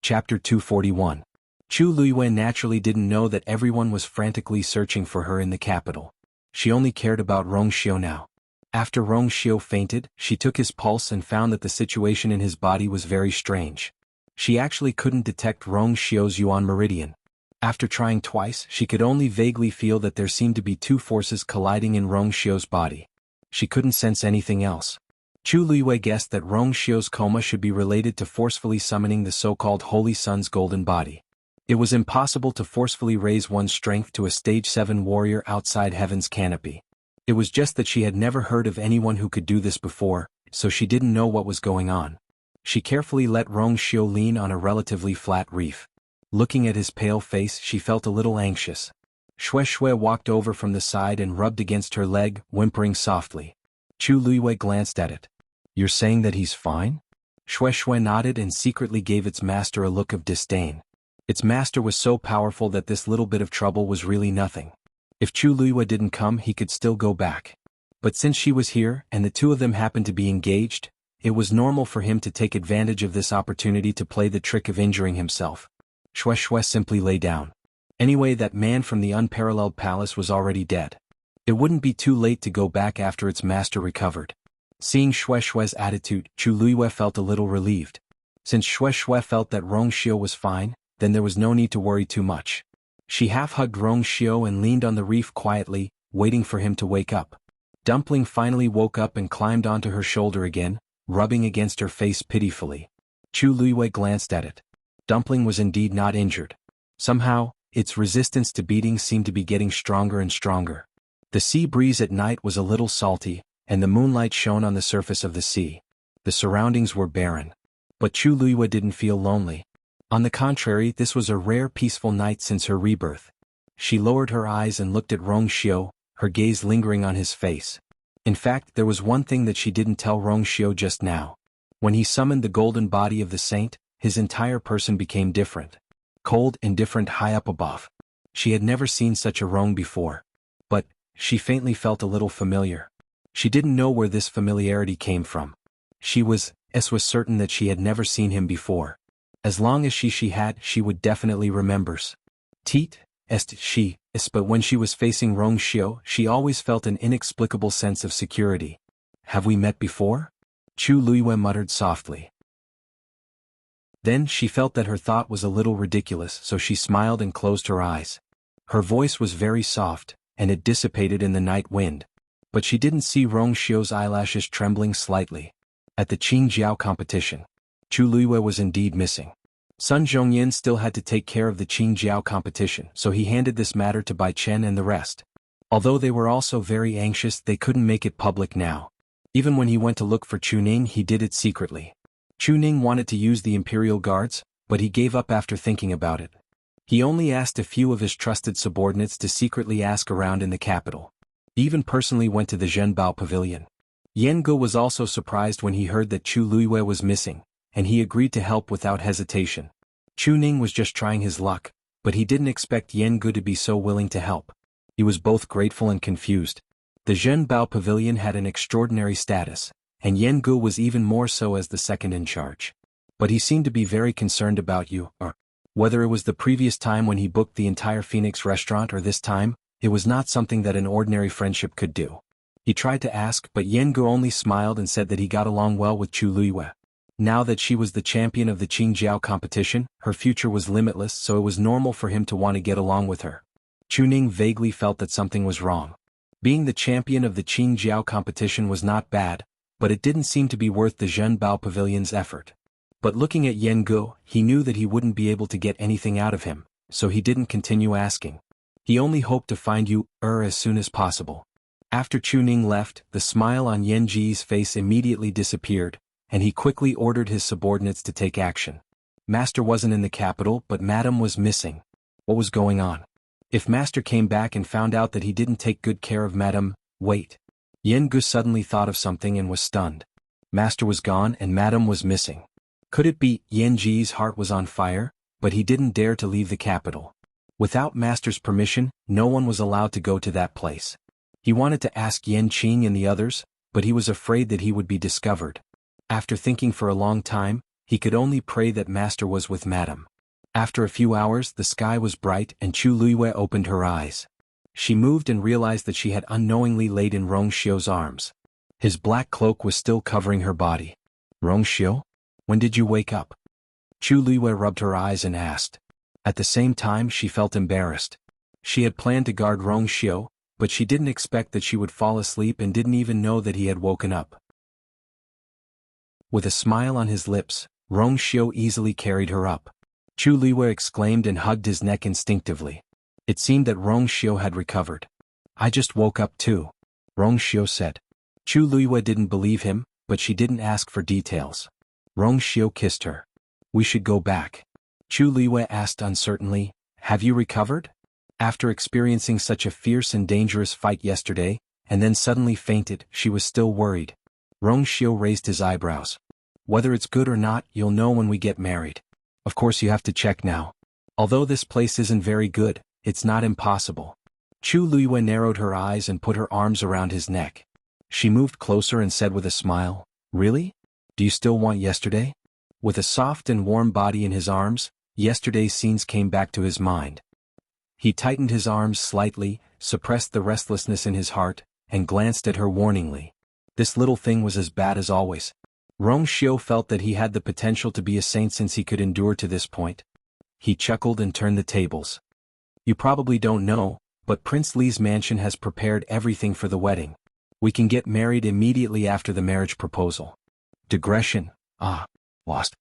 Chapter 241. Chu Luiyue naturally didn't know that everyone was frantically searching for her in the capital. She only cared about Rong Xiu now. After Rong Xiu fainted, she took his pulse and found that the situation in his body was very strange. She actually couldn't detect Rong Xiu's yuan meridian. After trying twice, she could only vaguely feel that there seemed to be 2 forces colliding in Rong Xiu's body. She couldn't sense anything else. Chu Luiyue guessed that Rong Xiu's coma should be related to forcefully summoning the so-called Holy Sun's golden body. It was impossible to forcefully raise one's strength to a stage 7 warrior outside heaven's canopy. It was just that she had never heard of anyone who could do this before, so she didn't know what was going on. She carefully let Rong Xiu lean on a relatively flat reef. Looking at his pale face, she felt a little anxious. Xue Xue walked over from the side and rubbed against her leg, whimpering softly. Chu Luiyue glanced at it. "You're saying that he's fine?" Xue Xue nodded and secretly gave its master a look of disdain. Its master was so powerful that this little bit of trouble was really nothing. If Chu Luiyue didn't come, he could still go back. But since she was here, and the 2 of them happened to be engaged, it was normal for him to take advantage of this opportunity to play the trick of injuring himself. Xue Xue simply lay down. Anyway, that man from the unparalleled palace was already dead. It wouldn't be too late to go back after its master recovered. Seeing Xue Xue's attitude, Chu Luiyue felt a little relieved. Since Xue Xue felt that Rong Xiu was fine, then there was no need to worry too much. She half-hugged Rong Xiu and leaned on the reef quietly, waiting for him to wake up. Dumpling finally woke up and climbed onto her shoulder again, rubbing against her face pitifully. Chu Luiyue glanced at it. Dumpling was indeed not injured. Somehow, its resistance to beating seemed to be getting stronger and stronger. The sea breeze at night was a little salty, and the moonlight shone on the surface of the sea. The surroundings were barren. But Chu Luiyue didn't feel lonely. On the contrary, this was a rare peaceful night since her rebirth. She lowered her eyes and looked at Rong Xiu, her gaze lingering on his face. In fact, there was one thing that she didn't tell Rong Xiu just now. When he summoned the golden body of the saint, his entire person became different. Cold, indifferent, high up above. She had never seen such a Rong before. But she faintly felt a little familiar. She didn't know where this familiarity came from. She was certain that she had never seen him before. As long as she would definitely remembers. Teet, but when she was facing Rong Xiu, she always felt an inexplicable sense of security. "Have we met before?" Chu Luiyue muttered softly. Then she felt that her thought was a little ridiculous, so she smiled and closed her eyes. Her voice was very soft, and it dissipated in the night wind. But she didn't see Rong Xiu's eyelashes trembling slightly. At the Qingjiao competition, Chu Luiyue was indeed missing. Sun Zhongyan still had to take care of the Qingjiao competition, so he handed this matter to Bai Chen and the rest. Although they were also very anxious, they couldn't make it public now. Even when he went to look for Chuning, he did it secretly. Chuning wanted to use the Imperial Guards, but he gave up after thinking about it. He only asked a few of his trusted subordinates to secretly ask around in the capital. He even personally went to the Zhenbao Pavilion. Yan Ge was also surprised when he heard that Chu Luiyue was missing, and he agreed to help without hesitation. Chuning was just trying his luck, but he didn't expect Yan Ge to be so willing to help. He was both grateful and confused. The Zhenbao Pavilion had an extraordinary status, and Yan Ge was even more so as the second in charge. But he seemed to be very concerned about you, or whether it was the previous time when he booked the entire Phoenix restaurant or this time, it was not something that an ordinary friendship could do. He tried to ask, but Yan Ge only smiled and said that he got along well with Chu Luiyue. Now that she was the champion of the Qingjiao competition, her future was limitless, so it was normal for him to want to get along with her. Chuning vaguely felt that something was wrong. Being the champion of the Qingjiao competition was not bad, but it didn't seem to be worth the Zhenbao Pavilion's effort. But looking at Yan Ge, he knew that he wouldn't be able to get anything out of him, so he didn't continue asking. He only hoped to find you, as soon as possible. After Chuning left, the smile on Yan Ji's face immediately disappeared, and he quickly ordered his subordinates to take action. Master wasn't in the capital, but Madam was missing. What was going on? If Master came back and found out that he didn't take good care of Madam, wait. Yen Gu suddenly thought of something and was stunned. Master was gone and Madam was missing. Could it be? Yen Ji's heart was on fire, but he didn't dare to leave the capital. Without Master's permission, no one was allowed to go to that place. He wanted to ask Yen Qing and the others, but he was afraid that he would be discovered. After thinking for a long time, he could only pray that Master was with Madam. After a few hours the sky was bright and Chu Luiyue opened her eyes. She moved and realized that she had unknowingly laid in Rongxiu's arms. His black cloak was still covering her body. Rongxiu? When did you wake up? Chu Luiyue rubbed her eyes and asked. At the same time she felt embarrassed. She had planned to guard Rongxiu, but she didn't expect that she would fall asleep and didn't even know that he had woken up. With a smile on his lips, Rongxiu easily carried her up. Chu Luiyue exclaimed and hugged his neck instinctively. It seemed that Rongxiu had recovered. I just woke up too, Rongxiu said. Chu Luiyue didn't believe him, but she didn't ask for details. Rongxiu kissed her. We should go back. Chu Luiyue asked uncertainly, have you recovered? After experiencing such a fierce and dangerous fight yesterday, and then suddenly fainted, she was still worried. Rongxiu raised his eyebrows. Whether it's good or not, you'll know when we get married. Of course you have to check now. Although this place isn't very good, it's not impossible. Chu Luiyue narrowed her eyes and put her arms around his neck. She moved closer and said with a smile, really? Do you still want yesterday? With a soft and warm body in his arms, yesterday's scenes came back to his mind. He tightened his arms slightly, suppressed the restlessness in his heart, and glanced at her warningly. This little thing was as bad as always. Rongxiu felt that he had the potential to be a saint since he could endure to this point. He chuckled and turned the tables. You probably don't know, but Prince Li's mansion has prepared everything for the wedding. We can get married immediately after the marriage proposal. Digression. Lost.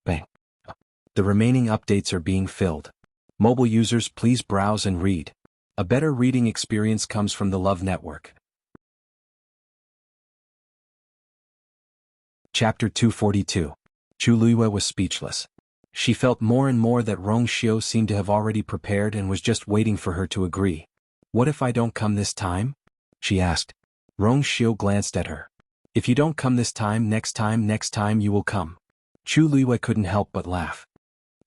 Bang. The remaining updates are being filled. Mobile users, please browse and read. A better reading experience comes from the Love Network. Chapter 242. Chu Luiyue was speechless. She felt more and more that Rongxiu seemed to have already prepared and was just waiting for her to agree. What if I don't come this time? She asked. Rongxiu glanced at her. If you don't come this time, next time you will come. Chu Luiyue couldn't help but laugh.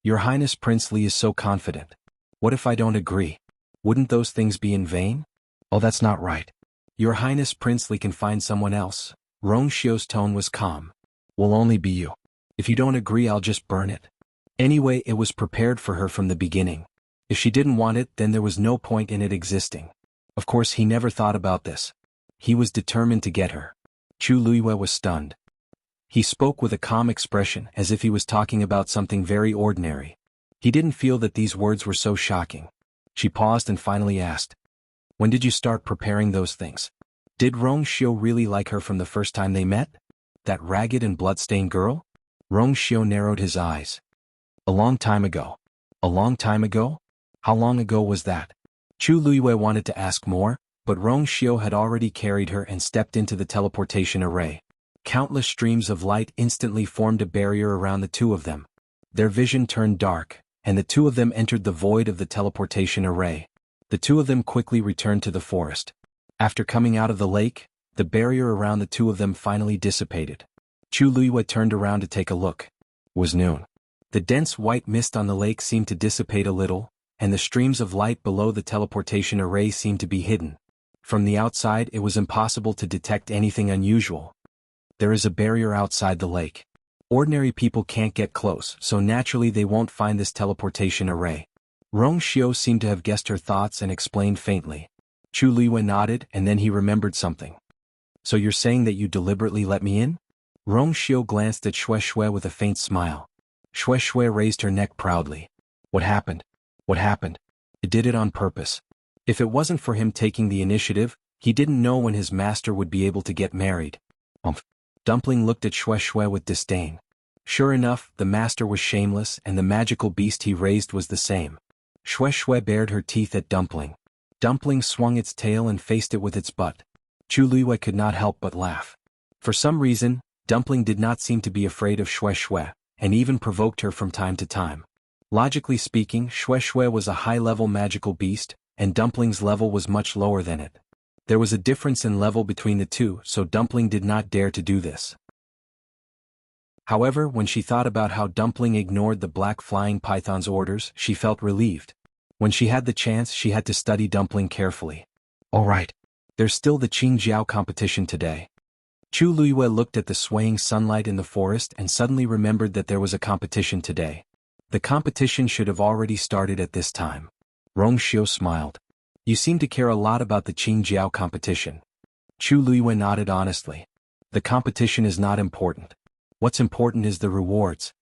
Your Highness Prince Li is so confident. What if I don't agree? Wouldn't those things be in vain? Oh, that's not right. Your Highness Prince Li can find someone else. Rongxiu's tone was calm. Will only be you. If you don't agree, I'll just burn it. Anyway, it was prepared for her from the beginning. If she didn't want it, then there was no point in it existing. Of course, he never thought about this. He was determined to get her. Chu Luiyue was stunned. He spoke with a calm expression as if he was talking about something very ordinary. He didn't feel that these words were so shocking. She paused and finally asked, when did you start preparing those things? Did Rongxiu really like her from the first time they met? That ragged and bloodstained girl? Rongxiu narrowed his eyes. A long time ago. A long time ago? How long ago was that? Chu Luiyue wanted to ask more, but Rongxiu had already carried her and stepped into the teleportation array. Countless streams of light instantly formed a barrier around the two of them. Their vision turned dark, and the two of them entered the void of the teleportation array. The two of them quickly returned to the forest. After coming out of the lake, the barrier around the two of them finally dissipated. Chu Luiyue turned around to take a look. It was noon. The dense white mist on the lake seemed to dissipate a little, and the streams of light below the teleportation array seemed to be hidden. From the outside it was impossible to detect anything unusual. There is a barrier outside the lake. Ordinary people can't get close, so naturally they won't find this teleportation array. Rongxiu seemed to have guessed her thoughts and explained faintly. Chu Luiyue nodded and then he remembered something. So you're saying that you deliberately let me in? Rongxiu glanced at Xue Xue with a faint smile. Xue Xue raised her neck proudly. What happened? What happened? I did it on purpose. If it wasn't for him taking the initiative, he didn't know when his master would be able to get married. Dumpling looked at Xue Xue with disdain. Sure enough, the master was shameless and the magical beast he raised was the same. Xue Xue bared her teeth at Dumpling. Dumpling swung its tail and faced it with its butt. Chu Luiyue could not help but laugh. For some reason, Dumpling did not seem to be afraid of Xue Xue, and even provoked her from time to time. Logically speaking, Xue Xue was a high-level magical beast, and Dumpling's level was much lower than it. There was a difference in level between the two, so Dumpling did not dare to do this. However, when she thought about how Dumpling ignored the black flying python's orders, she felt relieved. When she had the chance, she had to study Dumpling carefully. Alright. There's still the Qingjiao competition today. Chu Luiyue looked at the swaying sunlight in the forest and suddenly remembered that there was a competition today. The competition should have already started at this time. Rong Xiu smiled. You seem to care a lot about the Qingjiao competition. Chu Luiyue nodded honestly. The competition is not important. What's important is the rewards.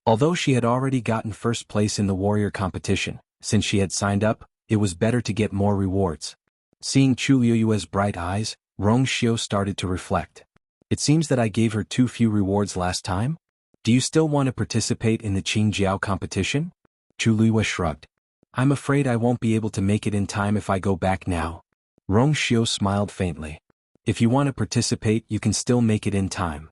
Although she had already gotten first place in the warrior competition, since she had signed up, it was better to get more rewards. Seeing Chu Luiyue's bright eyes, Rong Xiu started to reflect. It seems that I gave her too few rewards last time? Do you still want to participate in the Qingjiao competition? Chu Luiyue shrugged. I'm afraid I won't be able to make it in time if I go back now. Rong Xiu smiled faintly. If you want to participate, you can still make it in time.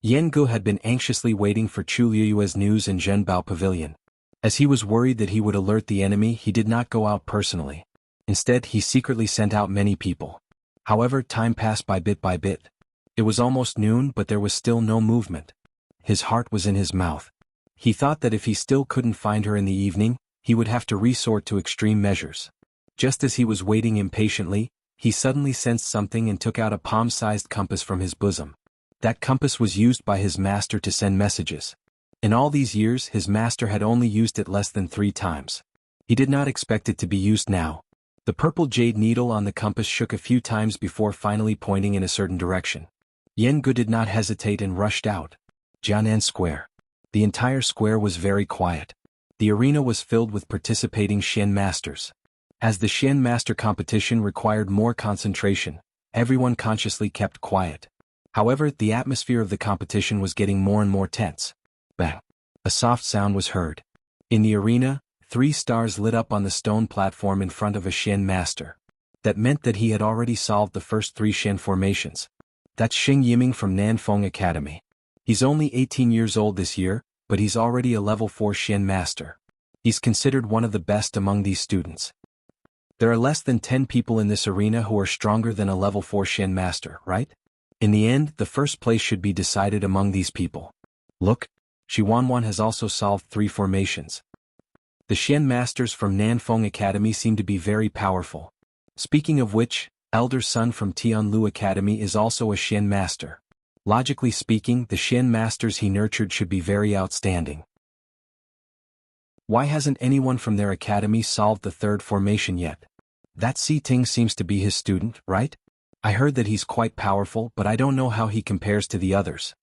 Yan Gu had been anxiously waiting for Chu Luiyue's news in Zhenbao Pavilion. As he was worried that he would alert the enemy, he did not go out personally. Instead, he secretly sent out many people. However, time passed by bit. It was almost noon, but there was still no movement. His heart was in his mouth. He thought that if he still couldn't find her in the evening, he would have to resort to extreme measures. Just as he was waiting impatiently, he suddenly sensed something and took out a palm-sized compass from his bosom. That compass was used by his master to send messages. In all these years, his master had only used it less than 3 times. He did not expect it to be used now. The purple jade needle on the compass shook a few times before finally pointing in a certain direction. Yan Gu did not hesitate and rushed out. Jianan Square. The entire square was very quiet. The arena was filled with participating Xian masters. As the Xian master competition required more concentration, everyone consciously kept quiet. However, the atmosphere of the competition was getting more and more tense. Bang! A soft sound was heard. In the arena, 3 stars lit up on the stone platform in front of a Xian master. That meant that he had already solved the first 3 Xian formations. That's Xing Yiming from Nanfeng Academy. He's only 18 years old this year, but he's already a level 4 Xian master. He's considered one of the best among these students. There are less than 10 people in this arena who are stronger than a level 4 Xian master, right? In the end, the first place should be decided among these people. Look, Shi Wanwan has also solved 3 formations. The Xian masters from Nanfeng Academy seem to be very powerful. Speaking of which, elder son from Tianlu Academy is also a Xian master. Logically speaking, the Xian masters he nurtured should be very outstanding. Why hasn't anyone from their academy solved the 3rd formation yet? That Si Ting seems to be his student, right? I heard that he's quite powerful, but I don't know how he compares to the others.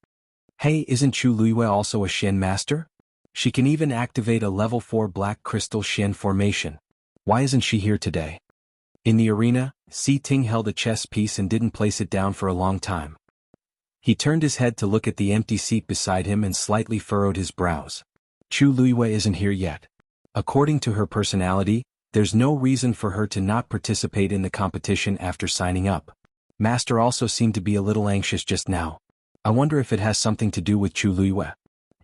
Hey, isn't Chu Luiyue also a Xian master? She can even activate a level 4 black crystal Xian formation. Why isn't she here today? In the arena, Si Ting held a chess piece and didn't place it down for a long time. He turned his head to look at the empty seat beside him and slightly furrowed his brows. Chu Luiyue isn't here yet. According to her personality, there's no reason for her to not participate in the competition after signing up. Master also seemed to be a little anxious just now. I wonder if it has something to do with Chu Luiyue.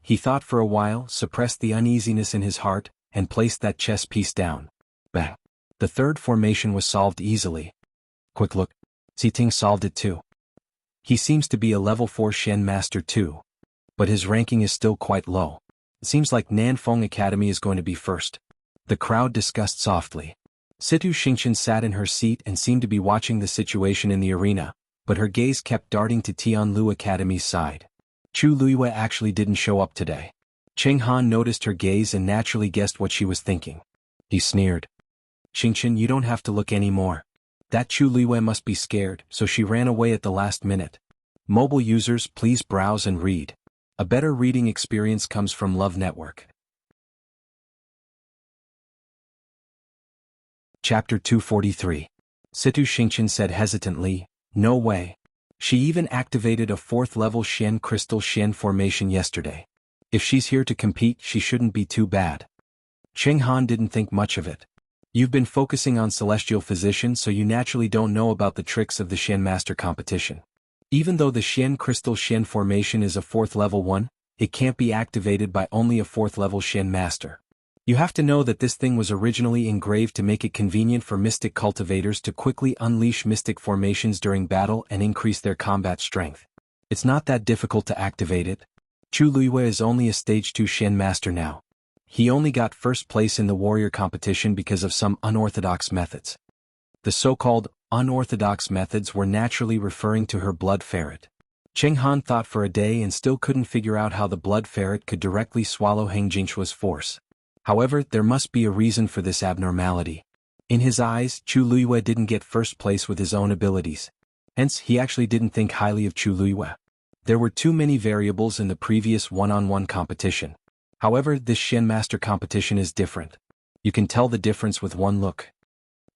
He thought for a while, suppressed the uneasiness in his heart, and placed that chess piece down. Bang! The 3rd formation was solved easily. Quick look. Si Ting solved it too. He seems to be a level 4 Xian master too. But his ranking is still quite low. It seems like Nanfeng Academy is going to be first. The crowd discussed softly. Situ Xingqian sat in her seat and seemed to be watching the situation in the arena, but her gaze kept darting to Tianlu Academy's side. Chu Luiyue actually didn't show up today. Cheng Han noticed her gaze and naturally guessed what she was thinking. He sneered. Xingqian, you don't have to look anymore. That Chu Luiyue must be scared, so she ran away at the last minute. Mobile users, please browse and read. A better reading experience comes from Love Network. Chapter 243. Situ Xingqian said hesitantly, no way. She even activated a 4th level Xian crystal Xian formation yesterday. If she's here to compete, she shouldn't be too bad. Cheng Han didn't think much of it. You've been focusing on celestial physician, so you naturally don't know about the tricks of the Xian master competition. Even though the Xian crystal Xian formation is a 4th level one, it can't be activated by only a 4th level Xian master. You have to know that this thing was originally engraved to make it convenient for mystic cultivators to quickly unleash mystic formations during battle and increase their combat strength. It's not that difficult to activate it. Chu Luiyue is only a stage 2 Shen master now. He only got first place in the warrior competition because of some unorthodox methods. The so-called unorthodox methods were naturally referring to her blood ferret. Cheng Han thought for a day and still couldn't figure out how the blood ferret could directly swallow Heng Jingchua's force. However, there must be a reason for this abnormality. In his eyes, Chu Luiyue didn't get first place with his own abilities. Hence, he actually didn't think highly of Chu Luiyue. There were too many variables in the previous one-on-one competition. However, this Shen Master competition is different. You can tell the difference with one look.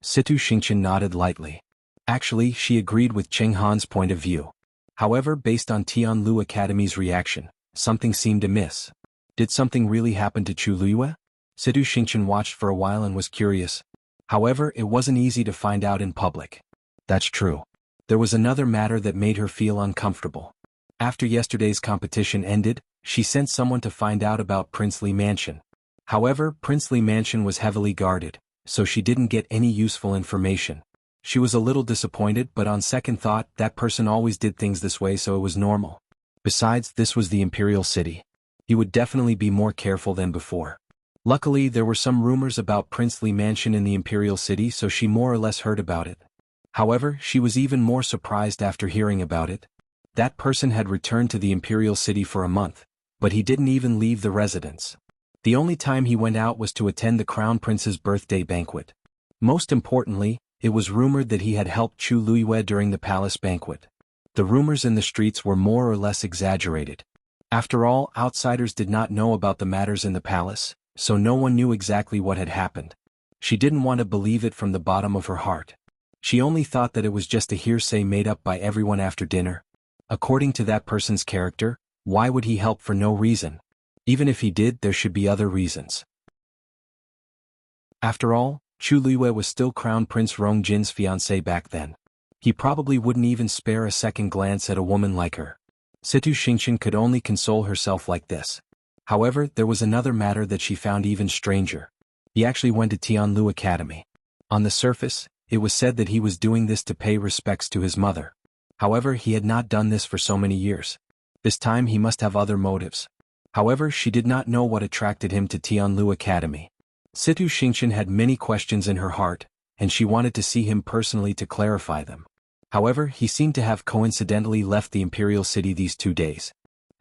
Situ Xingqian nodded lightly. Actually, she agreed with Cheng Han's point of view. However, based on Tianlu Academy's reaction, something seemed amiss. Did something really happen to Chu Luiyue? Situ Xingqian watched for a while and was curious. However, it wasn't easy to find out in public. That's true. There was another matter that made her feel uncomfortable. After yesterday's competition ended, she sent someone to find out about Princely Mansion. However, Princely Mansion was heavily guarded, so she didn't get any useful information. She was a little disappointed, but on second thought, that person always did things this way, so it was normal. Besides, this was the Imperial City. He would definitely be more careful than before. Luckily, there were some rumors about Princely Mansion in the Imperial City, so she more or less heard about it. However, she was even more surprised after hearing about it. That person had returned to the Imperial City for a month, but he didn't even leave the residence. The only time he went out was to attend the Crown Prince's birthday banquet. Most importantly, it was rumored that he had helped Chu Luiyue during the palace banquet. The rumors in the streets were more or less exaggerated. After all, outsiders did not know about the matters in the palace, so no one knew exactly what had happened. She didn't want to believe it from the bottom of her heart. She only thought that it was just a hearsay made up by everyone after dinner. According to that person's character, why would he help for no reason? Even if he did, there should be other reasons. After all, Chu Luiyue was still Crown Prince Rong Jin's fiancé back then. He probably wouldn't even spare a second glance at a woman like her. Situ Xingqian could only console herself like this. However, there was another matter that she found even stranger. He actually went to Tianlu Academy. On the surface, it was said that he was doing this to pay respects to his mother. However, he had not done this for so many years. This time he must have other motives. However, she did not know what attracted him to Tianlu Academy. Situ Xingqian had many questions in her heart, and she wanted to see him personally to clarify them. However, he seemed to have coincidentally left the Imperial City these 2 days.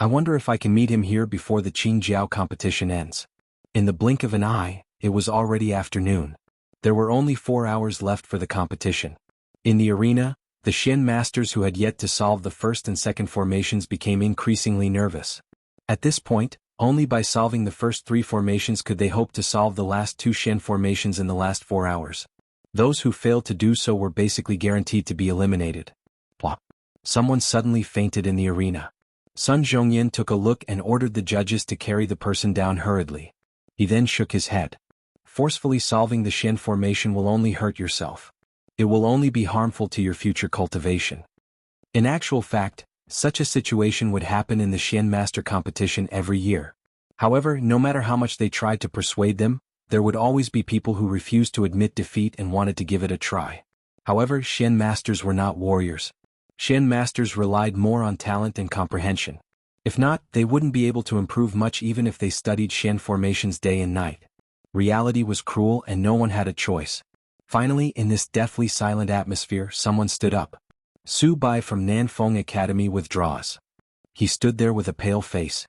I wonder if I can meet him here before the Qingjiao competition ends. In the blink of an eye, it was already afternoon. There were only 4 hours left for the competition. In the arena, the Shen masters who had yet to solve the first and second formations became increasingly nervous. At this point, only by solving the first 3 formations could they hope to solve the last 2 Shen formations in the last 4 hours. Those who failed to do so were basically guaranteed to be eliminated. Plop. Someone suddenly fainted in the arena. Sun Zhongyan took a look and ordered the judges to carry the person down hurriedly. He then shook his head. Forcefully solving the Shen formation will only hurt yourself. It will only be harmful to your future cultivation. In actual fact, such a situation would happen in the Shen Master competition every year. However, no matter how much they tried to persuade them, there would always be people who refused to admit defeat and wanted to give it a try. However, Shen Masters were not warriors. Shen Masters relied more on talent and comprehension. If not, they wouldn't be able to improve much even if they studied Shen formations day and night. Reality was cruel and no one had a choice. Finally, in this deathly silent atmosphere, someone stood up. Su Bai from Nanfeng Academy withdraws. He stood there with a pale face.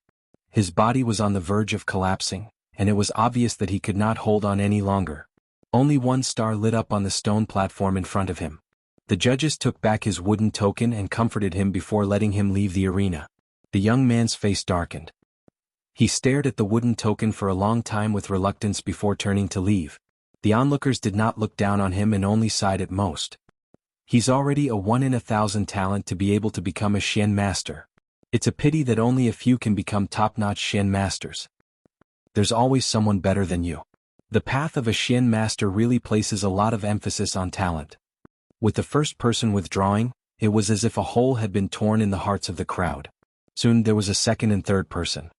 His body was on the verge of collapsing, and it was obvious that he could not hold on any longer. Only one star lit up on the stone platform in front of him. The judges took back his wooden token and comforted him before letting him leave the arena. The young man's face darkened. He stared at the wooden token for a long time with reluctance before turning to leave. The onlookers did not look down on him and only sighed at most. He's already a 1 in 1,000 talent to be able to become a Shen Master. It's a pity that only a few can become top-notch Shen Masters. There's always someone better than you. The path of a Shen Master really places a lot of emphasis on talent. With the first person withdrawing, it was as if a hole had been torn in the hearts of the crowd. Soon there was a second and third person.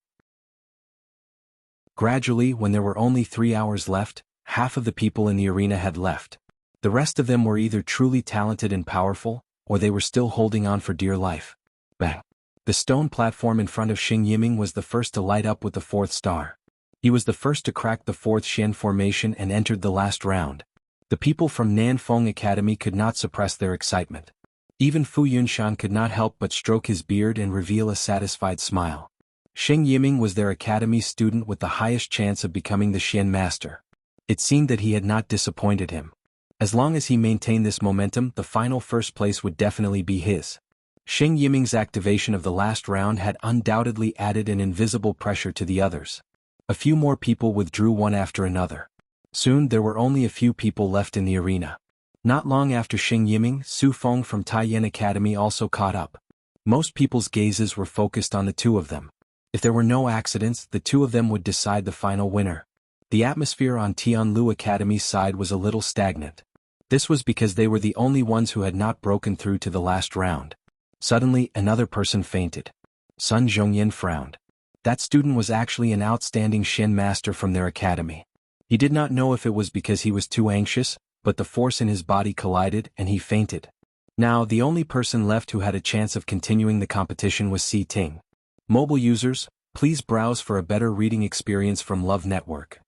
Gradually, when there were only 3 hours left, half of the people in the arena had left. The rest of them were either truly talented and powerful, or they were still holding on for dear life. Bang! The stone platform in front of Xing Yiming was the first to light up with the 4th star. He was the first to crack the 4th Xian formation and entered the last round. The people from Nanfeng Academy could not suppress their excitement. Even Fu Yunshan could not help but stroke his beard and reveal a satisfied smile. Xing Yiming was their academy student with the highest chance of becoming the Xian master. It seemed that he had not disappointed him. As long as he maintained this momentum, the final first place would definitely be his. Xing Yiming's activation of the last round had undoubtedly added an invisible pressure to the others. A few more people withdrew one after another. Soon there were only a few people left in the arena. Not long after Xing Yiming, Su Feng from Taiyan Academy also caught up. Most people's gazes were focused on the two of them. If there were no accidents, the two of them would decide the final winner. The atmosphere on Tianlu Academy's side was a little stagnant. This was because they were the only ones who had not broken through to the last round. Suddenly, another person fainted. Sun Zhongyan frowned. That student was actually an outstanding Xian master from their academy. He did not know if it was because he was too anxious, but the force in his body collided and he fainted. Now, the only person left who had a chance of continuing the competition was Si Ting. Mobile users, please browse for a better reading experience from Love Network.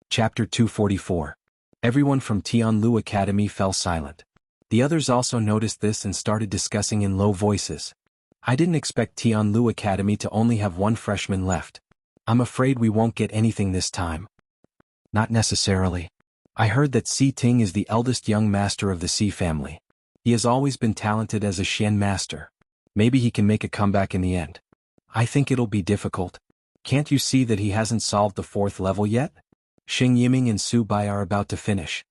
Chapter 244. Everyone from Tianlu Academy fell silent. The others also noticed this and started discussing in low voices. I didn't expect Tianlu Academy to only have one freshman left. I'm afraid we won't get anything this time. Not necessarily. I heard that Si Ting is the eldest young master of the Si family. He has always been talented as a Xian master. Maybe he can make a comeback in the end. I think it'll be difficult. Can't you see that he hasn't solved the 4th level yet? Xing Yiming and Su Bai are about to finish.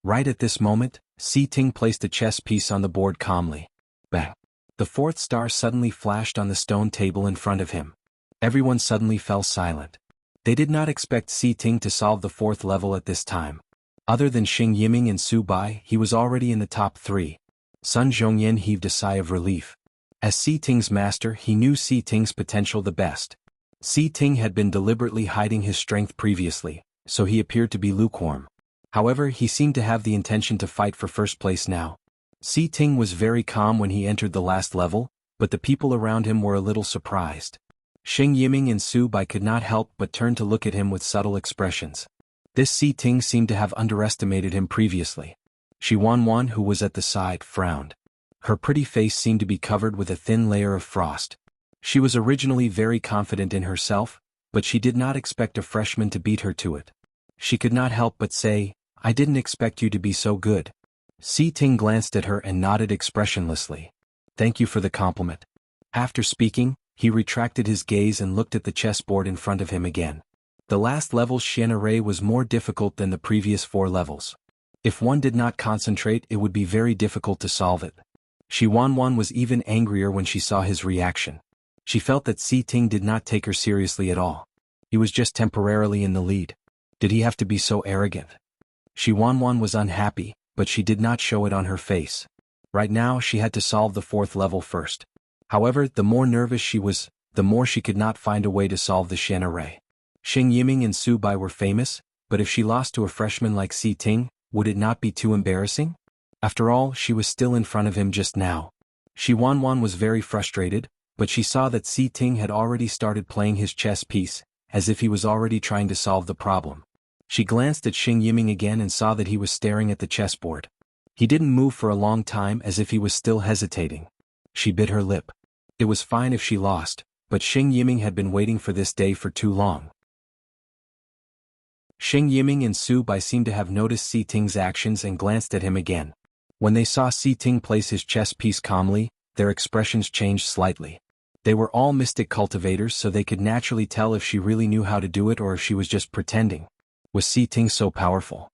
Right at this moment, Si Ting placed a chess piece on the board calmly. Bang! The 4th star suddenly flashed on the stone table in front of him. Everyone suddenly fell silent. They did not expect Si Ting to solve the 4th level at this time. Other than Xing Yiming and Su Bai, he was already in the top 3. Sun Zhongyan heaved a sigh of relief. As Si Ting's master, he knew Si Ting's potential the best. Si Ting had been deliberately hiding his strength previously, so he appeared to be lukewarm. However, he seemed to have the intention to fight for first place now. Si Ting was very calm when he entered the last level, but the people around him were a little surprised. Xing Yiming and Su Bai could not help but turn to look at him with subtle expressions. This Si Ting seemed to have underestimated him previously. Shi Wanwan, who was at the side, frowned. Her pretty face seemed to be covered with a thin layer of frost. She was originally very confident in herself, but she did not expect a freshman to beat her to it. She could not help but say, I didn't expect you to be so good. Si Ting glanced at her and nodded expressionlessly. Thank you for the compliment. After speaking, he retracted his gaze and looked at the chessboard in front of him again. The last level's Xian array was more difficult than the previous 4 levels. If one did not concentrate, it would be very difficult to solve it. Shi Wanwan was even angrier when she saw his reaction. She felt that Si Ting did not take her seriously at all. He was just temporarily in the lead. Did he have to be so arrogant? Shi Wanwan was unhappy, but she did not show it on her face. Right now she had to solve the 4th level first. However, the more nervous she was, the more she could not find a way to solve the Xian array. Xing Yiming and Su Bai were famous, but if she lost to a freshman like Si Ting, would it not be too embarrassing? After all, she was still in front of him just now. Shi Wanwan was very frustrated, but she saw that Si Ting had already started playing his chess piece, as if he was already trying to solve the problem. She glanced at Xing Yiming again and saw that he was staring at the chessboard. He didn't move for a long time as if he was still hesitating. She bit her lip. It was fine if she lost, but Xing Yiming had been waiting for this day for too long. Xing Yiming and Su Bai seemed to have noticed Si Ting's actions and glanced at him again. When they saw Si Ting place his chess piece calmly, their expressions changed slightly. They were all mystic cultivators, so they could naturally tell if she really knew how to do it or if she was just pretending. Was Si Ting so powerful?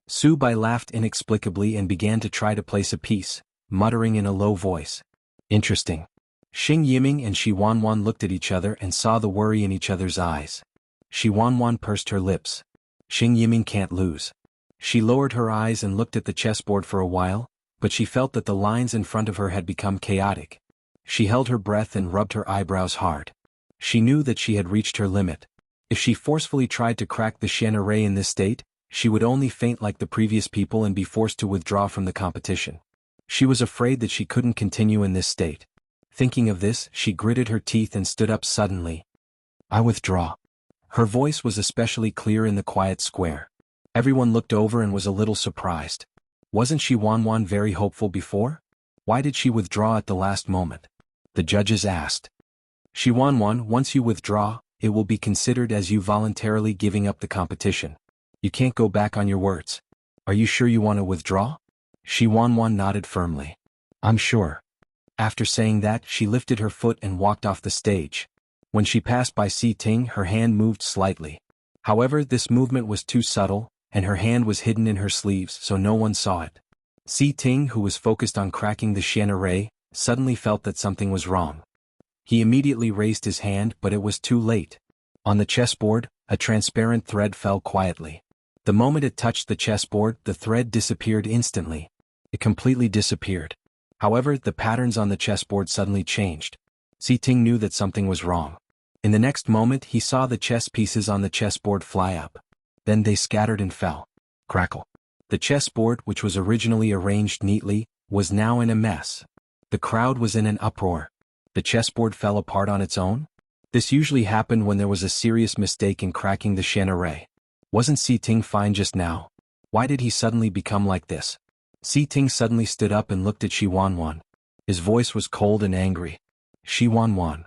Su Bai laughed inexplicably and began to try to place a piece, muttering in a low voice. Interesting. Xing Yiming and Shi Wanwan looked at each other and saw the worry in each other's eyes. Shi Wanwan pursed her lips. Xing Yiming can't lose. She lowered her eyes and looked at the chessboard for a while, but she felt that the lines in front of her had become chaotic. She held her breath and rubbed her eyebrows hard. She knew that she had reached her limit. If she forcefully tried to crack the Shen array in this state, she would only faint like the previous people and be forced to withdraw from the competition. She was afraid that she couldn't continue in this state. Thinking of this, she gritted her teeth and stood up suddenly. I withdraw. Her voice was especially clear in the quiet square. Everyone looked over and was a little surprised. Wasn't she Wanwan very hopeful before? Why did she withdraw at the last moment? The judges asked. Shi Wanwan, once you withdraw, it will be considered as you voluntarily giving up the competition. You can't go back on your words. Are you sure you want to withdraw? Shi Wanwan nodded firmly. I'm sure. After saying that, she lifted her foot and walked off the stage. When she passed by Si Ting, her hand moved slightly. However, this movement was too subtle, and her hand was hidden in her sleeves so no one saw it. Si Ting, who was focused on cracking the Shen array, suddenly felt that something was wrong. He immediately raised his hand, but it was too late. On the chessboard, a transparent thread fell quietly. The moment it touched the chessboard, the thread disappeared instantly. It completely disappeared. However, the patterns on the chessboard suddenly changed. Si Ting knew that something was wrong. In the next moment, he saw the chess pieces on the chessboard fly up. Then they scattered and fell. Crackle. The chessboard, which was originally arranged neatly, was now in a mess. The crowd was in an uproar. The chessboard fell apart on its own? This usually happened when there was a serious mistake in cracking the Shen array. Wasn't Si Ting fine just now? Why did he suddenly become like this? Si Ting suddenly stood up and looked at Shi Wanwan. His voice was cold and angry. Shi Wanwan.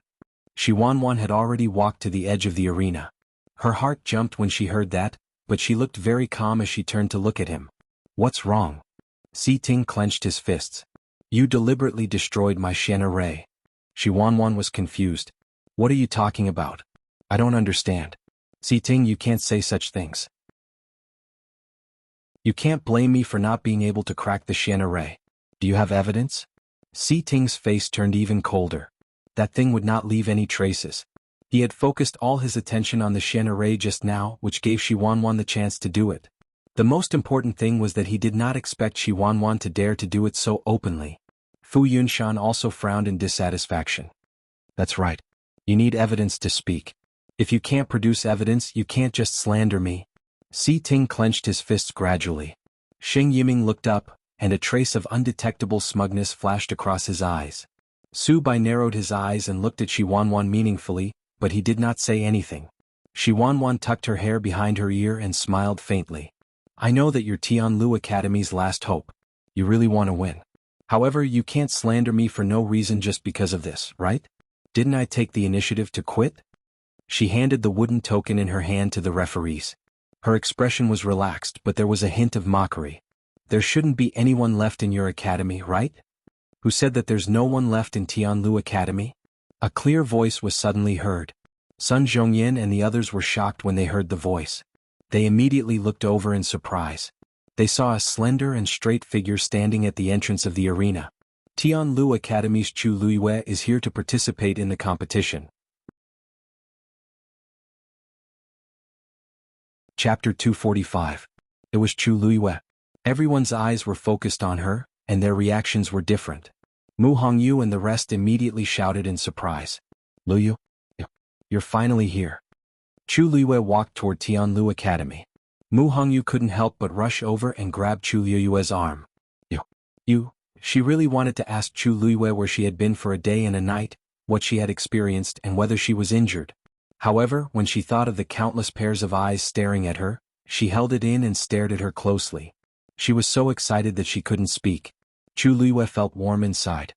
Shi Wanwan had already walked to the edge of the arena. Her heart jumped when she heard that, but she looked very calm as she turned to look at him. What's wrong? Si Ting clenched his fists. You deliberately destroyed my Shen array. Shi Wanwan was confused. What are you talking about? I don't understand. Si Ting, you can't say such things. You can't blame me for not being able to crack the Shen array. Do you have evidence? Si Ting's face turned even colder. That thing would not leave any traces. He had focused all his attention on the Shen array just now, which gave Shi Wanwan the chance to do it. The most important thing was that he did not expect Shi Wanwan to dare to do it so openly. Fu Yunshan also frowned in dissatisfaction. That's right. You need evidence to speak. If you can't produce evidence, you can't just slander me. Si Ting clenched his fists gradually. Sheng Yiming looked up, and a trace of undetectable smugness flashed across his eyes. Su Bai narrowed his eyes and looked at Shi Wanwan meaningfully, but he did not say anything. Shi Wanwan tucked her hair behind her ear and smiled faintly. I know that you're Tianlu Academy's last hope. You really want to win. However, you can't slander me for no reason just because of this, right? Didn't I take the initiative to quit? She handed the wooden token in her hand to the referees. Her expression was relaxed, but there was a hint of mockery. There shouldn't be anyone left in your academy, right? Who said that there's no one left in Tianlu Academy? A clear voice was suddenly heard. Sun Zhongyan and the others were shocked when they heard the voice. They immediately looked over in surprise. They saw a slender and straight figure standing at the entrance of the arena. Tianlu Academy's Chu Luiyue is here to participate in the competition. Chapter 245. It was Chu Luiyue. Everyone's eyes were focused on her, and their reactions were different. Mu Hongyu and the rest immediately shouted in surprise. Luyu? You're finally here. Chu Luiyue walked toward Tianlu Academy. Mu Hongyu couldn't help but rush over and grab Chu Luiyue's arm. You? She really wanted to ask Chu Luiyue where she had been for a day and a night, what she had experienced and whether she was injured. However, when she thought of the countless pairs of eyes staring at her, she held it in and stared at her closely. She was so excited that she couldn't speak. Chu Luiyue felt warm inside.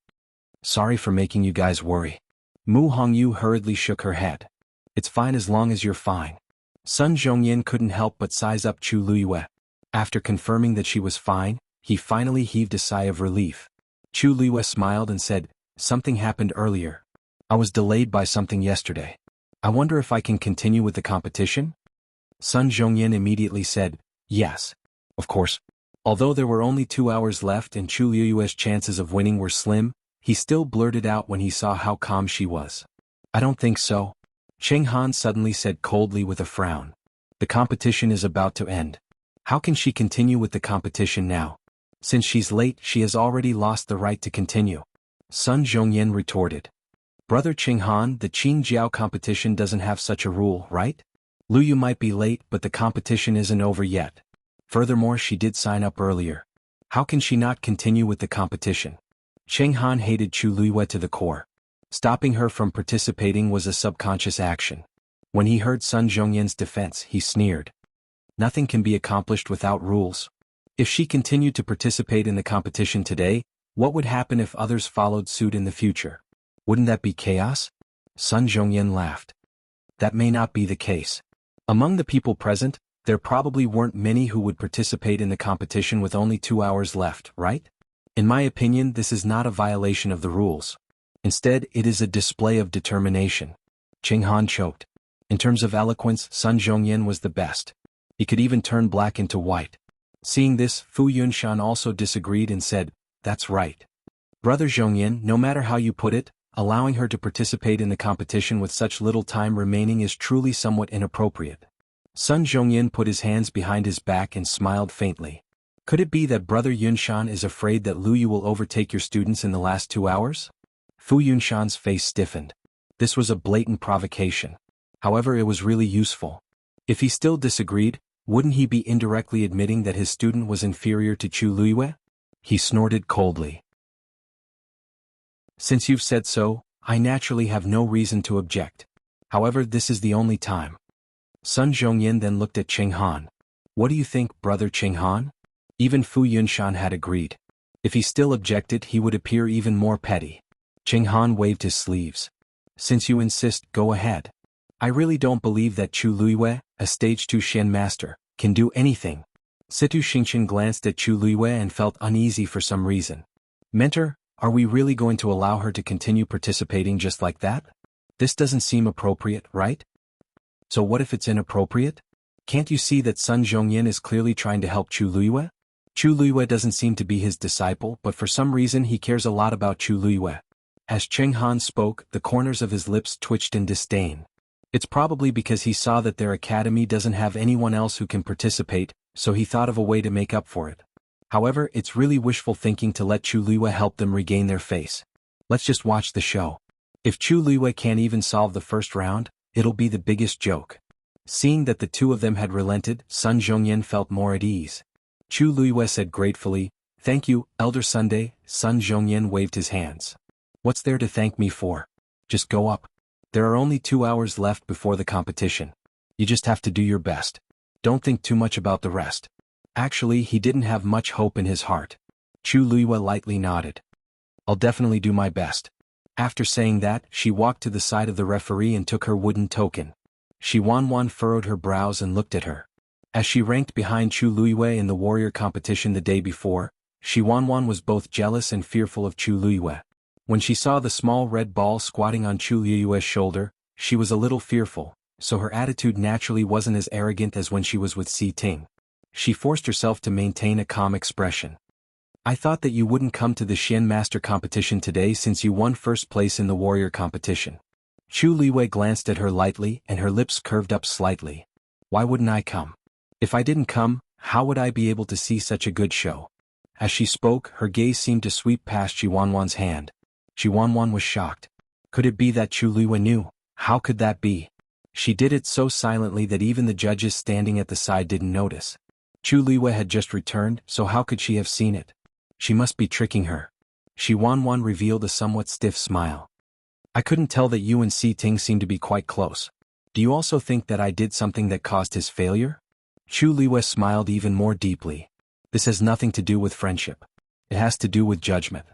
Sorry for making you guys worry. Mu Hongyu hurriedly shook her head. It's fine as long as you're fine. Sun Zhongyan couldn't help but size up Chu Luiyue. After confirming that she was fine, he finally heaved a sigh of relief. Chu Luiyue smiled and said, Something happened earlier. I was delayed by something yesterday. I wonder if I can continue with the competition? Sun Zhongyan immediately said, Yes. Of course. Although there were only 2 hours left and Chu Luiyue's chances of winning were slim, he still blurted out when he saw how calm she was. I don't think so. Cheng Han suddenly said coldly with a frown. The competition is about to end. How can she continue with the competition now? Since she's late, she has already lost the right to continue. Sun Zhongyan retorted. Brother Qinghan, the Qing Jiao competition doesn't have such a rule, right? Lu Yu might be late, but the competition isn't over yet. Furthermore, she did sign up earlier. How can she not continue with the competition? Qinghan hated Chu Luiyue to the core. Stopping her from participating was a subconscious action. When he heard Sun Zhongyan's defense, he sneered. Nothing can be accomplished without rules. If she continued to participate in the competition today, what would happen if others followed suit in the future? Wouldn't that be chaos? Sun Zhongyan laughed. That may not be the case. Among the people present, there probably weren't many who would participate in the competition with only 2 hours left, right? In my opinion, this is not a violation of the rules. Instead, it is a display of determination. Qinghan choked. In terms of eloquence, Sun Zhongyan was the best. He could even turn black into white. Seeing this, Fu Yunshan also disagreed and said, "That's right. Brother Zhongyan, no matter how you put it, allowing her to participate in the competition with such little time remaining is truly somewhat inappropriate." Sun Zhongyan put his hands behind his back and smiled faintly. Could it be that Brother Yunshan is afraid that Lu Yu will overtake your students in the last 2 hours? Fu Yunshan's face stiffened. This was a blatant provocation. However, it was really useful. If he still disagreed, wouldn't he be indirectly admitting that his student was inferior to Chu Luiyue? He snorted coldly. Since you've said so, I naturally have no reason to object. However, this is the only time. Sun Zhongyan then looked at Qinghan. What do you think, Brother Qinghan? Even Fu Yunshan had agreed. If he still objected, he would appear even more petty. Qinghan waved his sleeves. Since you insist, go ahead. I really don't believe that Chu Luiyue, a stage 2 Xian master, can do anything. Situ Xingqian glanced at Chu Luiyue and felt uneasy for some reason. Mentor, are we really going to allow her to continue participating just like that? This doesn't seem appropriate, right? So what if it's inappropriate? Can't you see that Sun Zhongyan is clearly trying to help Chu Luiyue? Chu Luiyue doesn't seem to be his disciple, but for some reason he cares a lot about Chu Luiyue. As Qinghan spoke, the corners of his lips twitched in disdain. It's probably because he saw that their academy doesn't have anyone else who can participate, so he thought of a way to make up for it. However, it's really wishful thinking to let Chu Luiyue help them regain their face. Let's just watch the show. If Chu Luiyue can't even solve the first round, it'll be the biggest joke. Seeing that the two of them had relented, Sun Zhongyan felt more at ease. Chu Luiyue said gratefully, "Thank you, Elder Sunday." Sun Zhongyan waved his hands. "What's there to thank me for? Just go up. There are only 2 hours left before the competition. You just have to do your best. Don't think too much about the rest." Actually, he didn't have much hope in his heart. Chu Luiyue lightly nodded. "I'll definitely do my best." After saying that, she walked to the side of the referee and took her wooden token. Shi Wanwan furrowed her brows and looked at her. As she ranked behind Chu Luiyue in the warrior competition the day before, Shi Wanwan was both jealous and fearful of Chu Luiyue. When she saw the small red ball squatting on Chu Luiyue's shoulder, she was a little fearful, so her attitude naturally wasn't as arrogant as when she was with Si Ting. She forced herself to maintain a calm expression. "I thought that you wouldn't come to the Xian Master competition today since you won first place in the warrior competition." Chu Luiyue glanced at her lightly and her lips curved up slightly. "Why wouldn't I come? If I didn't come, how would I be able to see such a good show?" As she spoke, her gaze seemed to sweep past Shi Wanwan's hand. Shi Wanwan was shocked. Could it be that Chu Luiyue knew? How could that be? She did it so silently that even the judges standing at the side didn't notice. Chu Luiyue had just returned, so how could she have seen it? She must be tricking her. Shi Wanwan revealed a somewhat stiff smile. "I couldn't tell that you and Si Ting seem to be quite close. Do you also think that I did something that caused his failure?" Chu Luiyue smiled even more deeply. "This has nothing to do with friendship. It has to do with judgment."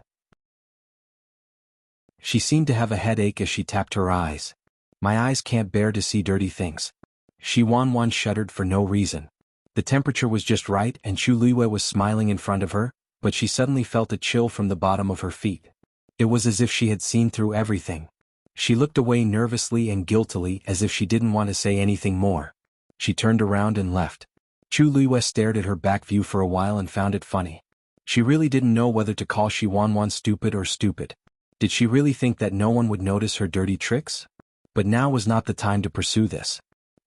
She seemed to have a headache as she tapped her eyes. "My eyes can't bear to see dirty things." Shi Wanwan shuddered for no reason. The temperature was just right and Chu Luiyue was smiling in front of her, but she suddenly felt a chill from the bottom of her feet. It was as if she had seen through everything. She looked away nervously and guiltily as if she didn't want to say anything more. She turned around and left. Chu Luiyue stared at her back view for a while and found it funny. She really didn't know whether to call Shi Wanwan stupid or stupid. Did she really think that no one would notice her dirty tricks? But now was not the time to pursue this.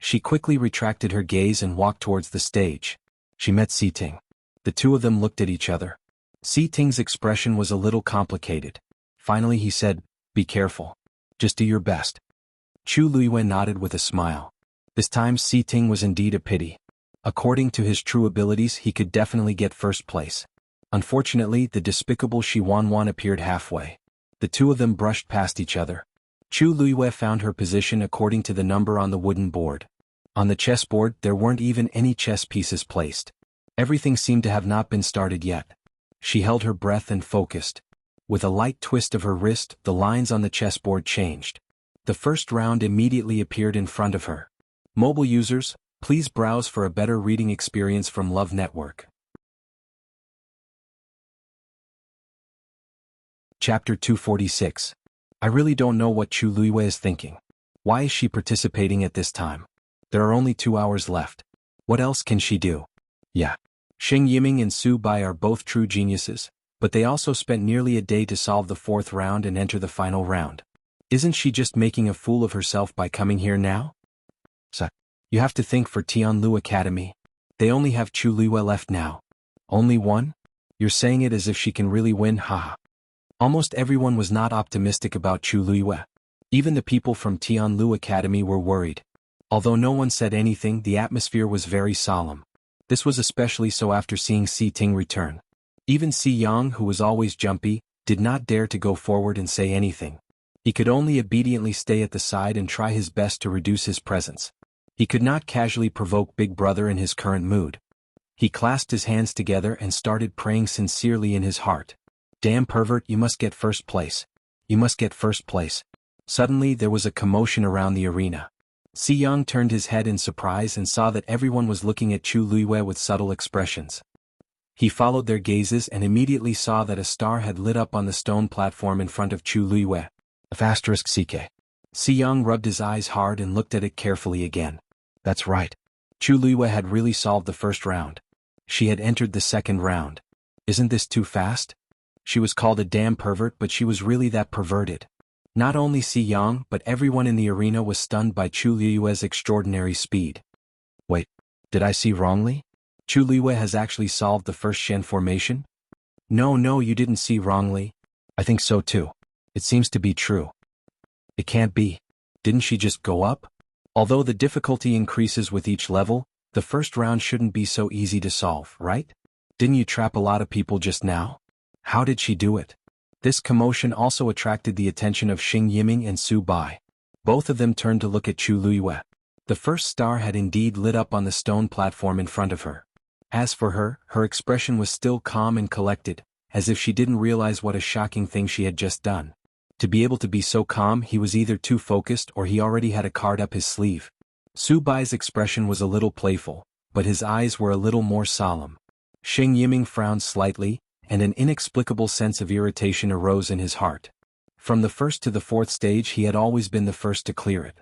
She quickly retracted her gaze and walked towards the stage. She met Si Ting. The two of them looked at each other. Si Ting's expression was a little complicated. Finally he said, "Be careful." Just do your best. Chu Luiyue nodded with a smile. This time Si Ting was indeed a pity. According to his true abilities he could definitely get first place. Unfortunately, the despicable Shi Wanwan appeared halfway. The two of them brushed past each other. Chu Luiyue found her position according to the number on the wooden board. On the chessboard there weren't even any chess pieces placed. Everything seemed to have not been started yet. She held her breath and focused. With a light twist of her wrist, the lines on the chessboard changed. The first round immediately appeared in front of her. Mobile users, please browse for a better reading experience from Love Network. Chapter 246. I really don't know what Chu Luiyue is thinking. Why is she participating at this time? There are only 2 hours left. What else can she do? Yeah. Xing Yiming and Su Bai are both true geniuses, but they also spent nearly a day to solve the 4th round and enter the final round. Isn't she just making a fool of herself by coming here now? So, you have to think for Tianlu Academy. They only have Chu Luiyue left now. Only one? You're saying it as if she can really win, haha. Almost everyone was not optimistic about Chu Luiyue. Even the people from Tianlu Academy were worried. Although no one said anything, the atmosphere was very solemn. This was especially so after seeing Si Ting return. Even Si Yang, who was always jumpy, did not dare to go forward and say anything. He could only obediently stay at the side and try his best to reduce his presence. He could not casually provoke Big Brother in his current mood. He clasped his hands together and started praying sincerely in his heart. Damn pervert, you must get first place. You must get first place. Suddenly there was a commotion around the arena. Si Yang turned his head in surprise and saw that everyone was looking at Chu Luiyue with subtle expressions. He followed their gazes and immediately saw that a star had lit up on the stone platform in front of Chu Luiyue. *CK. Si Yang rubbed his eyes hard and looked at it carefully again. That's right. Chu Luiyue had really solved the first round. She had entered the second round. Isn't this too fast? She was called a damn pervert, but she was really that perverted. Not only Si Yang, but everyone in the arena was stunned by Chu Luiyue's extraordinary speed. Wait, did I see wrongly? Chu Luiyue has actually solved the first Shen formation? No, you didn't see wrongly. I think so too. It seems to be true. It can't be. Didn't she just go up? Although the difficulty increases with each level, the first round shouldn't be so easy to solve, right? Didn't you trap a lot of people just now? How did she do it? This commotion also attracted the attention of Xing Yiming and Su Bai. Both of them turned to look at Chu Luiyue. The first star had indeed lit up on the stone platform in front of her. As for her, her expression was still calm and collected, as if she didn't realize what a shocking thing she had just done. To be able to be so calm, he was either too focused or he already had a card up his sleeve. Su Bai's expression was a little playful, but his eyes were a little more solemn. Xing Yiming frowned slightly, and an inexplicable sense of irritation arose in his heart. From the first to the 4th stage he had always been the first to clear it.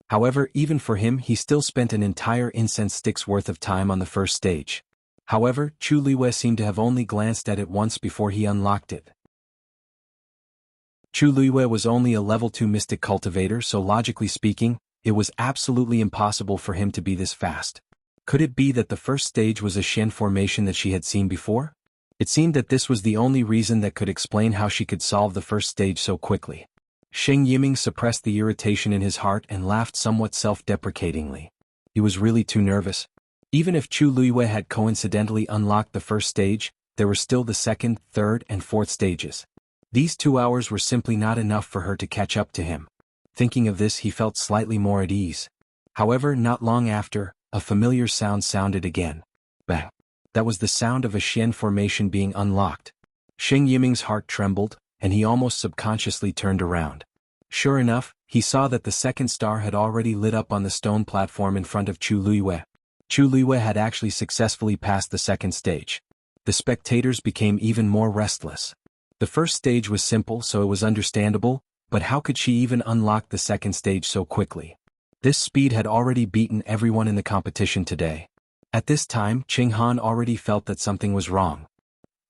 However, even for him he still spent an entire incense stick's worth of time on the first stage. However, Chu Luiyue seemed to have only glanced at it once before he unlocked it. Chu Luiyue was only a level 2 mystic cultivator, so logically speaking, it was absolutely impossible for him to be this fast. Could it be that the first stage was a Shen formation that she had seen before? It seemed that this was the only reason that could explain how she could solve the first stage so quickly. Xing Yiming suppressed the irritation in his heart and laughed somewhat self-deprecatingly. He was really too nervous. Even if Chu Luiyue had coincidentally unlocked the first stage, there were still the 2nd, 3rd, and 4th stages. These 2 hours were simply not enough for her to catch up to him. Thinking of this, he felt slightly more at ease. However, not long after, a familiar sound sounded again. Bang. That was the sound of a Shen formation being unlocked. Xing Yiming's heart trembled, and he almost subconsciously turned around. Sure enough, he saw that the 2nd star had already lit up on the stone platform in front of Chu Luiyue. Chu Luiyue had actually successfully passed the 2nd stage. The spectators became even more restless. The first stage was simple, so it was understandable, but how could she even unlock the 2nd stage so quickly? This speed had already beaten everyone in the competition today. At this time, Qing Han already felt that something was wrong.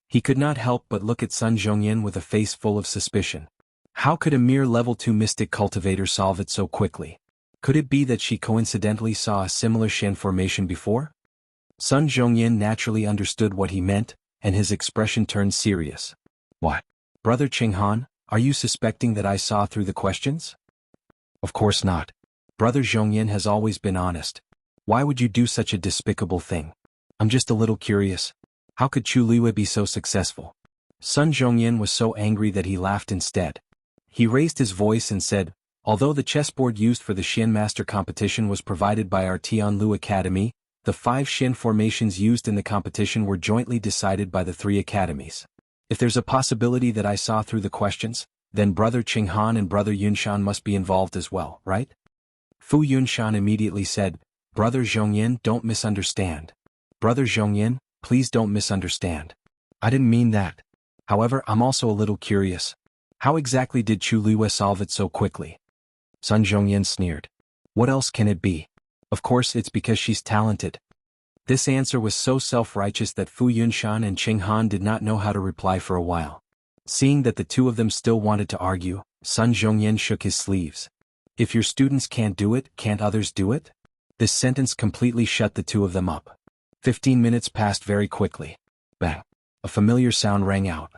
He could not help but look at Sun Zhongyan with a face full of suspicion. How could a mere level 2 mystic cultivator solve it so quickly? Could it be that she coincidentally saw a similar Shen formation before? Sun Zhongyan naturally understood what he meant, and his expression turned serious. What? Brother Qing Han, are you suspecting that I saw through the questions? Of course not. Brother Zhongyan has always been honest. Why would you do such a despicable thing? I'm just a little curious. How could Chu Liwei be so successful? Sun Zhongyan was so angry that he laughed instead. He raised his voice and said, although the chessboard used for the Xian Master competition was provided by our Tianlu Academy, the 5 Xian formations used in the competition were jointly decided by the 3 academies. If there's a possibility that I saw through the questions, then Brother Qinghan and Brother Yunshan must be involved as well, right? Fu Yunshan immediately said, Brother Zhongyan, don't misunderstand. Brother Zhongyan, please don't misunderstand. I didn't mean that. However, I'm also a little curious. How exactly did Chu Liwei solve it so quickly? Sun Zhongyan sneered. What else can it be? Of course it's because she's talented. This answer was so self-righteous that Fu Yunshan and Qinghan did not know how to reply for a while. Seeing that the two of them still wanted to argue, Sun Zhongyan shook his sleeves. If your students can't do it, can't others do it? This sentence completely shut the two of them up. 15 minutes passed very quickly. Bang! A familiar sound rang out.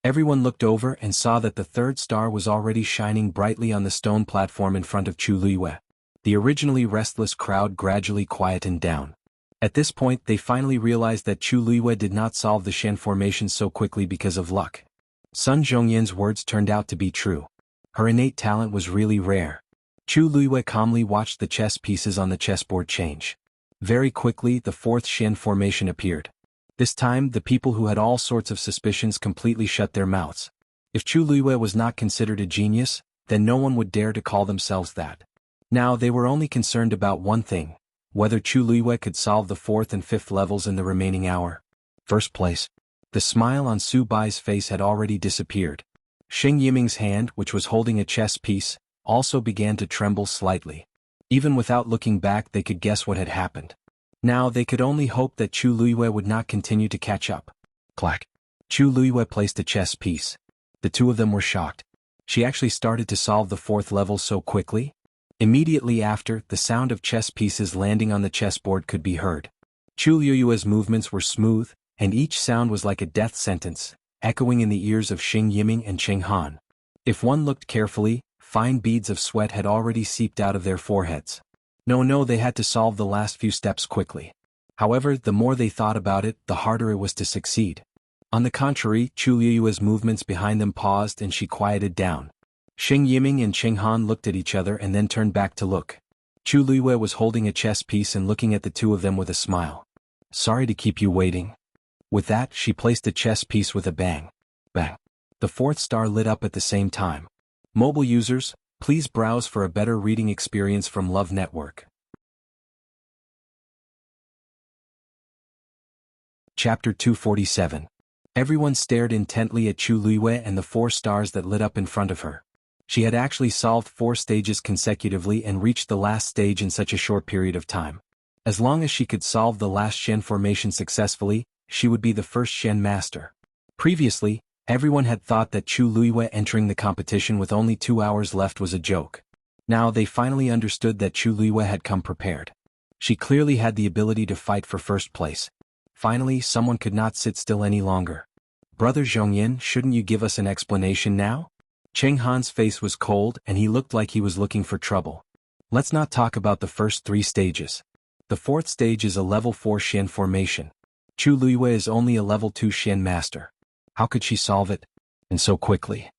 Everyone looked over and saw that the 3rd star was already shining brightly on the stone platform in front of Chu Liwei. The originally restless crowd gradually quietened down. At this point they finally realized that Chu Liwei did not solve the Xian formation so quickly because of luck. Sun Zhongyan's words turned out to be true. Her innate talent was really rare. Chu Liwei calmly watched the chess pieces on the chessboard change. Very quickly the 4th Xian formation appeared. This time the people who had all sorts of suspicions completely shut their mouths. If Chu Liwei was not considered a genius, then no one would dare to call themselves that. Now they were only concerned about one thing, whether Chu Liwei could solve the 4th and 5th levels in the remaining hour. First place. The smile on Su Bai's face had already disappeared. Xing Yiming's hand, which was holding a chess piece, also began to tremble slightly. Even without looking back they could guess what had happened. Now they could only hope that Chu Liwei would not continue to catch up. Clack. Chu Liwei placed a chess piece. The two of them were shocked. She actually started to solve the 4th level so quickly? Immediately after, the sound of chess pieces landing on the chessboard could be heard. Chu Liwei's movements were smooth, and each sound was like a death sentence, echoing in the ears of Xing Yiming and Qinghan. If one looked carefully, fine beads of sweat had already seeped out of their foreheads. No, they had to solve the last few steps quickly. However, the more they thought about it, the harder it was to succeed. On the contrary, Chu Liwei's movements behind them paused and she quieted down. Xing Yiming and Qinghan looked at each other and then turned back to look. Chu Liwei was holding a chess piece and looking at the two of them with a smile. Sorry to keep you waiting. With that, she placed the chess piece with a bang. Bang. The 4th star lit up at the same time. Mobile users, please browse for a better reading experience from Love Network. Chapter 247. Everyone stared intently at Chu Liwei and the 4 stars that lit up in front of her. She had actually solved 4 stages consecutively and reached the last stage in such a short period of time. As long as she could solve the last Xian formation successfully, she would be the first Xian master. Previously, everyone had thought that Chu Liwei entering the competition with only 2 hours left was a joke. Now they finally understood that Chu Liwei had come prepared. She clearly had the ability to fight for first place. Finally, someone could not sit still any longer. Brother Zhongyan, shouldn't you give us an explanation now? Qinghan's face was cold and he looked like he was looking for trouble. Let's not talk about the first 3 stages. The 4th stage is a level 4 Xian formation. Chu Liwei is only a level 2 Xian master. How could she solve it? And so quickly.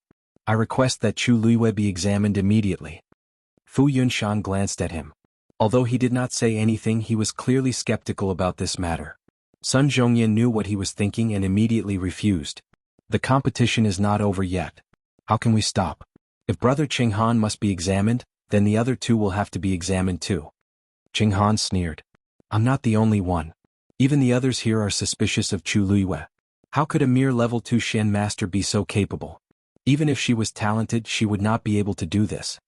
I request that Chu Liwei be examined immediately. Fu Yunshan glanced at him. Although he did not say anything, he was clearly skeptical about this matter. Sun Zhongyan knew what he was thinking and immediately refused. The competition is not over yet. How can we stop? If Brother Qinghan must be examined, then the other 2 will have to be examined too. Qinghan sneered. I'm not the only one. Even the others here are suspicious of Chu Liwei. How could a mere level 2 Xian master be so capable? Even if she was talented, she would not be able to do this.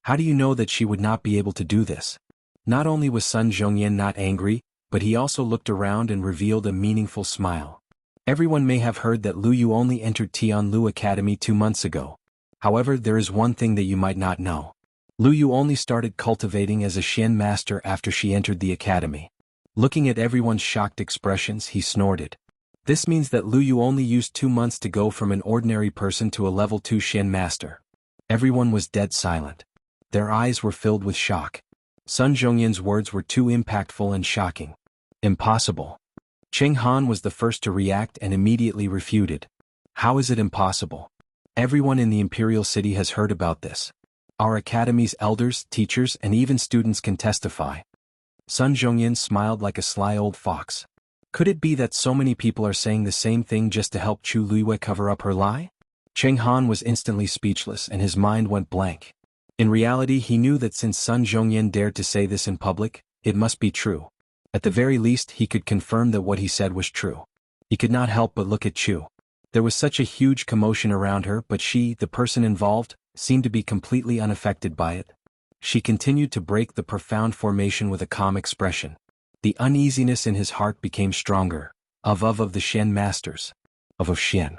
How do you know that she would not be able to do this? Not only was Sun Zhongyan not angry, but he also looked around and revealed a meaningful smile. Everyone may have heard that Lu Yu only entered Tianlu Academy 2 months ago. However, there is one thing that you might not know. Lu Yu only started cultivating as a Xian master after she entered the academy. Looking at everyone's shocked expressions, he snorted. This means that Lu Yu only used 2 months to go from an ordinary person to a level 2 Xian master. Everyone was dead silent. Their eyes were filled with shock. Sun Zhongyan's words were too impactful and shocking. Impossible. Qing Han was the first to react and immediately refuted. How is it impossible? Everyone in the Imperial City has heard about this. Our academy's elders, teachers, and even students can testify. Sun Zhongyan smiled like a sly old fox. Could it be that so many people are saying the same thing just to help Chu Luiyue cover up her lie? Qing Han was instantly speechless and his mind went blank. In reality, he knew that since Sun Zhongyan dared to say this in public, it must be true. At the very least, he could confirm that what he said was true. He could not help but look at Chu. There was such a huge commotion around her, but she, the person involved, seemed to be completely unaffected by it. She continued to break the profound formation with a calm expression. The uneasiness in his heart became stronger. Of the Xian masters. Of Xian.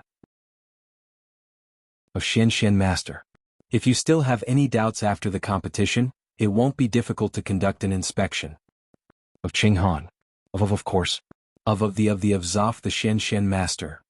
Of Xian master. If you still have any doubts after the competition, it won't be difficult to conduct an inspection. Of Qing Han. Of course. Of Zoff the Xian master.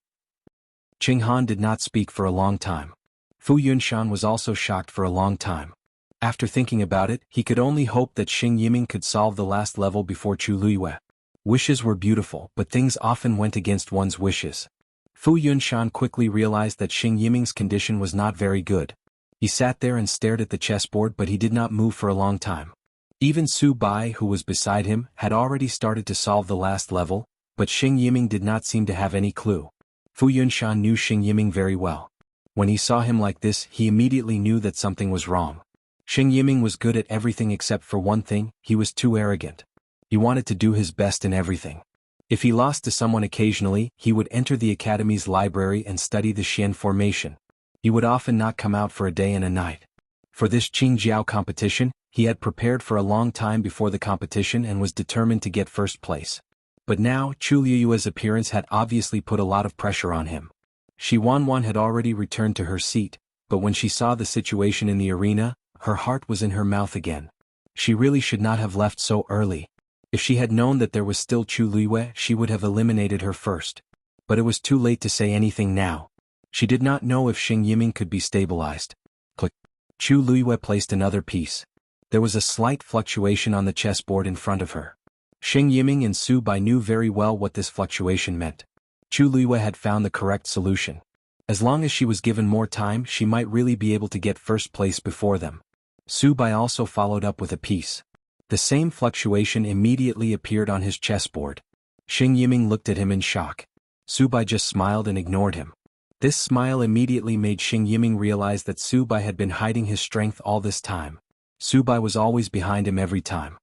Qing Han did not speak for a long time. Fu Yunshan was also shocked for a long time. After thinking about it, he could only hope that Xing Yiming could solve the last level before Chu Luiyue. Wishes were beautiful, but things often went against one's wishes. Fu Yunshan quickly realized that Xing Yiming's condition was not very good. He sat there and stared at the chessboard, but he did not move for a long time. Even Su Bai, who was beside him, had already started to solve the last level, but Xing Yiming did not seem to have any clue. Fu Yunshan knew Xing Yiming very well. When he saw him like this, he immediately knew that something was wrong. Xing Yiming was good at everything except for one thing: he was too arrogant. He wanted to do his best in everything. If he lost to someone occasionally, he would enter the academy's library and study the Xian formation. He would often not come out for a day and a night. For this Qingjiao competition, he had prepared for a long time before the competition and was determined to get first place. But now, Chu Luiyue's appearance had obviously put a lot of pressure on him. Shi Wanwan had already returned to her seat, but when she saw the situation in the arena, her heart was in her mouth again. She really should not have left so early. If she had known that there was still Chu Luiyue, she would have eliminated her first. But it was too late to say anything now. She did not know if Xing Yiming could be stabilized. Click. Chu Luiyue placed another piece. There was a slight fluctuation on the chessboard in front of her. Xing Yiming and Su Bai knew very well what this fluctuation meant. Chu Luiyue had found the correct solution. As long as she was given more time, she might really be able to get first place before them. Su Bai also followed up with a piece. The same fluctuation immediately appeared on his chessboard. Xing Yiming looked at him in shock. Su Bai just smiled and ignored him. This smile immediately made Xing Yiming realize that Su Bai had been hiding his strength all this time. Su Bai was always behind him every time.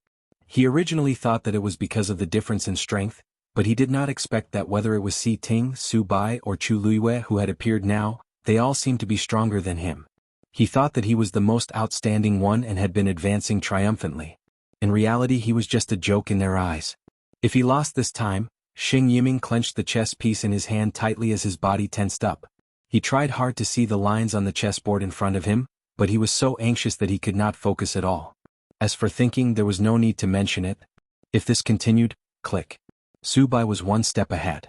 He originally thought that it was because of the difference in strength, but he did not expect that whether it was Si Ting, Su Bai, or Chu Luiyue who had appeared now, they all seemed to be stronger than him. He thought that he was the most outstanding one and had been advancing triumphantly. In reality, he was just a joke in their eyes. If he lost this time, Xing Yiming clenched the chess piece in his hand tightly as his body tensed up. He tried hard to see the lines on the chessboard in front of him, but he was so anxious that he could not focus at all. As for thinking, there was no need to mention it. If this continued, click. Su Bai was one step ahead.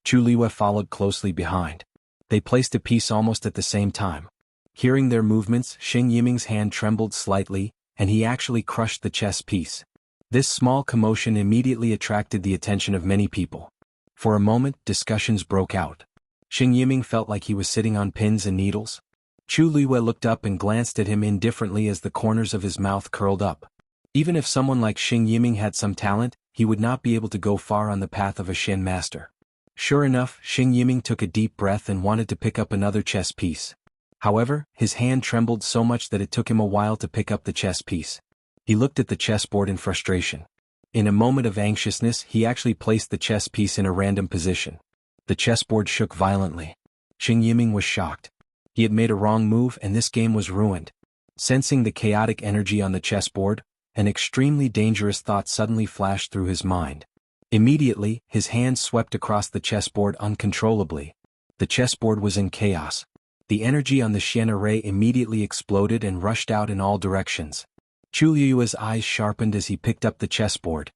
Chu Luiyue followed closely behind. They placed a piece almost at the same time. Hearing their movements, Xing Yiming's hand trembled slightly, and he actually crushed the chess piece. This small commotion immediately attracted the attention of many people. For a moment, discussions broke out. Xing Yiming felt like he was sitting on pins and needles. Chu Luiyue looked up and glanced at him indifferently as the corners of his mouth curled up. Even if someone like Xing Yiming had some talent, he would not be able to go far on the path of a Xian master. Sure enough, Xing Yiming took a deep breath and wanted to pick up another chess piece. However, his hand trembled so much that it took him a while to pick up the chess piece. He looked at the chessboard in frustration. In a moment of anxiousness, he actually placed the chess piece in a random position. The chessboard shook violently. Xing Yiming was shocked. He had made a wrong move and this game was ruined. Sensing the chaotic energy on the chessboard, an extremely dangerous thought suddenly flashed through his mind. Immediately, his hand swept across the chessboard uncontrollably. The chessboard was in chaos. The energy on the Xian array immediately exploded and rushed out in all directions. Chu Luiyue's eyes sharpened as he picked up the chessboard.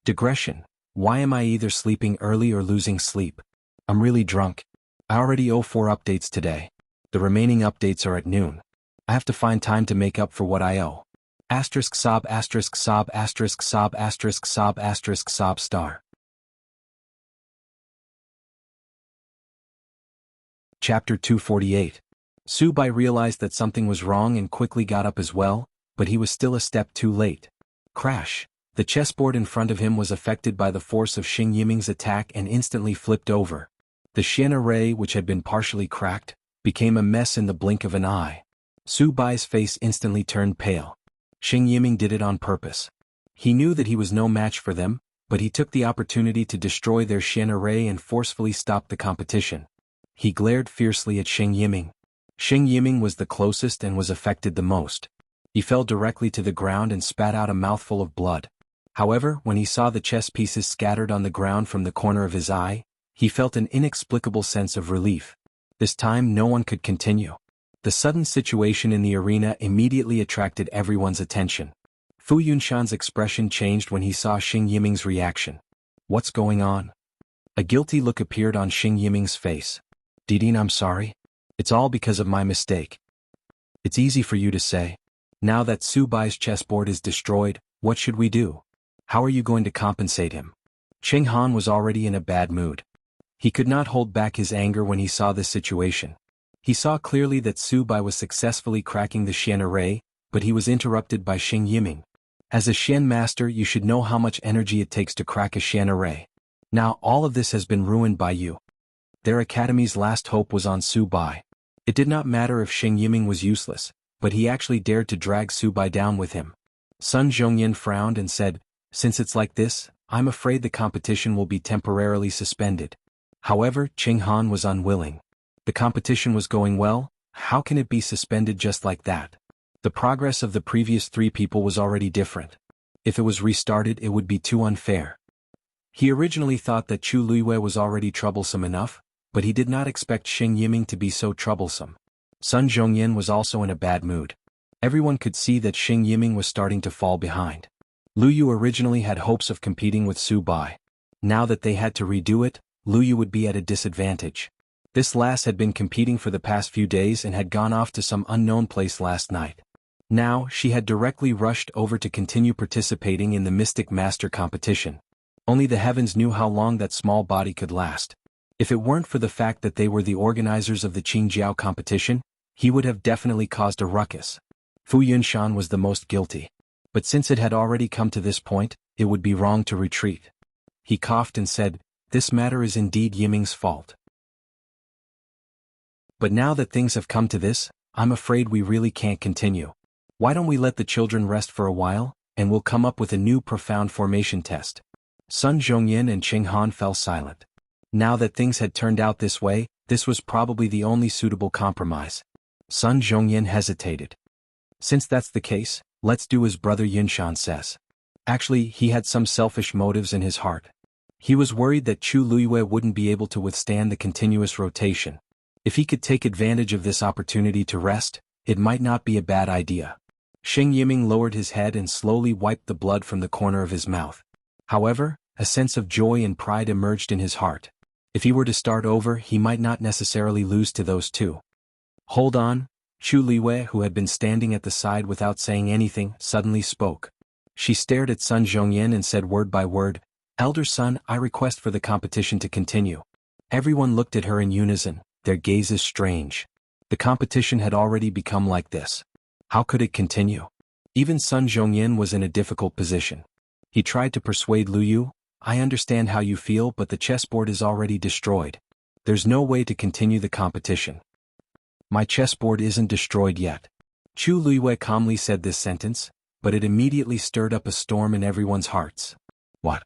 Digression. Why am I either sleeping early or losing sleep? I'm really drunk. I already owe 4 updates today. The remaining updates are at noon. I have to find time to make up for what I owe. Asterisk sob asterisk sob asterisk sob asterisk sob asterisk sob star. Chapter 248. Subai realized that something was wrong and quickly got up as well, but he was still a step too late. Crash! The chessboard in front of him was affected by the force of Xing Yiming's attack and instantly flipped over. The Xian array, which had been partially cracked, became a mess in the blink of an eye. Subai's face instantly turned pale. Xing Yiming did it on purpose. He knew that he was no match for them, but he took the opportunity to destroy their Xian array and forcefully stop the competition. He glared fiercely at Xing Yiming. Xing Yiming was the closest and was affected the most. He fell directly to the ground and spat out a mouthful of blood. However, when he saw the chess pieces scattered on the ground from the corner of his eye, he felt an inexplicable sense of relief. This time no one could continue. The sudden situation in the arena immediately attracted everyone's attention. Fu Yunshan's expression changed when he saw Xing Yiming's reaction. What's going on? A guilty look appeared on Xing Yiming's face. Didin, I'm sorry. It's all because of my mistake. It's easy for you to say. Now that Subai's chessboard is destroyed, what should we do? How are you going to compensate him? Cheng Han was already in a bad mood. He could not hold back his anger when he saw this situation. He saw clearly that Subai was successfully cracking the Xian array, but he was interrupted by Xing Yiming. As a Xian master, you should know how much energy it takes to crack a Xian array. Now all of this has been ruined by you. Their academy's last hope was on Subai. It did not matter if Xing Yiming was useless, but he actually dared to drag Subai down with him. Sun Zhongyan frowned and said, "Since it's like this, I'm afraid the competition will be temporarily suspended." However, Cheng Han was unwilling. The competition was going well, how can it be suspended just like that? The progress of the previous 3 people was already different. If it was restarted, it would be too unfair. He originally thought that Chu Luiwei was already troublesome enough, but he did not expect Xing Yiming to be so troublesome. Sun Zhongyan was also in a bad mood. Everyone could see that Xing Yiming was starting to fall behind. Lu Yu originally had hopes of competing with Subai. Now that they had to redo it, Lu Yu would be at a disadvantage. This lass had been competing for the past few days and had gone off to some unknown place last night. Now, she had directly rushed over to continue participating in the Mystic Master competition. Only the heavens knew how long that small body could last. If it weren't for the fact that they were the organizers of the Qingjiao competition, he would have definitely caused a ruckus. Fu Yunshan was the most guilty. But since it had already come to this point, it would be wrong to retreat. He coughed and said, "This matter is indeed Yiming's fault. But now that things have come to this, I'm afraid we really can't continue. Why don't we let the children rest for a while, and we'll come up with a new profound formation test?" Sun Zhongyan and Cheng Han fell silent. Now that things had turned out this way, this was probably the only suitable compromise. Sun Zhongyan hesitated. Since that's the case, let's do as Brother Yunshan says. Actually, he had some selfish motives in his heart. He was worried that Chu Luiwei wouldn't be able to withstand the continuous rotation. If he could take advantage of this opportunity to rest, it might not be a bad idea. Xing Yiming lowered his head and slowly wiped the blood from the corner of his mouth. However, a sense of joy and pride emerged in his heart. If he were to start over, he might not necessarily lose to those 2. Hold on, Chu Liwei, who had been standing at the side without saying anything, suddenly spoke. She stared at Sun Zhongyan and said word by word, "Elder son, I request for the competition to continue." Everyone looked at her in unison, their gazes strange. The competition had already become like this. How could it continue? Even Sun Zhongyan was in a difficult position. He tried to persuade Lu Yu, "I understand how you feel, but the chessboard is already destroyed. There's no way to continue the competition." "My chessboard isn't destroyed yet." Chu Luiwei calmly said this sentence, but it immediately stirred up a storm in everyone's hearts. "What?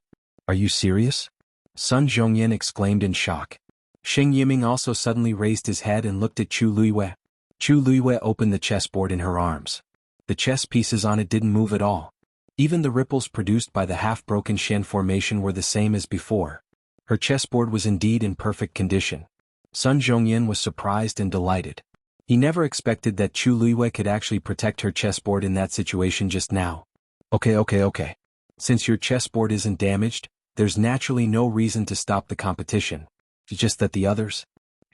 Are you serious?" Sun Zhongyan exclaimed in shock. Xing Yiming also suddenly raised his head and looked at Chu Luiwei. Chu Luiwei opened the chessboard in her arms. The chess pieces on it didn't move at all. Even the ripples produced by the half-broken Xian formation were the same as before. Her chessboard was indeed in perfect condition. Sun Zhongyan was surprised and delighted. He never expected that Chu Luiwei could actually protect her chessboard in that situation just now. Okay. Since your chessboard isn't damaged, there's naturally no reason to stop the competition. It's just that the others...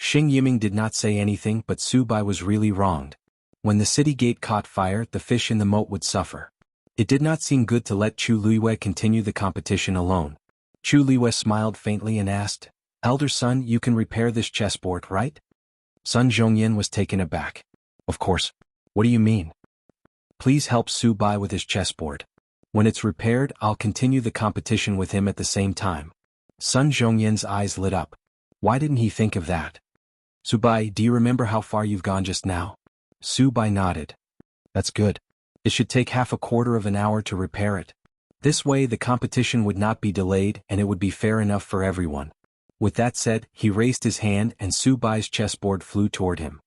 Xing Yiming did not say anything, but Su Bai was really wronged. When the city gate caught fire, the fish in the moat would suffer. It did not seem good to let Chu Luiwei continue the competition alone. Chu Luiwei smiled faintly and asked, "Elder son, you can repair this chessboard, right?" Sun Zhongyan was taken aback. "Of course. What do you mean?" "Please help Su Bai with his chessboard. When it's repaired, I'll continue the competition with him at the same time." Sun Zhongyan's eyes lit up. Why didn't he think of that? "Su Bai, do you remember how far you've gone just now?" Su Bai nodded. "That's good. It should take half a quarter of an hour to repair it. This way the competition would not be delayed and it would be fair enough for everyone." With that said, he raised his hand and Su Bai's chessboard flew toward him.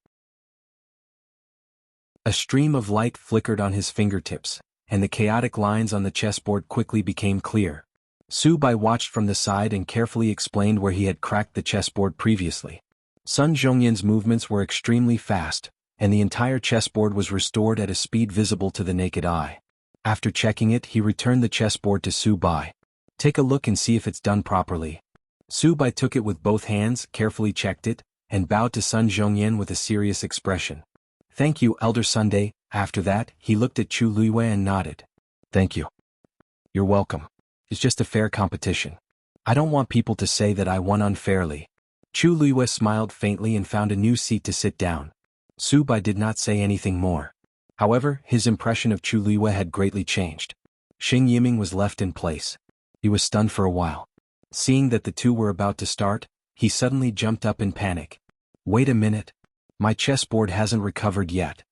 A stream of light flickered on his fingertips, and the chaotic lines on the chessboard quickly became clear. Su Bai watched from the side and carefully explained where he had cracked the chessboard previously. Sun Zhongyan's movements were extremely fast, and the entire chessboard was restored at a speed visible to the naked eye. After checking it, he returned the chessboard to Su Bai. "Take a look and see if it's done properly." Su Bai took it with both hands, carefully checked it, and bowed to Sun Zhongyan with a serious expression. "Thank you, Elder Sunday." After that, he looked at Chu Luiwei and nodded. "Thank you. You're welcome. It's just a fair competition. I don't want people to say that I won unfairly." Chu Luiwei smiled faintly and found a new seat to sit down. Su Bai did not say anything more. However, his impression of Chu Luiwei had greatly changed. Xing Yiming was left in place. He was stunned for a while. Seeing that the two were about to start, he suddenly jumped up in panic. "Wait a minute. My chessboard hasn't recovered yet."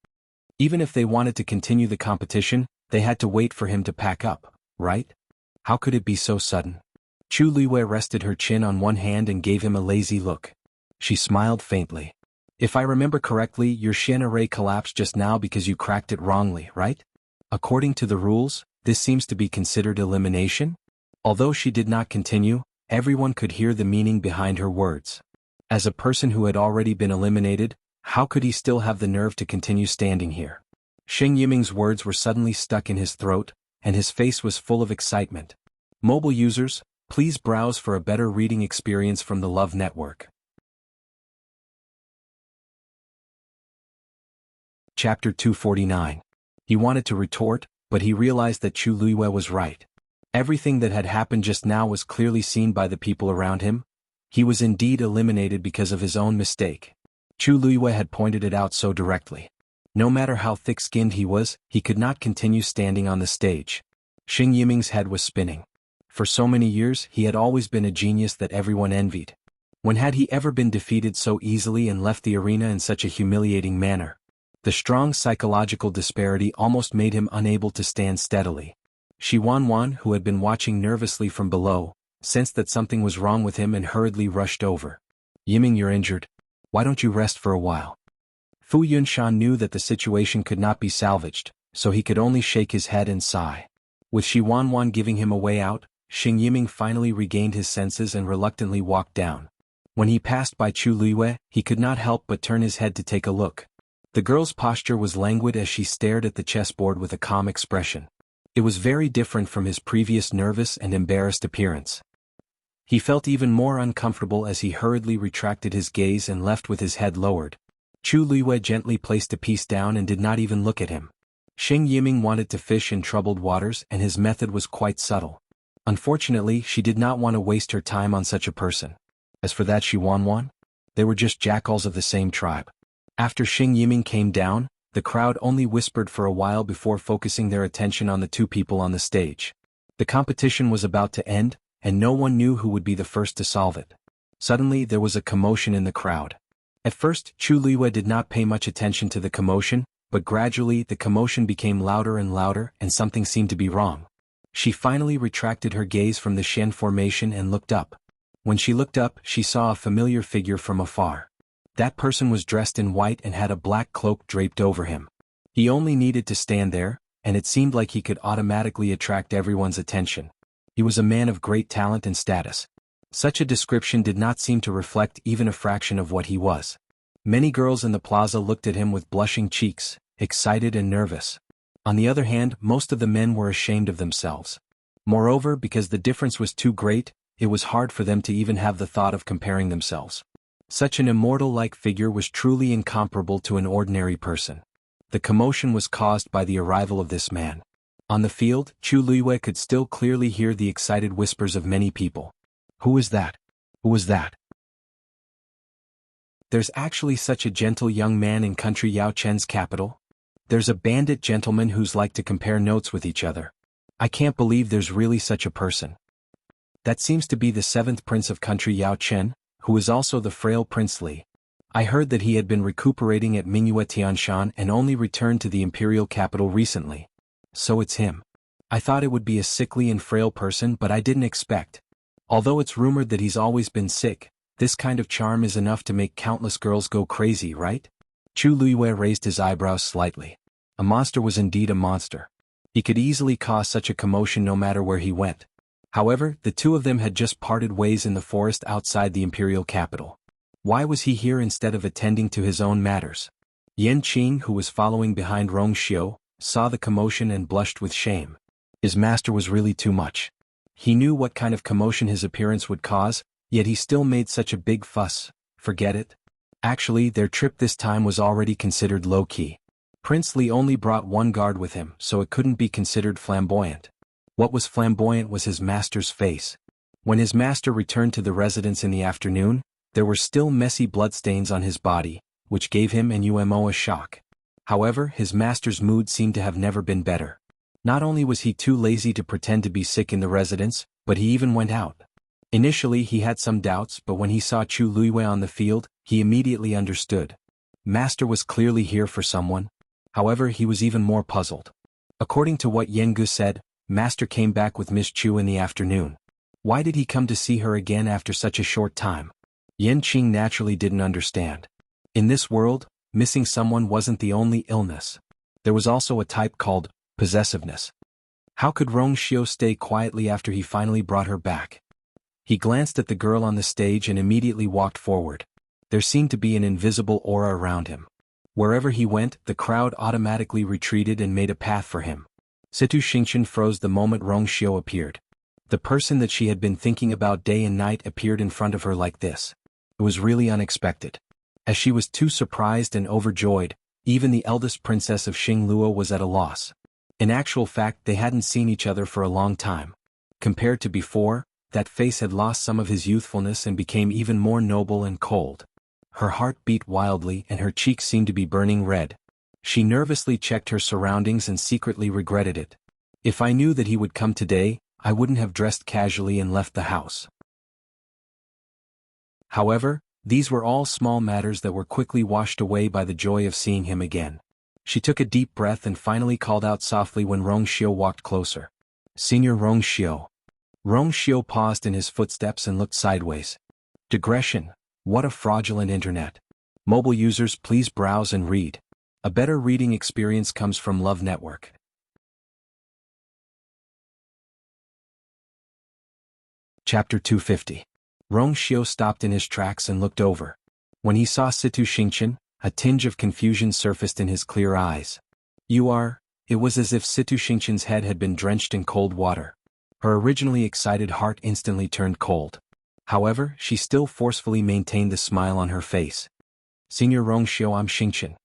Even if they wanted to continue the competition, they had to wait for him to pack up, right? How could it be so sudden? Chu Luiwei rested her chin on one hand and gave him a lazy look. She smiled faintly. "If I remember correctly, your Xian array collapsed just now because you cracked it wrongly, right? According to the rules, this seems to be considered elimination?" Although she did not continue, everyone could hear the meaning behind her words. As a person who had already been eliminated, how could he still have the nerve to continue standing here? Xing Yiming's words were suddenly stuck in his throat, and his face was full of excitement. Mobile users, please browse for a better reading experience from the Love Network. Chapter 249. He wanted to retort, but he realized that Chu Luiwei was right. Everything that had happened just now was clearly seen by the people around him. He was indeed eliminated because of his own mistake. Chu Luiwei had pointed it out so directly. No matter how thick-skinned he was, he could not continue standing on the stage. Xing Yiming's head was spinning. For so many years, he had always been a genius that everyone envied. When had he ever been defeated so easily and left the arena in such a humiliating manner? The strong psychological disparity almost made him unable to stand steadily. Shi Wanwan, who had been watching nervously from below, sensed that something was wrong with him and hurriedly rushed over. "Yiming, you're injured. Why don't you rest for a while?" Fu Yunshan knew that the situation could not be salvaged, so he could only shake his head and sigh. With Shi Wanwan giving him a way out, Xing Yiming finally regained his senses and reluctantly walked down. When he passed by Chu Luiwei, he could not help but turn his head to take a look. The girl's posture was languid as she stared at the chessboard with a calm expression. It was very different from his previous nervous and embarrassed appearance. He felt even more uncomfortable as he hurriedly retracted his gaze and left with his head lowered. Chu Luiwei gently placed a piece down and did not even look at him. Xing Yiming wanted to fish in troubled waters and his method was quite subtle. Unfortunately, she did not want to waste her time on such a person. As for that Shi Wanwan, they were just jackals of the same tribe. After Xing Yiming came down, the crowd only whispered for a while before focusing their attention on the two people on the stage. The competition was about to end, and no one knew who would be the first to solve it. Suddenly there was a commotion in the crowd. At first, Chu Luiwei did not pay much attention to the commotion, but gradually the commotion became louder and something seemed to be wrong. She finally retracted her gaze from the Shen formation and looked up. When she looked up, she saw a familiar figure from afar. That person was dressed in white and had a black cloak draped over him. He only needed to stand there, and it seemed like he could automatically attract everyone's attention. He was a man of great talent and status. Such a description did not seem to reflect even a fraction of what he was. Many girls in the plaza looked at him with blushing cheeks, excited and nervous. On the other hand, most of the men were ashamed of themselves. Moreover, because the difference was too great, it was hard for them to even have the thought of comparing themselves. Such an immortal-like figure was truly incomparable to an ordinary person. The commotion was caused by the arrival of this man. On the field, Chu Luiyue could still clearly hear the excited whispers of many people. Who is that? Who is that? There's actually such a gentle young man in country Yao Chen's capital? There's a bandit gentleman who's like to compare notes with each other. I can't believe there's really such a person. That seems to be the 7th prince of country Yao Chen, who is also the frail Prince Li. I heard that he had been recuperating at Mingyue Tianshan and only returned to the imperial capital recently. So it's him. I thought it would be a sickly and frail person, but I didn't expect. Although it's rumored that he's always been sick, this kind of charm is enough to make countless girls go crazy, right? Chu Luiyue raised his eyebrows slightly. A monster was indeed a monster. He could easily cause such a commotion no matter where he went. However, the two of them had just parted ways in the forest outside the imperial capital. Why was he here instead of attending to his own matters? Yan Qing, who was following behind Rong Xiu, saw the commotion and blushed with shame. His master was really too much. He knew what kind of commotion his appearance would cause, yet he still made such a big fuss. Forget it. Actually, their trip this time was already considered low-key. Prince Li only brought one guard with him, so it couldn't be considered flamboyant. What was flamboyant was his master's face. When his master returned to the residence in the afternoon, there were still messy bloodstains on his body, which gave him and Umo a shock. However, his master's mood seemed to have never been better. Not only was he too lazy to pretend to be sick in the residence, but he even went out. Initially he had some doubts, but when he saw Chu Luiyue on the field, he immediately understood. Master was clearly here for someone. However, he was even more puzzled. According to what Yengu said, Master came back with Miss Chu in the afternoon. Why did he come to see her again after such a short time? Yan Qing naturally didn't understand. In this world, missing someone wasn't the only illness. There was also a type called possessiveness. How could Rong Xiu stay quietly after he finally brought her back? He glanced at the girl on the stage and immediately walked forward. There seemed to be an invisible aura around him. Wherever he went, the crowd automatically retreated and made a path for him. Situ Xingqian froze the moment Rong Xiu appeared. The person that she had been thinking about day and night appeared in front of her like this. It was really unexpected. As she was too surprised and overjoyed, even the eldest princess of Xingluo was at a loss. In actual fact, they hadn't seen each other for a long time. Compared to before, that face had lost some of his youthfulness and became even more noble and cold. Her heart beat wildly and her cheeks seemed to be burning red. She nervously checked her surroundings and secretly regretted it. If I knew that he would come today, I wouldn't have dressed casually and left the house. However, these were all small matters that were quickly washed away by the joy of seeing him again. She took a deep breath and finally called out softly when Rong Xiu walked closer. Senior Rong Xiu. Rong Xiu paused in his footsteps and looked sideways. Digression. What a fraudulent internet. Mobile users, please browse and read. A better reading experience comes from Love Network. Chapter 250. Rong Xiu stopped in his tracks and looked over. When he saw Situ Xingqian, a tinge of confusion surfaced in his clear eyes. You are... It was as if Situ Xingqian's head had been drenched in cold water. Her originally excited heart instantly turned cold. However, she still forcefully maintained the smile on her face. Senior Rong Xiu, I'm Xingqian.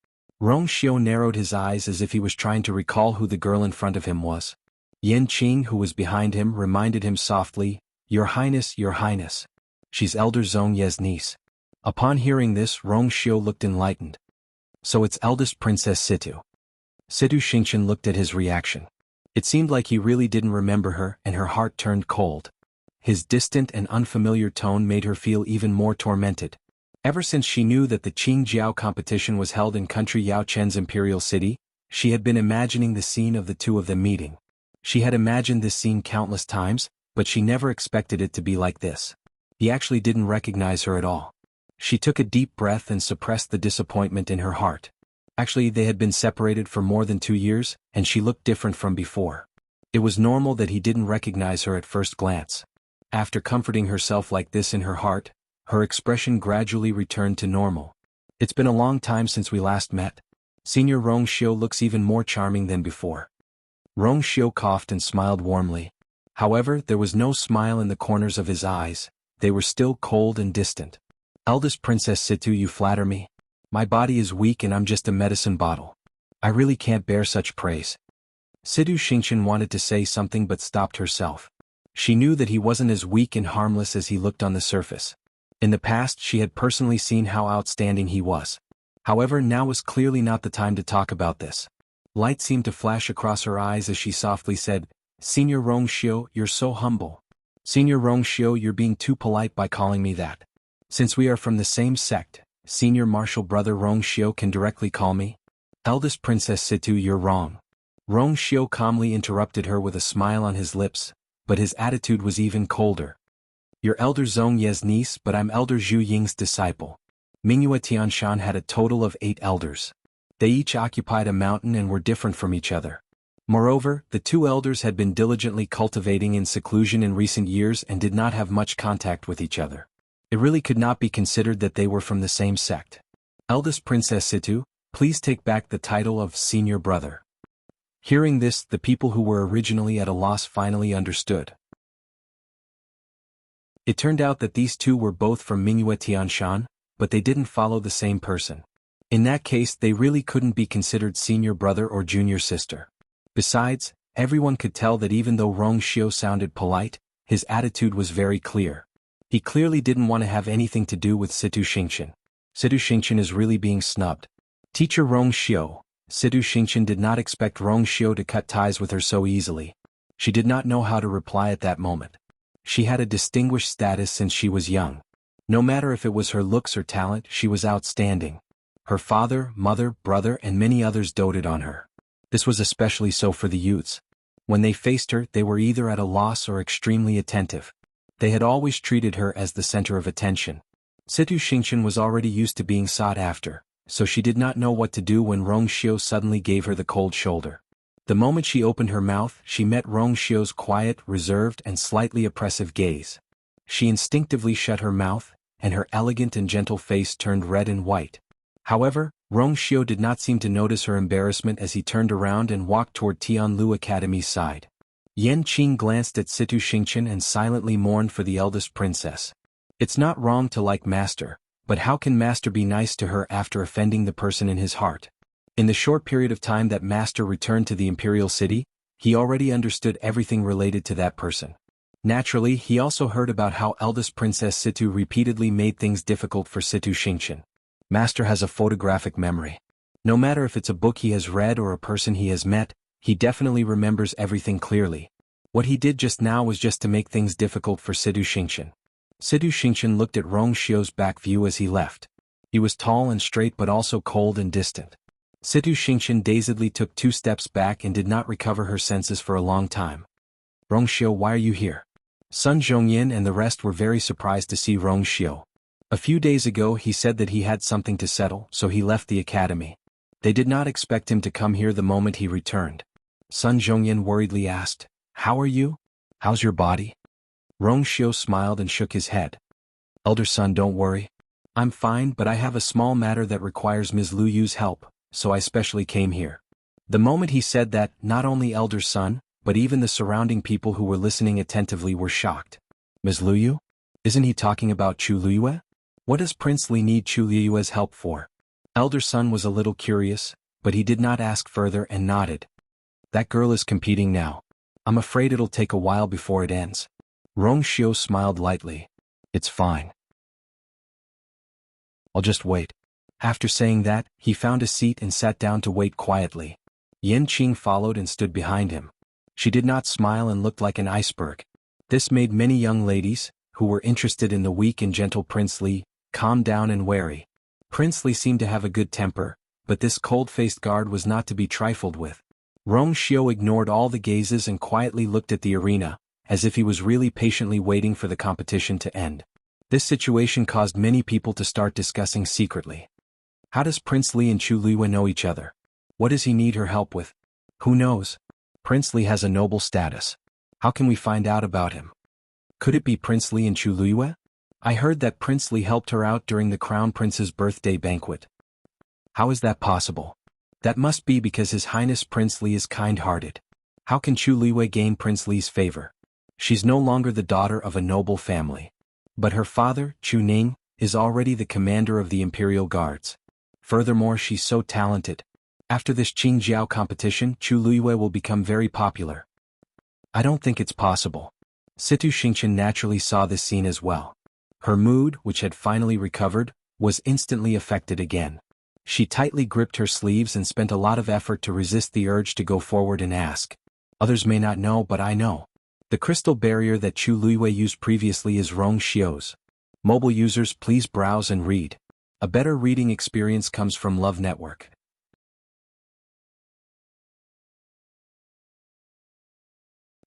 Rong Xiu narrowed his eyes as if he was trying to recall who the girl in front of him was. Yan Qing, who was behind him, reminded him softly, Your Highness, Your Highness. She's Elder Zhong Ye's niece. Upon hearing this, Rong Xiu looked enlightened. So it's eldest Princess Situ. Situ Xingqian looked at his reaction. It seemed like he really didn't remember her, and her heart turned cold. His distant and unfamiliar tone made her feel even more tormented. Ever since she knew that the Qingjiao competition was held in country Yao Chen's imperial city, she had been imagining the scene of the two of them meeting. She had imagined this scene countless times, but she never expected it to be like this. He actually didn't recognize her at all. She took a deep breath and suppressed the disappointment in her heart. Actually, they had been separated for more than 2 years, and she looked different from before. It was normal that he didn't recognize her at first glance. After comforting herself like this in her heart, her expression gradually returned to normal. It's been a long time since we last met. Senior Rong Xiu looks even more charming than before. Rong Xiu coughed and smiled warmly. However, there was no smile in the corners of his eyes. They were still cold and distant. Eldest Princess Situ, you flatter me. My body is weak and I'm just a medicine bottle. I really can't bear such praise. Situ Xingqian wanted to say something but stopped herself. She knew that he wasn't as weak and harmless as he looked on the surface. In the past she had personally seen how outstanding he was. However, now was clearly not the time to talk about this. Light seemed to flash across her eyes as she softly said, Senior Rongxiu, you're so humble. Senior Rongxiu, you're being too polite by calling me that. Since we are from the same sect, Senior Martial Brother Rongxiu can directly call me. Eldest Princess Situ, you're wrong. Rongxiu calmly interrupted her with a smile on his lips, but his attitude was even colder. You're Elder Zhong Ye's niece, but I'm Elder Zhu Ying's disciple. Mingyue Tianshan had a total of 8 elders. They each occupied a mountain and were different from each other. Moreover, the 2 elders had been diligently cultivating in seclusion in recent years and did not have much contact with each other. It really could not be considered that they were from the same sect. Eldest Princess Situ, please take back the title of Senior Brother. Hearing this, the people who were originally at a loss finally understood. It turned out that these 2 were both from Mingyue Tianshan, but they didn't follow the same person. In that case, they really couldn't be considered senior brother or junior sister. Besides, everyone could tell that even though Rongxiu sounded polite, his attitude was very clear. He clearly didn't want to have anything to do with Situ Xingqian. Situ Xingqian is really being snubbed. Teacher Rongxiu, Situ Xingqian did not expect Rongxiu to cut ties with her so easily. She did not know how to reply at that moment. She had a distinguished status since she was young. No matter if it was her looks or talent, she was outstanding. Her father, mother, brother, and many others doted on her. This was especially so for the youths. When they faced her, they were either at a loss or extremely attentive. They had always treated her as the center of attention. Situ Xingqian was already used to being sought after, so she did not know what to do when Rongxiu suddenly gave her the cold shoulder. The moment she opened her mouth, she met Rongxiu's quiet, reserved, and slightly oppressive gaze. She instinctively shut her mouth, and her elegant and gentle face turned red and white. However, Rongxiu did not seem to notice her embarrassment as he turned around and walked toward Tianlu Academy's side. Yan Qing glanced at Situ Xingqian and silently mourned for the eldest princess. It's not wrong to like Master, but how can Master be nice to her after offending the person in his heart? In the short period of time that Master returned to the Imperial City, he already understood everything related to that person. Naturally, he also heard about how eldest Princess Situ repeatedly made things difficult for Situ Xingqian. Master has a photographic memory. No matter if it's a book he has read or a person he has met, he definitely remembers everything clearly. What he did just now was just to make things difficult for Situ Xingqian. Situ Xingqian looked at Rongxiu's back view as he left. He was tall and straight but also cold and distant. Situ Xingqian dazedly took 2 steps back and did not recover her senses for a long time. Rongxiu, why are you here? Sun Zhongyin and the rest were very surprised to see Rongxiu. A few days ago he said that he had something to settle, so he left the academy. They did not expect him to come here the moment he returned. Sun Zhongyin worriedly asked, "How are you? How's your body?" Rongxiu smiled and shook his head. "Elder son, don't worry. I'm fine, but I have a small matter that requires Ms. Lu Yu's help, so I specially came here." The moment he said that, not only Elder son, but even the surrounding people who were listening attentively were shocked. Ms. Lu Yu? Isn't he talking about Chu Liyue? What does Prince Li need Chu Liyue's help for? Elder son was a little curious, but he did not ask further and nodded. That girl is competing now. I'm afraid it'll take a while before it ends. Rongxiu smiled lightly. It's fine. I'll just wait. After saying that, he found a seat and sat down to wait quietly. Yan Qing followed and stood behind him. She did not smile and looked like an iceberg. This made many young ladies, who were interested in the weak and gentle Prince Li, calm down and wary. Prince Li seemed to have a good temper, but this cold-faced guard was not to be trifled with. Rongxiu ignored all the gazes and quietly looked at the arena, as if he was really patiently waiting for the competition to end. This situation caused many people to start discussing secretly. How does Prince Li and Chu Liyue know each other? What does he need her help with? Who knows? Prince Li has a noble status. How can we find out about him? Could it be Prince Li and Chu Liyue? I heard that Prince Li helped her out during the Crown Prince's birthday banquet. How is that possible? That must be because His Highness Prince Li is kind-hearted. How can Chu Liyue gain Prince Li's favor? She's no longer the daughter of a noble family. But her father, Chu Ning, is already the commander of the Imperial Guards. Furthermore, she's so talented. After this Qingjiao competition, Chu Luiyue will become very popular. I don't think it's possible. Situ Xingqian naturally saw this scene as well. Her mood, which had finally recovered, was instantly affected again. She tightly gripped her sleeves and spent a lot of effort to resist the urge to go forward and ask. Others may not know, but I know. The crystal barrier that Chu Luiyue used previously is Rong Xiu's. Mobile users, please browse and read. A better reading experience comes from Love Network.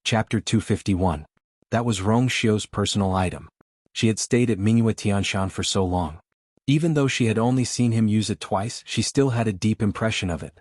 Chapter 251. That was Rong Xiu's personal item. She had stayed at Mingyue Tianshan for so long. Even though she had only seen him use it twice, she still had a deep impression of it.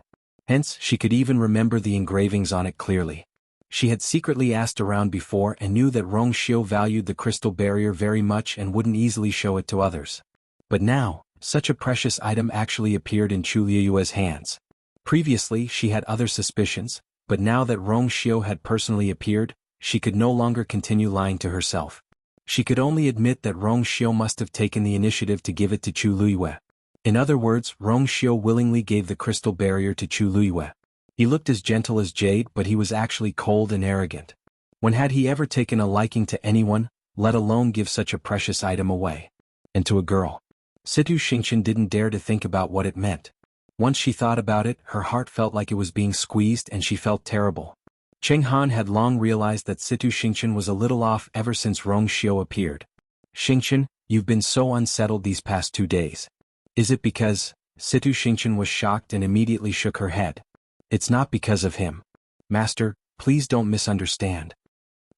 Hence, she could even remember the engravings on it clearly. She had secretly asked around before and knew that Rong Xiu valued the crystal barrier very much and wouldn't easily show it to others. But now, such a precious item actually appeared in Chu Luiyue's hands. Previously, she had other suspicions, but now that Rong Xiu had personally appeared, she could no longer continue lying to herself. She could only admit that Rong Xiu must have taken the initiative to give it to Chu Luiyue. In other words, Rong Xiu willingly gave the crystal barrier to Chu Luiyue. He looked as gentle as jade, but he was actually cold and arrogant. When had he ever taken a liking to anyone, let alone give such a precious item away? And to a girl. Situ Xingqian didn't dare to think about what it meant. Once she thought about it, her heart felt like it was being squeezed and she felt terrible. Cheng Han had long realized that Situ Xingqian was a little off ever since Rong Xiu appeared. Xingqian, you've been so unsettled these past 2 days. Is it because? Situ Xingqian was shocked and immediately shook her head. It's not because of him. Master, please don't misunderstand.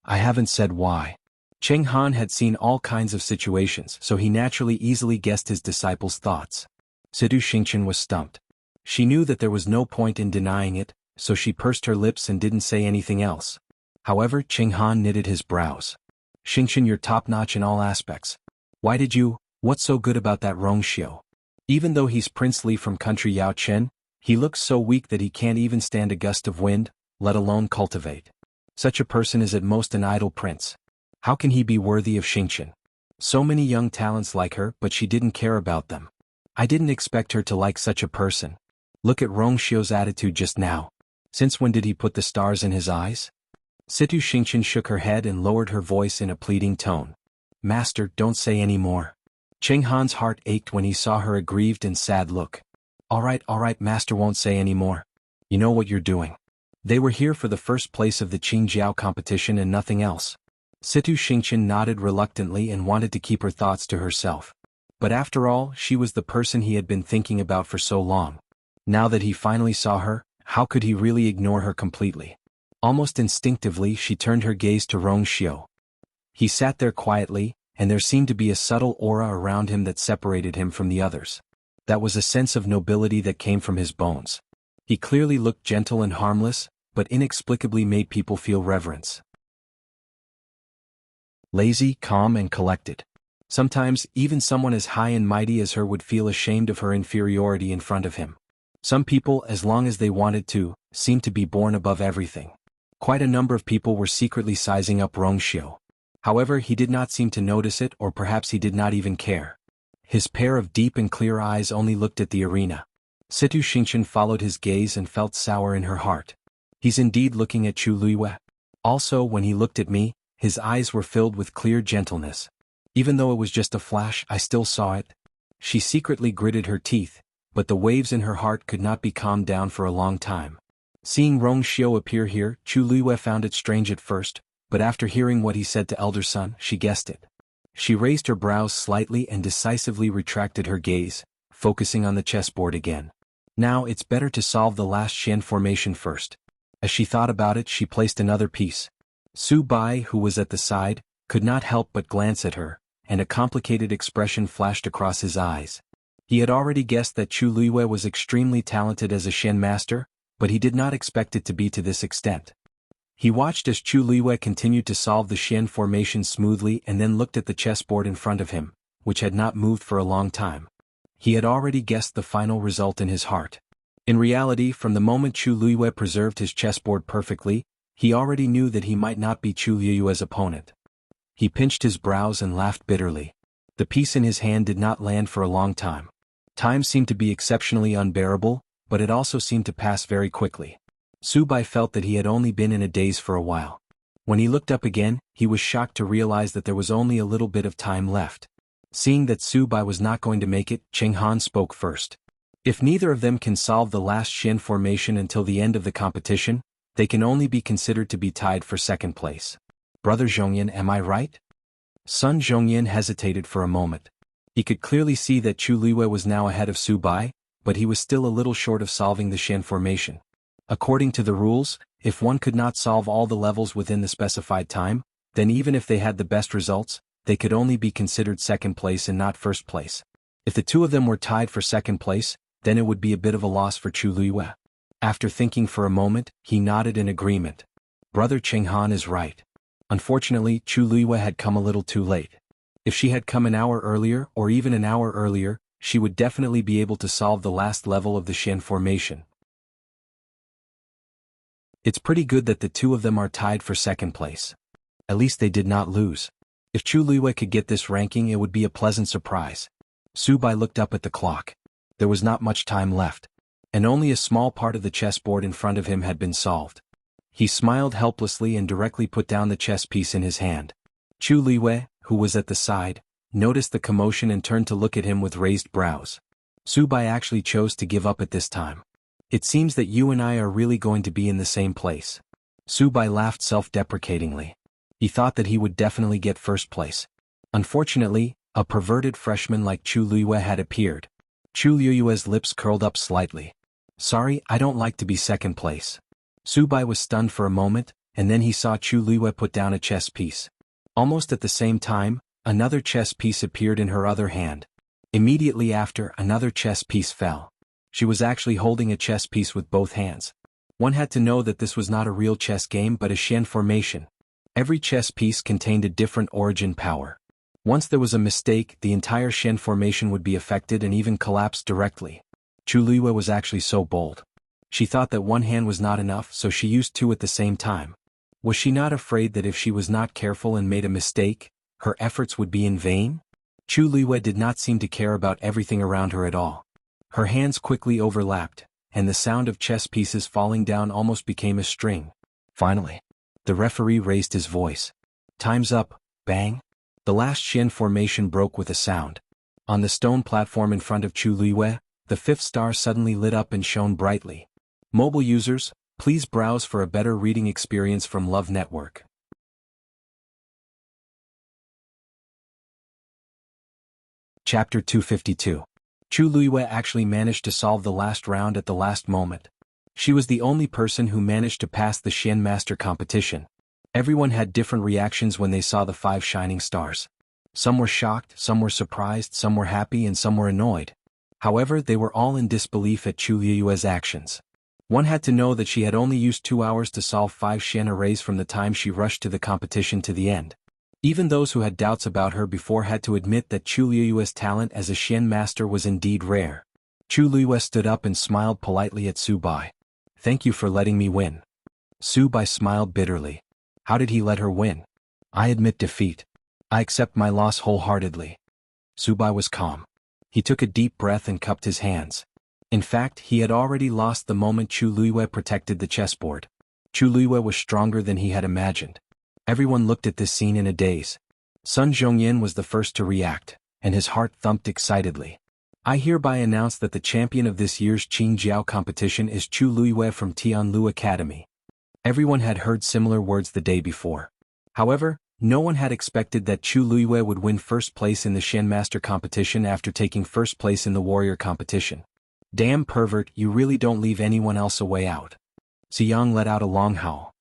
I haven't said why. Cheng Han had seen all kinds of situations, so he naturally easily guessed his disciple's thoughts. Situ Xingqian was stumped. She knew that there was no point in denying it, so she pursed her lips and didn't say anything else. However, Cheng Han knitted his brows. Xingqian, you're top-notch in all aspects. What's so good about that Rong Xiu? Even though he's princely from country Yao Chen, he looks so weak that he can't even stand a gust of wind, let alone cultivate. Such a person is at most an idle prince. How can he be worthy of Xingqian? So many young talents like her, but she didn't care about them. I didn't expect her to like such a person. Look at Rong Xiu's attitude just now. Since when did he put the stars in his eyes? Situ Xingqian shook her head and lowered her voice in a pleading tone. Master, don't say any more. Cheng Han's heart ached when he saw her aggrieved and sad look. All right, Master won't say any more. You know what you're doing. They were here for the first place of the Qingjiao competition and nothing else. Situ Xingqian nodded reluctantly and wanted to keep her thoughts to herself. But after all, she was the person he had been thinking about for so long. Now that he finally saw her, how could he really ignore her completely? Almost instinctively, she turned her gaze to Rong Xiu. He sat there quietly, and there seemed to be a subtle aura around him that separated him from the others. That was a sense of nobility that came from his bones. He clearly looked gentle and harmless, but inexplicably made people feel reverence. Lazy, calm, and collected. Sometimes, even someone as high and mighty as her would feel ashamed of her inferiority in front of him. Some people, as long as they wanted to, seemed to be born above everything. Quite a number of people were secretly sizing up Rong Xiu. However, he did not seem to notice it, or perhaps he did not even care. His pair of deep and clear eyes only looked at the arena. Situ Xingqian followed his gaze and felt sour in her heart. He's indeed looking at Chu Luiyue. Also, when he looked at me, his eyes were filled with clear gentleness. Even though it was just a flash, I still saw it. She secretly gritted her teeth, but the waves in her heart could not be calmed down for a long time. Seeing Rong Xiu appear here, Chu Luiyue found it strange at first, but after hearing what he said to elder son, she guessed it. She raised her brows slightly and decisively retracted her gaze, focusing on the chessboard again. Now it's better to solve the last Xian formation first. As she thought about it, she placed another piece. Su Bai, who was at the side, could not help but glance at her, and a complicated expression flashed across his eyes. He had already guessed that Chu Luiyue was extremely talented as a Xian master, but he did not expect it to be to this extent. He watched as Chu Luiyue continued to solve the Xian formation smoothly and then looked at the chessboard in front of him, which had not moved for a long time. He had already guessed the final result in his heart. In reality, from the moment Chu Luiyue preserved his chessboard perfectly, he already knew that he might not be Chu Luiyue's opponent. He pinched his brows and laughed bitterly. The piece in his hand did not land for a long time. Time seemed to be exceptionally unbearable, but it also seemed to pass very quickly. Subai felt that he had only been in a daze for a while. When he looked up again, he was shocked to realize that there was only a little bit of time left. Seeing that Subai was not going to make it, Ching-han spoke first. If neither of them can solve the last Shin formation until the end of the competition, they can only be considered to be tied for second place. Brother Zhongyan, am I right? Son Zhongyan hesitated for a moment. He could clearly see that Chu Liwei was now ahead of Subai, but he was still a little short of solving the Shin formation. According to the rules, if one could not solve all the levels within the specified time, then even if they had the best results, they could only be considered second place and not first place. If the two of them were tied for second place, then it would be a bit of a loss for Chu Liwei. After thinking for a moment, he nodded in agreement. Brother Ching-han is right. Unfortunately, Chu Liwei had come a little too late. If she had come an hour earlier or even an hour earlier, she would definitely be able to solve the last level of the Shin formation. It's pretty good that the two of them are tied for second place. At least they did not lose. If Chu Liwei could get this ranking, it would be a pleasant surprise. Subai looked up at the clock. There was not much time left, and only a small part of the chessboard in front of him had been solved. He smiled helplessly and directly put down the chess piece in his hand. Chu Liwei, who was at the side, noticed the commotion and turned to look at him with raised brows. Subai actually chose to give up at this time. It seems that you and I are really going to be in the same place. Subai laughed self-deprecatingly. He thought that he would definitely get first place. Unfortunately, a perverted freshman like Chu Liwei had appeared. Chu Liwei's lips curled up slightly. Sorry, I don't like to be second place. Subai was stunned for a moment, and then he saw Chu Liwei put down a chess piece. Almost at the same time, another chess piece appeared in her other hand. Immediately after, another chess piece fell. She was actually holding a chess piece with both hands. One had to know that this was not a real chess game but a Shin formation. Every chess piece contained a different origin power. Once there was a mistake, the entire Shin formation would be affected and even collapse directly. Chu Liwei was actually so bold. She thought that one hand was not enough, so she used two at the same time. Was she not afraid that if she was not careful and made a mistake, her efforts would be in vain? Chu Liwei did not seem to care about everything around her at all. Her hands quickly overlapped, and the sound of chess pieces falling down almost became a string. Finally, the referee raised his voice. Time's up, bang. The last Shin formation broke with a sound. On the stone platform in front of Chu Liwei, the fifth star suddenly lit up and shone brightly. Mobile users, please browse for a better reading experience from Love Network. Chapter 252. Chu Liwei actually managed to solve the last round at the last moment. She was the only person who managed to pass the Shin Master competition. Everyone had different reactions when they saw the 5 shining stars. Some were shocked, some were surprised, some were happy, and some were annoyed. However, they were all in disbelief at Chu Liwei's actions. One had to know that she had only used 2 hours to solve 5 Shin arrays from the time she rushed to the competition to the end. Even those who had doubts about her before had to admit that Chu Liwei's talent as a Shin master was indeed rare. Chu Liwei stood up and smiled politely at Subai. Thank you for letting me win. Subai smiled bitterly. How did he let her win? I admit defeat. I accept my loss wholeheartedly. Subai was calm. He took a deep breath and cupped his hands. In fact, he had already lost the moment Chu Liwei protected the chessboard. Chu Liwei was stronger than he had imagined. Everyone looked at this scene in a daze. Sun Zhongyan was the first to react, and his heart thumped excitedly. I hereby announce that the champion of this year's Qingjiao competition is Chu Liwei from Tianlu Academy. Everyone had heard similar words the day before. However, no one had expected that Chu Liwei would win first place in the Shin Master competition after taking first place in the warrior competition. Damn pervert, you really don't leave anyone else a way out. Xiang let out a long howl.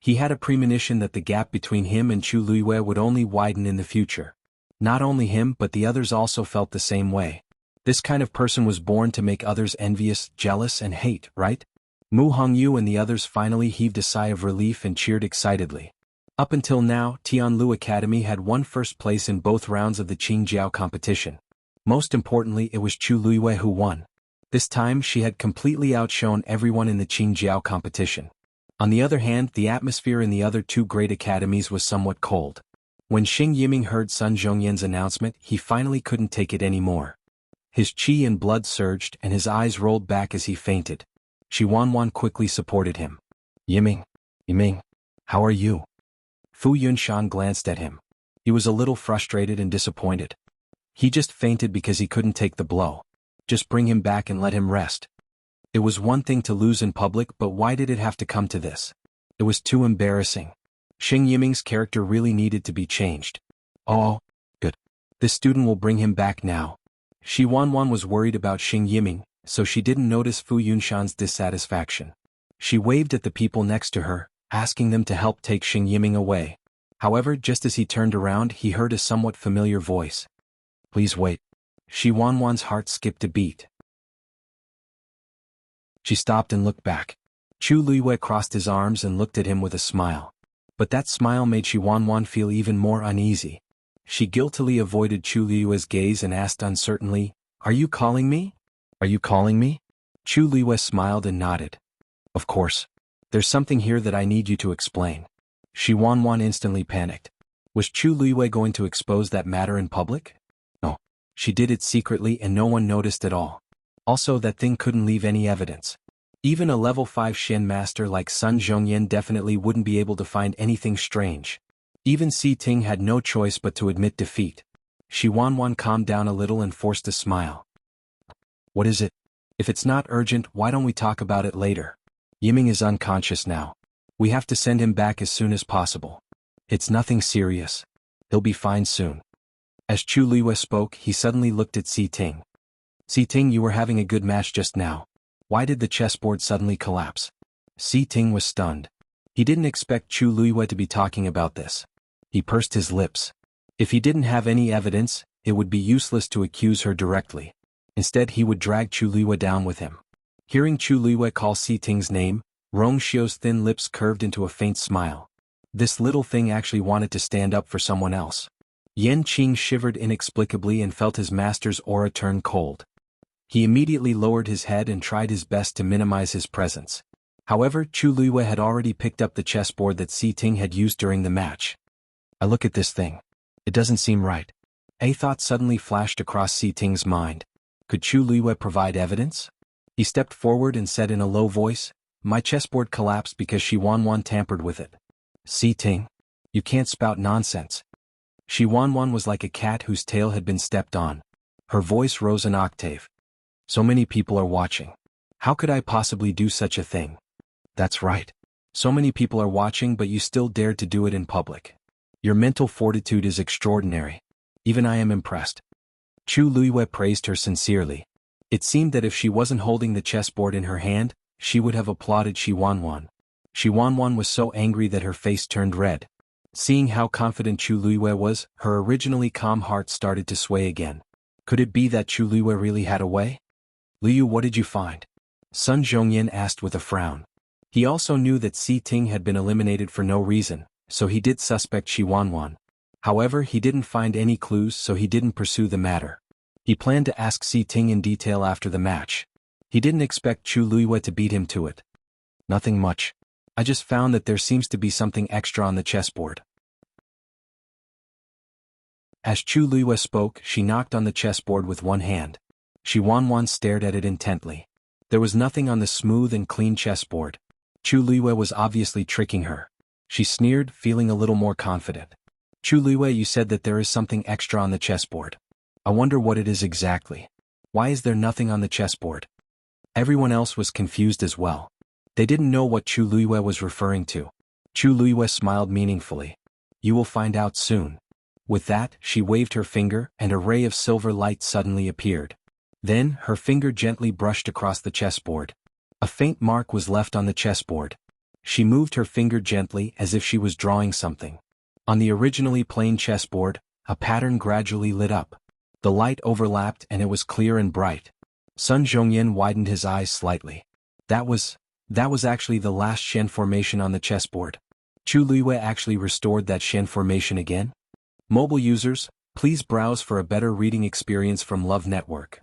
He had a premonition that the gap between him and Chu Liwei would only widen in the future. Not only him but the others also felt the same way. This kind of person was born to make others envious, jealous, and hate, right? Mu Hongyu and the others finally heaved a sigh of relief and cheered excitedly. Up until now, Tianlu Academy had won first place in both rounds of the Qingjiao competition. Most importantly, it was Chu Liwei who won. This time she had completely outshone everyone in the Qingjiao competition. On the other hand, the atmosphere in the other 2 great academies was somewhat cold. When Xing Yiming heard Sun Zhongyan's announcement, he finally couldn't take it anymore. His qi and blood surged and his eyes rolled back as he fainted. Xi Wanwan quickly supported him. Yiming, how are you? Fu Yunshan glanced at him. He was a little frustrated and disappointed. He just fainted because he couldn't take the blow. Just bring him back and let him rest. It was one thing to lose in public, but why did it have to come to this? It was too embarrassing. Xing Yiming's character really needed to be changed. Oh, good. This student will bring him back now. Xi Wanwan was worried about Xing Yiming, so she didn't notice Fu Yunshan's dissatisfaction. She waved at the people next to her, asking them to help take Xing Yiming away. However, just as he turned around, he heard a somewhat familiar voice. Please wait. Xi Wanwan's heart skipped a beat. She stopped and looked back. Chu Luiyue crossed his arms and looked at him with a smile. But that smile made Xi Wanwan feel even more uneasy. She guiltily avoided Chu Luiyue's gaze and asked uncertainly, Are you calling me? Are you calling me? Chu Luiyue smiled and nodded. Of course. There's something here that I need you to explain. Xi Wanwan instantly panicked. Was Chu Luiyue going to expose that matter in public? No. She did it secretly and no one noticed at all. Also, that thing couldn't leave any evidence. Even a level 5 Shen master like Sun Zhongyan definitely wouldn't be able to find anything strange. Even Si Ting had no choice but to admit defeat. Xi Wanwan calmed down a little and forced a smile. What is it? If it's not urgent, why don't we talk about it later? Yiming is unconscious now. We have to send him back as soon as possible. It's nothing serious. He'll be fine soon. As Chu Luiyue spoke, he suddenly looked at Si Ting. Si Ting, you were having a good match just now. Why did the chessboard suddenly collapse? Si Ting was stunned. He didn't expect Chu Luiyue to be talking about this. He pursed his lips. If he didn't have any evidence, it would be useless to accuse her directly. Instead, he would drag Chu Luiyue down with him. Hearing Chu Luiyue call Si Ting's name, Rong Xiu's thin lips curved into a faint smile. This little thing actually wanted to stand up for someone else. Yan Qing shivered inexplicably and felt his master's aura turn cold. He immediately lowered his head and tried his best to minimize his presence. However, Chu Luiyue had already picked up the chessboard that Si Ting had used during the match. I look at this thing. It doesn't seem right. A thought suddenly flashed across Si Ting's mind. Could Chu Luiyue provide evidence? He stepped forward and said in a low voice, My chessboard collapsed because Xi Wanwan tampered with it. Si Ting, you can't spout nonsense. Xi Wanwan was like a cat whose tail had been stepped on. Her voice rose an octave. So many people are watching. How could I possibly do such a thing? That's right. So many people are watching, but you still dared to do it in public. Your mental fortitude is extraordinary. Even I am impressed. Chu Luiyue praised her sincerely. It seemed that if she wasn't holding the chessboard in her hand, she would have applauded Xi Wanwan. Xi Wanwan was so angry that her face turned red. Seeing how confident Chu Luiyue was, her originally calm heart started to sway again. Could it be that Chu Luiyue really had a way? Liu, what did you find? Sun Zhongyan asked with a frown. He also knew that Si Ting had been eliminated for no reason, so he did suspect Xi Wanwan. However, he didn't find any clues, so he didn't pursue the matter. He planned to ask Si Ting in detail after the match. He didn't expect Chu Luiyue to beat him to it. Nothing much. I just found that there seems to be something extra on the chessboard. As Chu Luiyue spoke, she knocked on the chessboard with one hand. Xi Wanwan stared at it intently. There was nothing on the smooth and clean chessboard. Chu Luiyue was obviously tricking her. She sneered, feeling a little more confident. Chu Luiyue, you said that there is something extra on the chessboard. I wonder what it is exactly. Why is there nothing on the chessboard? Everyone else was confused as well. They didn't know what Chu Luiyue was referring to. Chu Luiyue smiled meaningfully. You will find out soon. With that, she waved her finger and a ray of silver light suddenly appeared. Then, her finger gently brushed across the chessboard. A faint mark was left on the chessboard. She moved her finger gently as if she was drawing something. On the originally plain chessboard, a pattern gradually lit up. The light overlapped and it was clear and bright. Sun Zhongyan widened his eyes slightly. That was actually the last Shen formation on the chessboard. Chu Luiyue actually restored that Shen formation again? Mobile users, please browse for a better reading experience from Love Network.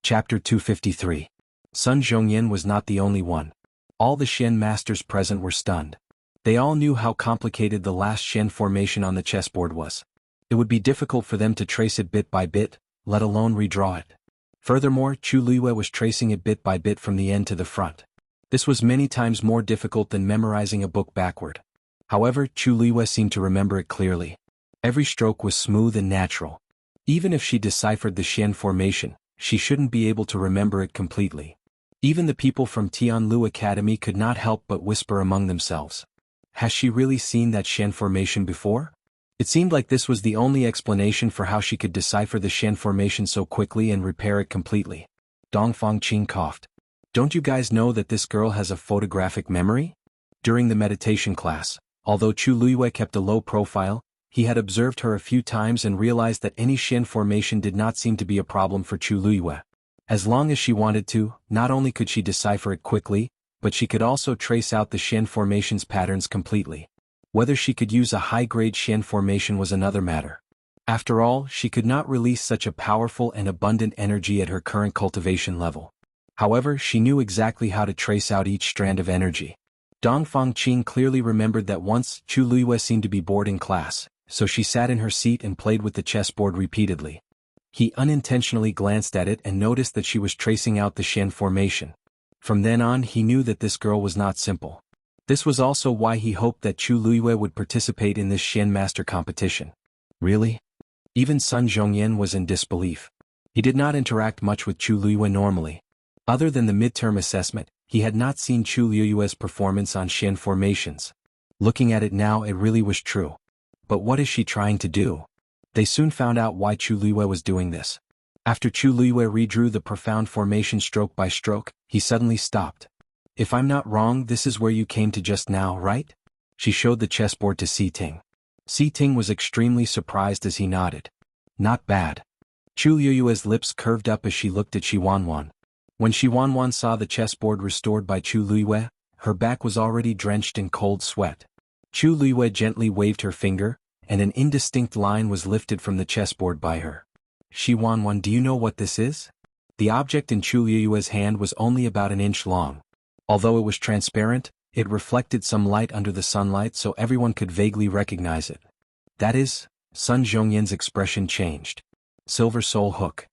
Chapter 253. Sun Zhongyan was not the only one. All the Shen masters present were stunned. They all knew how complicated the last Shen formation on the chessboard was. It would be difficult for them to trace it bit by bit, let alone redraw it. Furthermore, Chu Luiyue was tracing it bit by bit from the end to the front. This was many times more difficult than memorizing a book backward. However, Chu Luiyue seemed to remember it clearly. Every stroke was smooth and natural. Even if she deciphered the Shen formation, she shouldn't be able to remember it completely. Even the people from Tianlu Academy could not help but whisper among themselves. Has she really seen that Shen formation before? It seemed like this was the only explanation for how she could decipher the Shen formation so quickly and repair it completely. Dongfang Qing coughed. Don't you guys know that this girl has a photographic memory? During the meditation class, although Chu Luiyue kept a low profile, he had observed her a few times and realized that any Shen formation did not seem to be a problem for Chu Luiyue. As long as she wanted to, not only could she decipher it quickly, but she could also trace out the Shen formation's patterns completely. Whether she could use a high-grade Shen formation was another matter. After all, she could not release such a powerful and abundant energy at her current cultivation level. However, she knew exactly how to trace out each strand of energy. Dongfang Qing clearly remembered that once Chu Luiyue seemed to be bored in class, so she sat in her seat and played with the chessboard repeatedly. He unintentionally glanced at it and noticed that she was tracing out the Shen formation. From then on, he knew that this girl was not simple. This was also why he hoped that Chu Luiyue would participate in this Shen master competition. Really? Even Sun Zhongyan was in disbelief. He did not interact much with Chu Luiyue normally. Other than the midterm assessment, he had not seen Chu Luiyue's performance on Shen formations. Looking at it now, it really was true. But what is she trying to do? They soon found out why Chu Luiyue was doing this. After Chu Luiyue redrew the profound formation stroke by stroke, he suddenly stopped. If I'm not wrong, this is where you came to just now, right? She showed the chessboard to Si Ting. Si Ting was extremely surprised as he nodded. Not bad. Chu Luiyue's lips curved up as she looked at Shi Wanwan. When Shi Wanwan saw the chessboard restored by Chu Luiyue, her back was already drenched in cold sweat. Chu Luiyue gently waved her finger, and an indistinct line was lifted from the chessboard by her. Shi Wanwan, do you know what this is? The object in Chu Luiyue's hand was only about an inch long. Although it was transparent, it reflected some light under the sunlight so everyone could vaguely recognize it. That is, Sun Zhongyan's expression changed. Silver Soul Hook.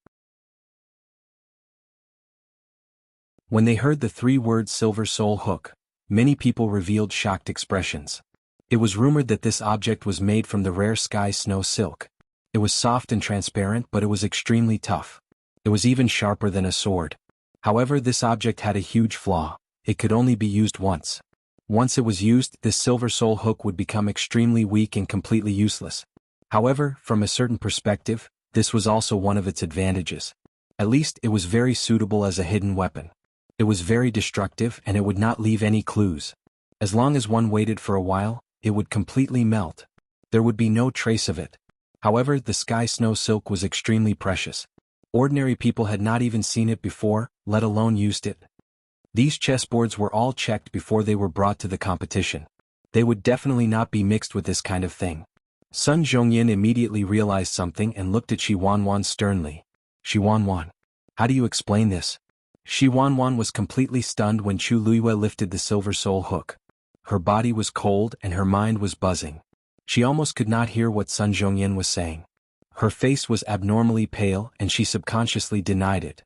When they heard the three words Silver Soul Hook, many people revealed shocked expressions. It was rumored that this object was made from the rare sky snow silk. It was soft and transparent, but it was extremely tough. It was even sharper than a sword. However, this object had a huge flaw. It could only be used once. Once it was used, this Silver Soul Hook would become extremely weak and completely useless. However, from a certain perspective, this was also one of its advantages. At least, it was very suitable as a hidden weapon. It was very destructive and it would not leave any clues. As long as one waited for a while, it would completely melt. There would be no trace of it. However, the sky snow silk was extremely precious. Ordinary people had not even seen it before, let alone used it. These chessboards were all checked before they were brought to the competition. They would definitely not be mixed with this kind of thing. Sun Zhongyan immediately realized something and looked at Shi Wanwan sternly. Shi Wanwan, how do you explain this? Shi Wanwan was completely stunned when Chu Luiyue lifted the Silver Soul Hook. Her body was cold and her mind was buzzing. She almost could not hear what Sun Zhongyan was saying. Her face was abnormally pale and she subconsciously denied it.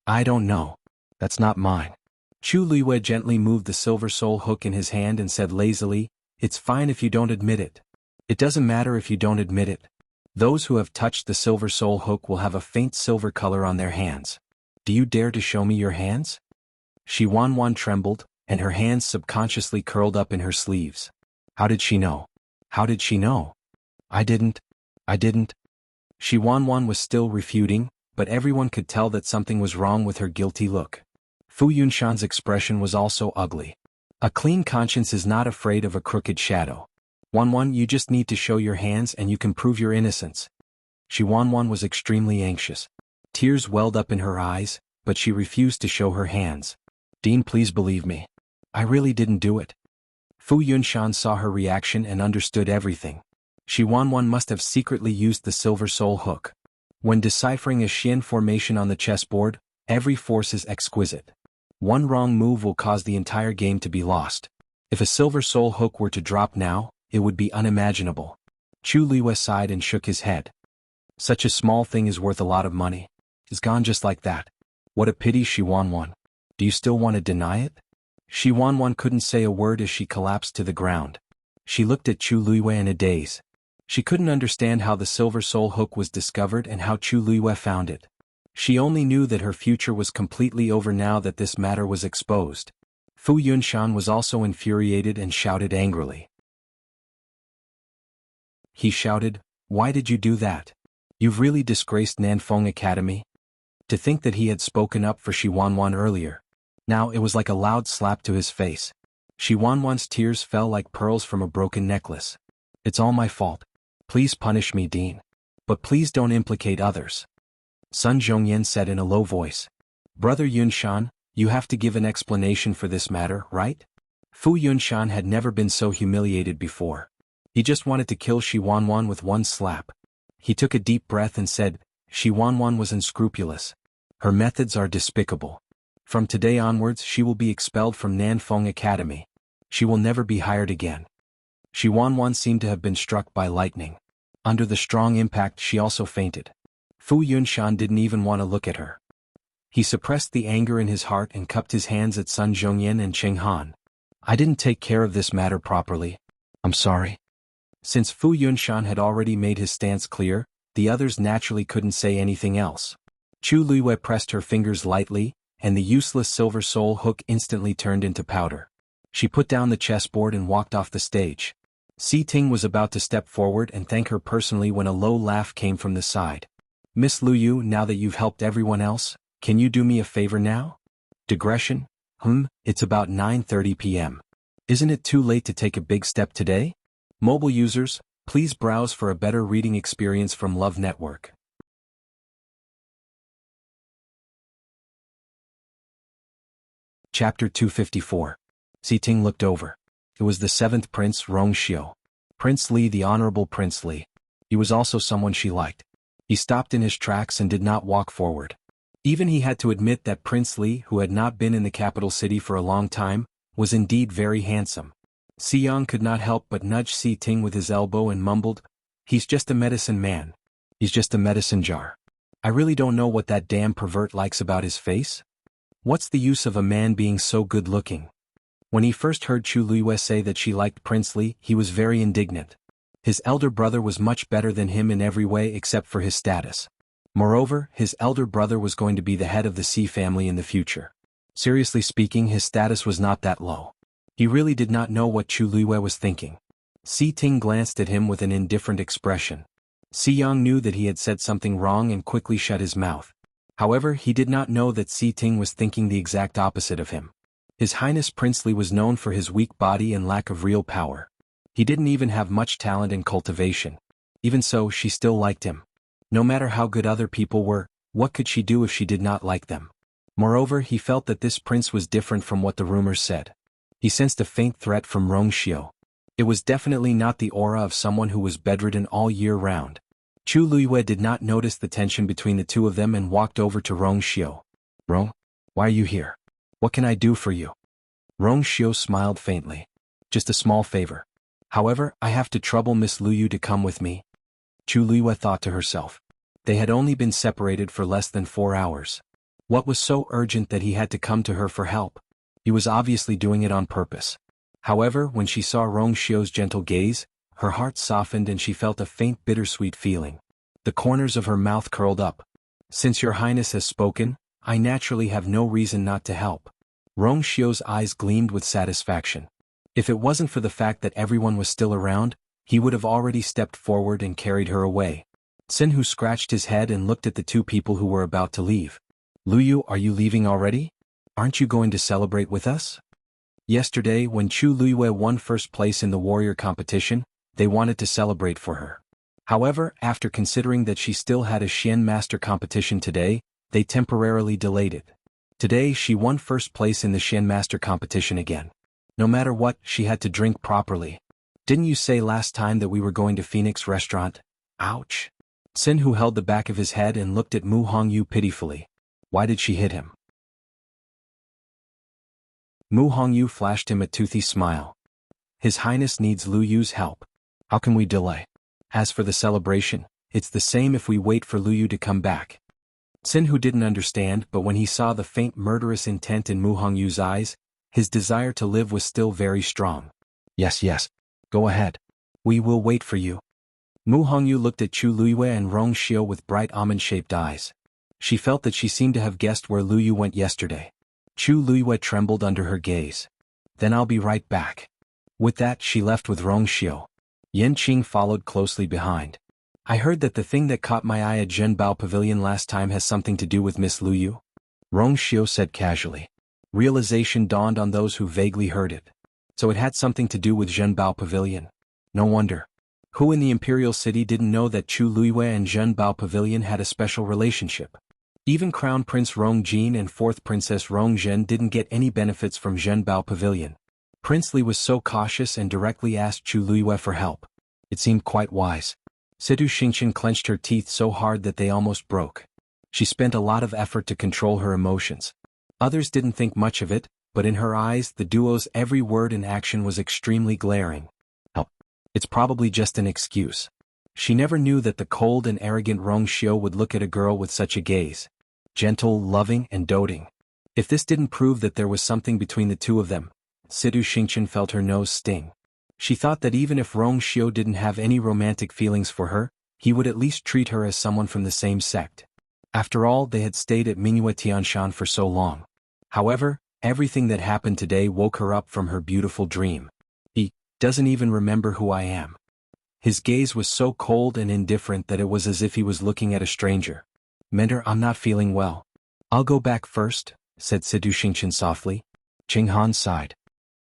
I don't know. That's not mine. Chu Luiyue gently moved the Silver Soul Hook in his hand and said lazily, it's fine if you don't admit it. It doesn't matter if you don't admit it. Those who have touched the Silver Soul Hook will have a faint silver color on their hands. Do you dare to show me your hands? Shi Wanwan trembled, and her hands subconsciously curled up in her sleeves. How did she know? How did she know? I didn't. Shi Wanwan was still refuting, but everyone could tell that something was wrong with her guilty look. Fu Yunshan's expression was also ugly. A clean conscience is not afraid of a crooked shadow. Wanwan, you just need to show your hands and you can prove your innocence. Shi Wanwan was extremely anxious. Tears welled up in her eyes, but she refused to show her hands. Dean, please believe me. I really didn't do it. Fu Yunshan saw her reaction and understood everything. Shi Wanwan must have secretly used the Silver Soul Hook. When deciphering a Shen formation on the chessboard, every force is exquisite. One wrong move will cause the entire game to be lost. If a silver soul hook were to drop now, it would be unimaginable. Chu Liwei sighed and shook his head. Such a small thing is worth a lot of money. It's gone just like that. What a pity, Shi Wanwan. Do you still want to deny it? Shi Wanwan couldn't say a word as she collapsed to the ground. She looked at Chu Liwei in a daze. She couldn't understand how the silver soul hook was discovered and how Chu Liwei found it. She only knew that her future was completely over now that this matter was exposed. Fu Yunshan was also infuriated and shouted angrily. He shouted, "Why did you do that? You've really disgraced Nanfeng Academy?" To think that he had spoken up for Shi Wanwan earlier. Now it was like a loud slap to his face. Shi Wanwan's tears fell like pearls from a broken necklace. "It's all my fault. Please punish me, Dean. But please don't implicate others." Sun Zhongyan said in a low voice. "Brother Yunshan, you have to give an explanation for this matter, right?" Fu Yunshan had never been so humiliated before. He just wanted to kill Shi Wanwan with one slap. He took a deep breath and said, "Shi Wanwan was unscrupulous. Her methods are despicable. From today onwards she will be expelled from Nanfeng Academy. She will never be hired again." Shi Wanwan seemed to have been struck by lightning. Under the strong impact she also fainted. Fu Yunshan didn't even want to look at her. He suppressed the anger in his heart and cupped his hands at Sun Zhongyan and Cheng Han. "I didn't take care of this matter properly. I'm sorry." Since Fu Yunshan had already made his stance clear, the others naturally couldn't say anything else. Chu Liwei pressed her fingers lightly, and the useless silver soul hook instantly turned into powder. She put down the chessboard and walked off the stage. Si Ting was about to step forward and thank her personally when a low laugh came from the side. "Miss Luyu, now that you've helped everyone else, can you do me a favor now?" Digression? It's about 9:30 p.m. Isn't it too late to take a big step today? Mobile users, please browse for a better reading experience from Love Network. Chapter 254. Si Ting looked over. It was the seventh prince, Rong Xiu. Prince Li, the Honorable Prince Li. He was also someone she liked. He stopped in his tracks and did not walk forward. Even he had to admit that Prince Li, who had not been in the capital city for a long time, was indeed very handsome. Xiang could not help but nudge Si Ting with his elbow and mumbled, "He's just a medicine man. He's just a medicine jar. I really don't know what that damn pervert likes about his face. What's the use of a man being so good-looking?" When he first heard Chu Liwei say that she liked Prince Li, he was very indignant. His elder brother was much better than him in every way except for his status. Moreover, his elder brother was going to be the head of the Si family in the future. Seriously speaking, his status was not that low. He really did not know what Chu Liwei was thinking. Si Ting glanced at him with an indifferent expression. Xiang knew that he had said something wrong and quickly shut his mouth. However, he did not know that Si Ting was thinking the exact opposite of him. His Highness Prince Li was known for his weak body and lack of real power. He didn't even have much talent and cultivation. Even so, she still liked him. No matter how good other people were, what could she do if she did not like them? Moreover, he felt that this prince was different from what the rumors said. He sensed a faint threat from Rong Xiu. It was definitely not the aura of someone who was bedridden all year round. Chu Liwei did not notice the tension between the two of them and walked over to Rong Xiu. "Rong, why are you here? What can I do for you?" Rong Xiu smiled faintly. "Just a small favor. However, I have to trouble Miss Luyu to come with me." Chu Liwei thought to herself. They had only been separated for less than 4 hours. What was so urgent that he had to come to her for help? He was obviously doing it on purpose. However, when she saw Rong Xiu's gentle gaze, her heart softened and she felt a faint bittersweet feeling. The corners of her mouth curled up. "Since your highness has spoken, I naturally have no reason not to help." Rong Xiu's eyes gleamed with satisfaction. If it wasn't for the fact that everyone was still around, he would have already stepped forward and carried her away. Sinhu scratched his head and looked at the two people who were about to leave. "Luyu, are you leaving already? Aren't you going to celebrate with us?" Yesterday, when Chu Liwei won first place in the warrior competition, they wanted to celebrate for her. However, after considering that she still had a Xian Master competition today, they temporarily delayed it. Today she won first place in the Xian Master competition again. No matter what, she had to drink properly. "Didn't you say last time that we were going to Phoenix Restaurant?" Ouch. Sinhu held the back of his head and looked at Mu Hongyu pitifully. Why did she hit him? Mu Hongyu flashed him a toothy smile. His Highness needs Lu Yu's help. How can we delay? As for the celebration, it's the same if we wait for Lu Yu to come back. Sin Hu didn't understand, but when he saw the faint murderous intent in Mu Hongyu's eyes, his desire to live was still very strong. Yes. Go ahead. We will wait for you. Mu Hongyu looked at Chu Luiyue and Rong Xiu with bright almond-shaped eyes. She felt that she seemed to have guessed where Lu Yu went yesterday. Chu Luiyue trembled under her gaze. Then I'll be right back. With that, she left with Rong Xiu. Yan Qing followed closely behind. I heard that the thing that caught my eye at Zhenbao Pavilion last time has something to do with Miss Lu Yu? Rong Xiu said casually. Realization dawned on those who vaguely heard it. So it had something to do with Zhenbao Pavilion. No wonder. Who in the Imperial City didn't know that Chu Luiyue and Zhenbao Pavilion had a special relationship? Even Crown Prince Rong Jin and 4th Princess Rong Zhen didn't get any benefits from Zhenbao Pavilion. Prince Li was so cautious and directly asked Chu Luiyue for help. It seemed quite wise. Situ Xingqian clenched her teeth so hard that they almost broke. She spent a lot of effort to control her emotions. Others didn't think much of it, but in her eyes the duo's every word and action was extremely glaring. Help. It's probably just an excuse. She never knew that the cold and arrogant Rong Xiu would look at a girl with such a gaze. Gentle, loving, and doting. If this didn't prove that there was something between the two of them, Situ Xingqian felt her nose sting. She thought that even if Rong Xiu didn't have any romantic feelings for her, he would at least treat her as someone from the same sect. After all, they had stayed at Mingyue Tianshan for so long. However, everything that happened today woke her up from her beautiful dream. He doesn't even remember who I am. His gaze was so cold and indifferent that it was as if he was looking at a stranger. Mentor, I'm not feeling well. I'll go back first, said Situ Xingqian softly. Qing Han sighed.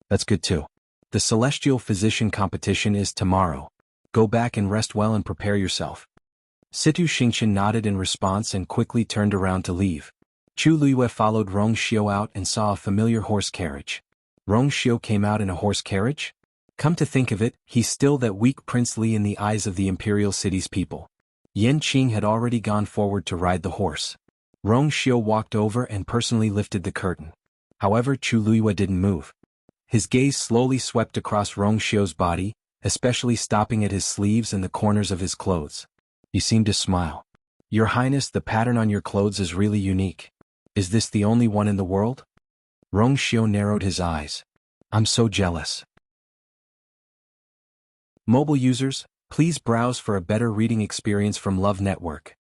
That's good too. The Celestial Physician competition is tomorrow. Go back and rest well and prepare yourself. Situ Xingqian nodded in response and quickly turned around to leave. Chu Luiyue followed Rong Xiu out and saw a familiar horse carriage. Rong Xiu came out in a horse carriage? Come to think of it, he's still that weak Prince Li in the eyes of the Imperial City's people. Yan Qing had already gone forward to ride the horse. Rong Xiu walked over and personally lifted the curtain. However, Chu Luiyue didn't move. His gaze slowly swept across Rong Xiu's body, especially stopping at his sleeves and the corners of his clothes. He seemed to smile. Your Highness, the pattern on your clothes is really unique. Is this the only one in the world? Rong Xiu narrowed his eyes. I'm so jealous. Mobile users, please browse for a better reading experience from Love Network.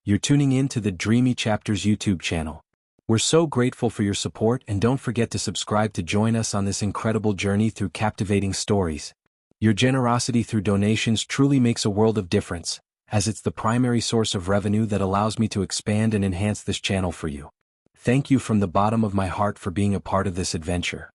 You're tuning in to the Dreamy Chapters YouTube channel. We're so grateful for your support, and don't forget to subscribe to join us on this incredible journey through captivating stories. Your generosity through donations truly makes a world of difference, as it's the primary source of revenue that allows me to expand and enhance this channel for you. Thank you from the bottom of my heart for being a part of this adventure.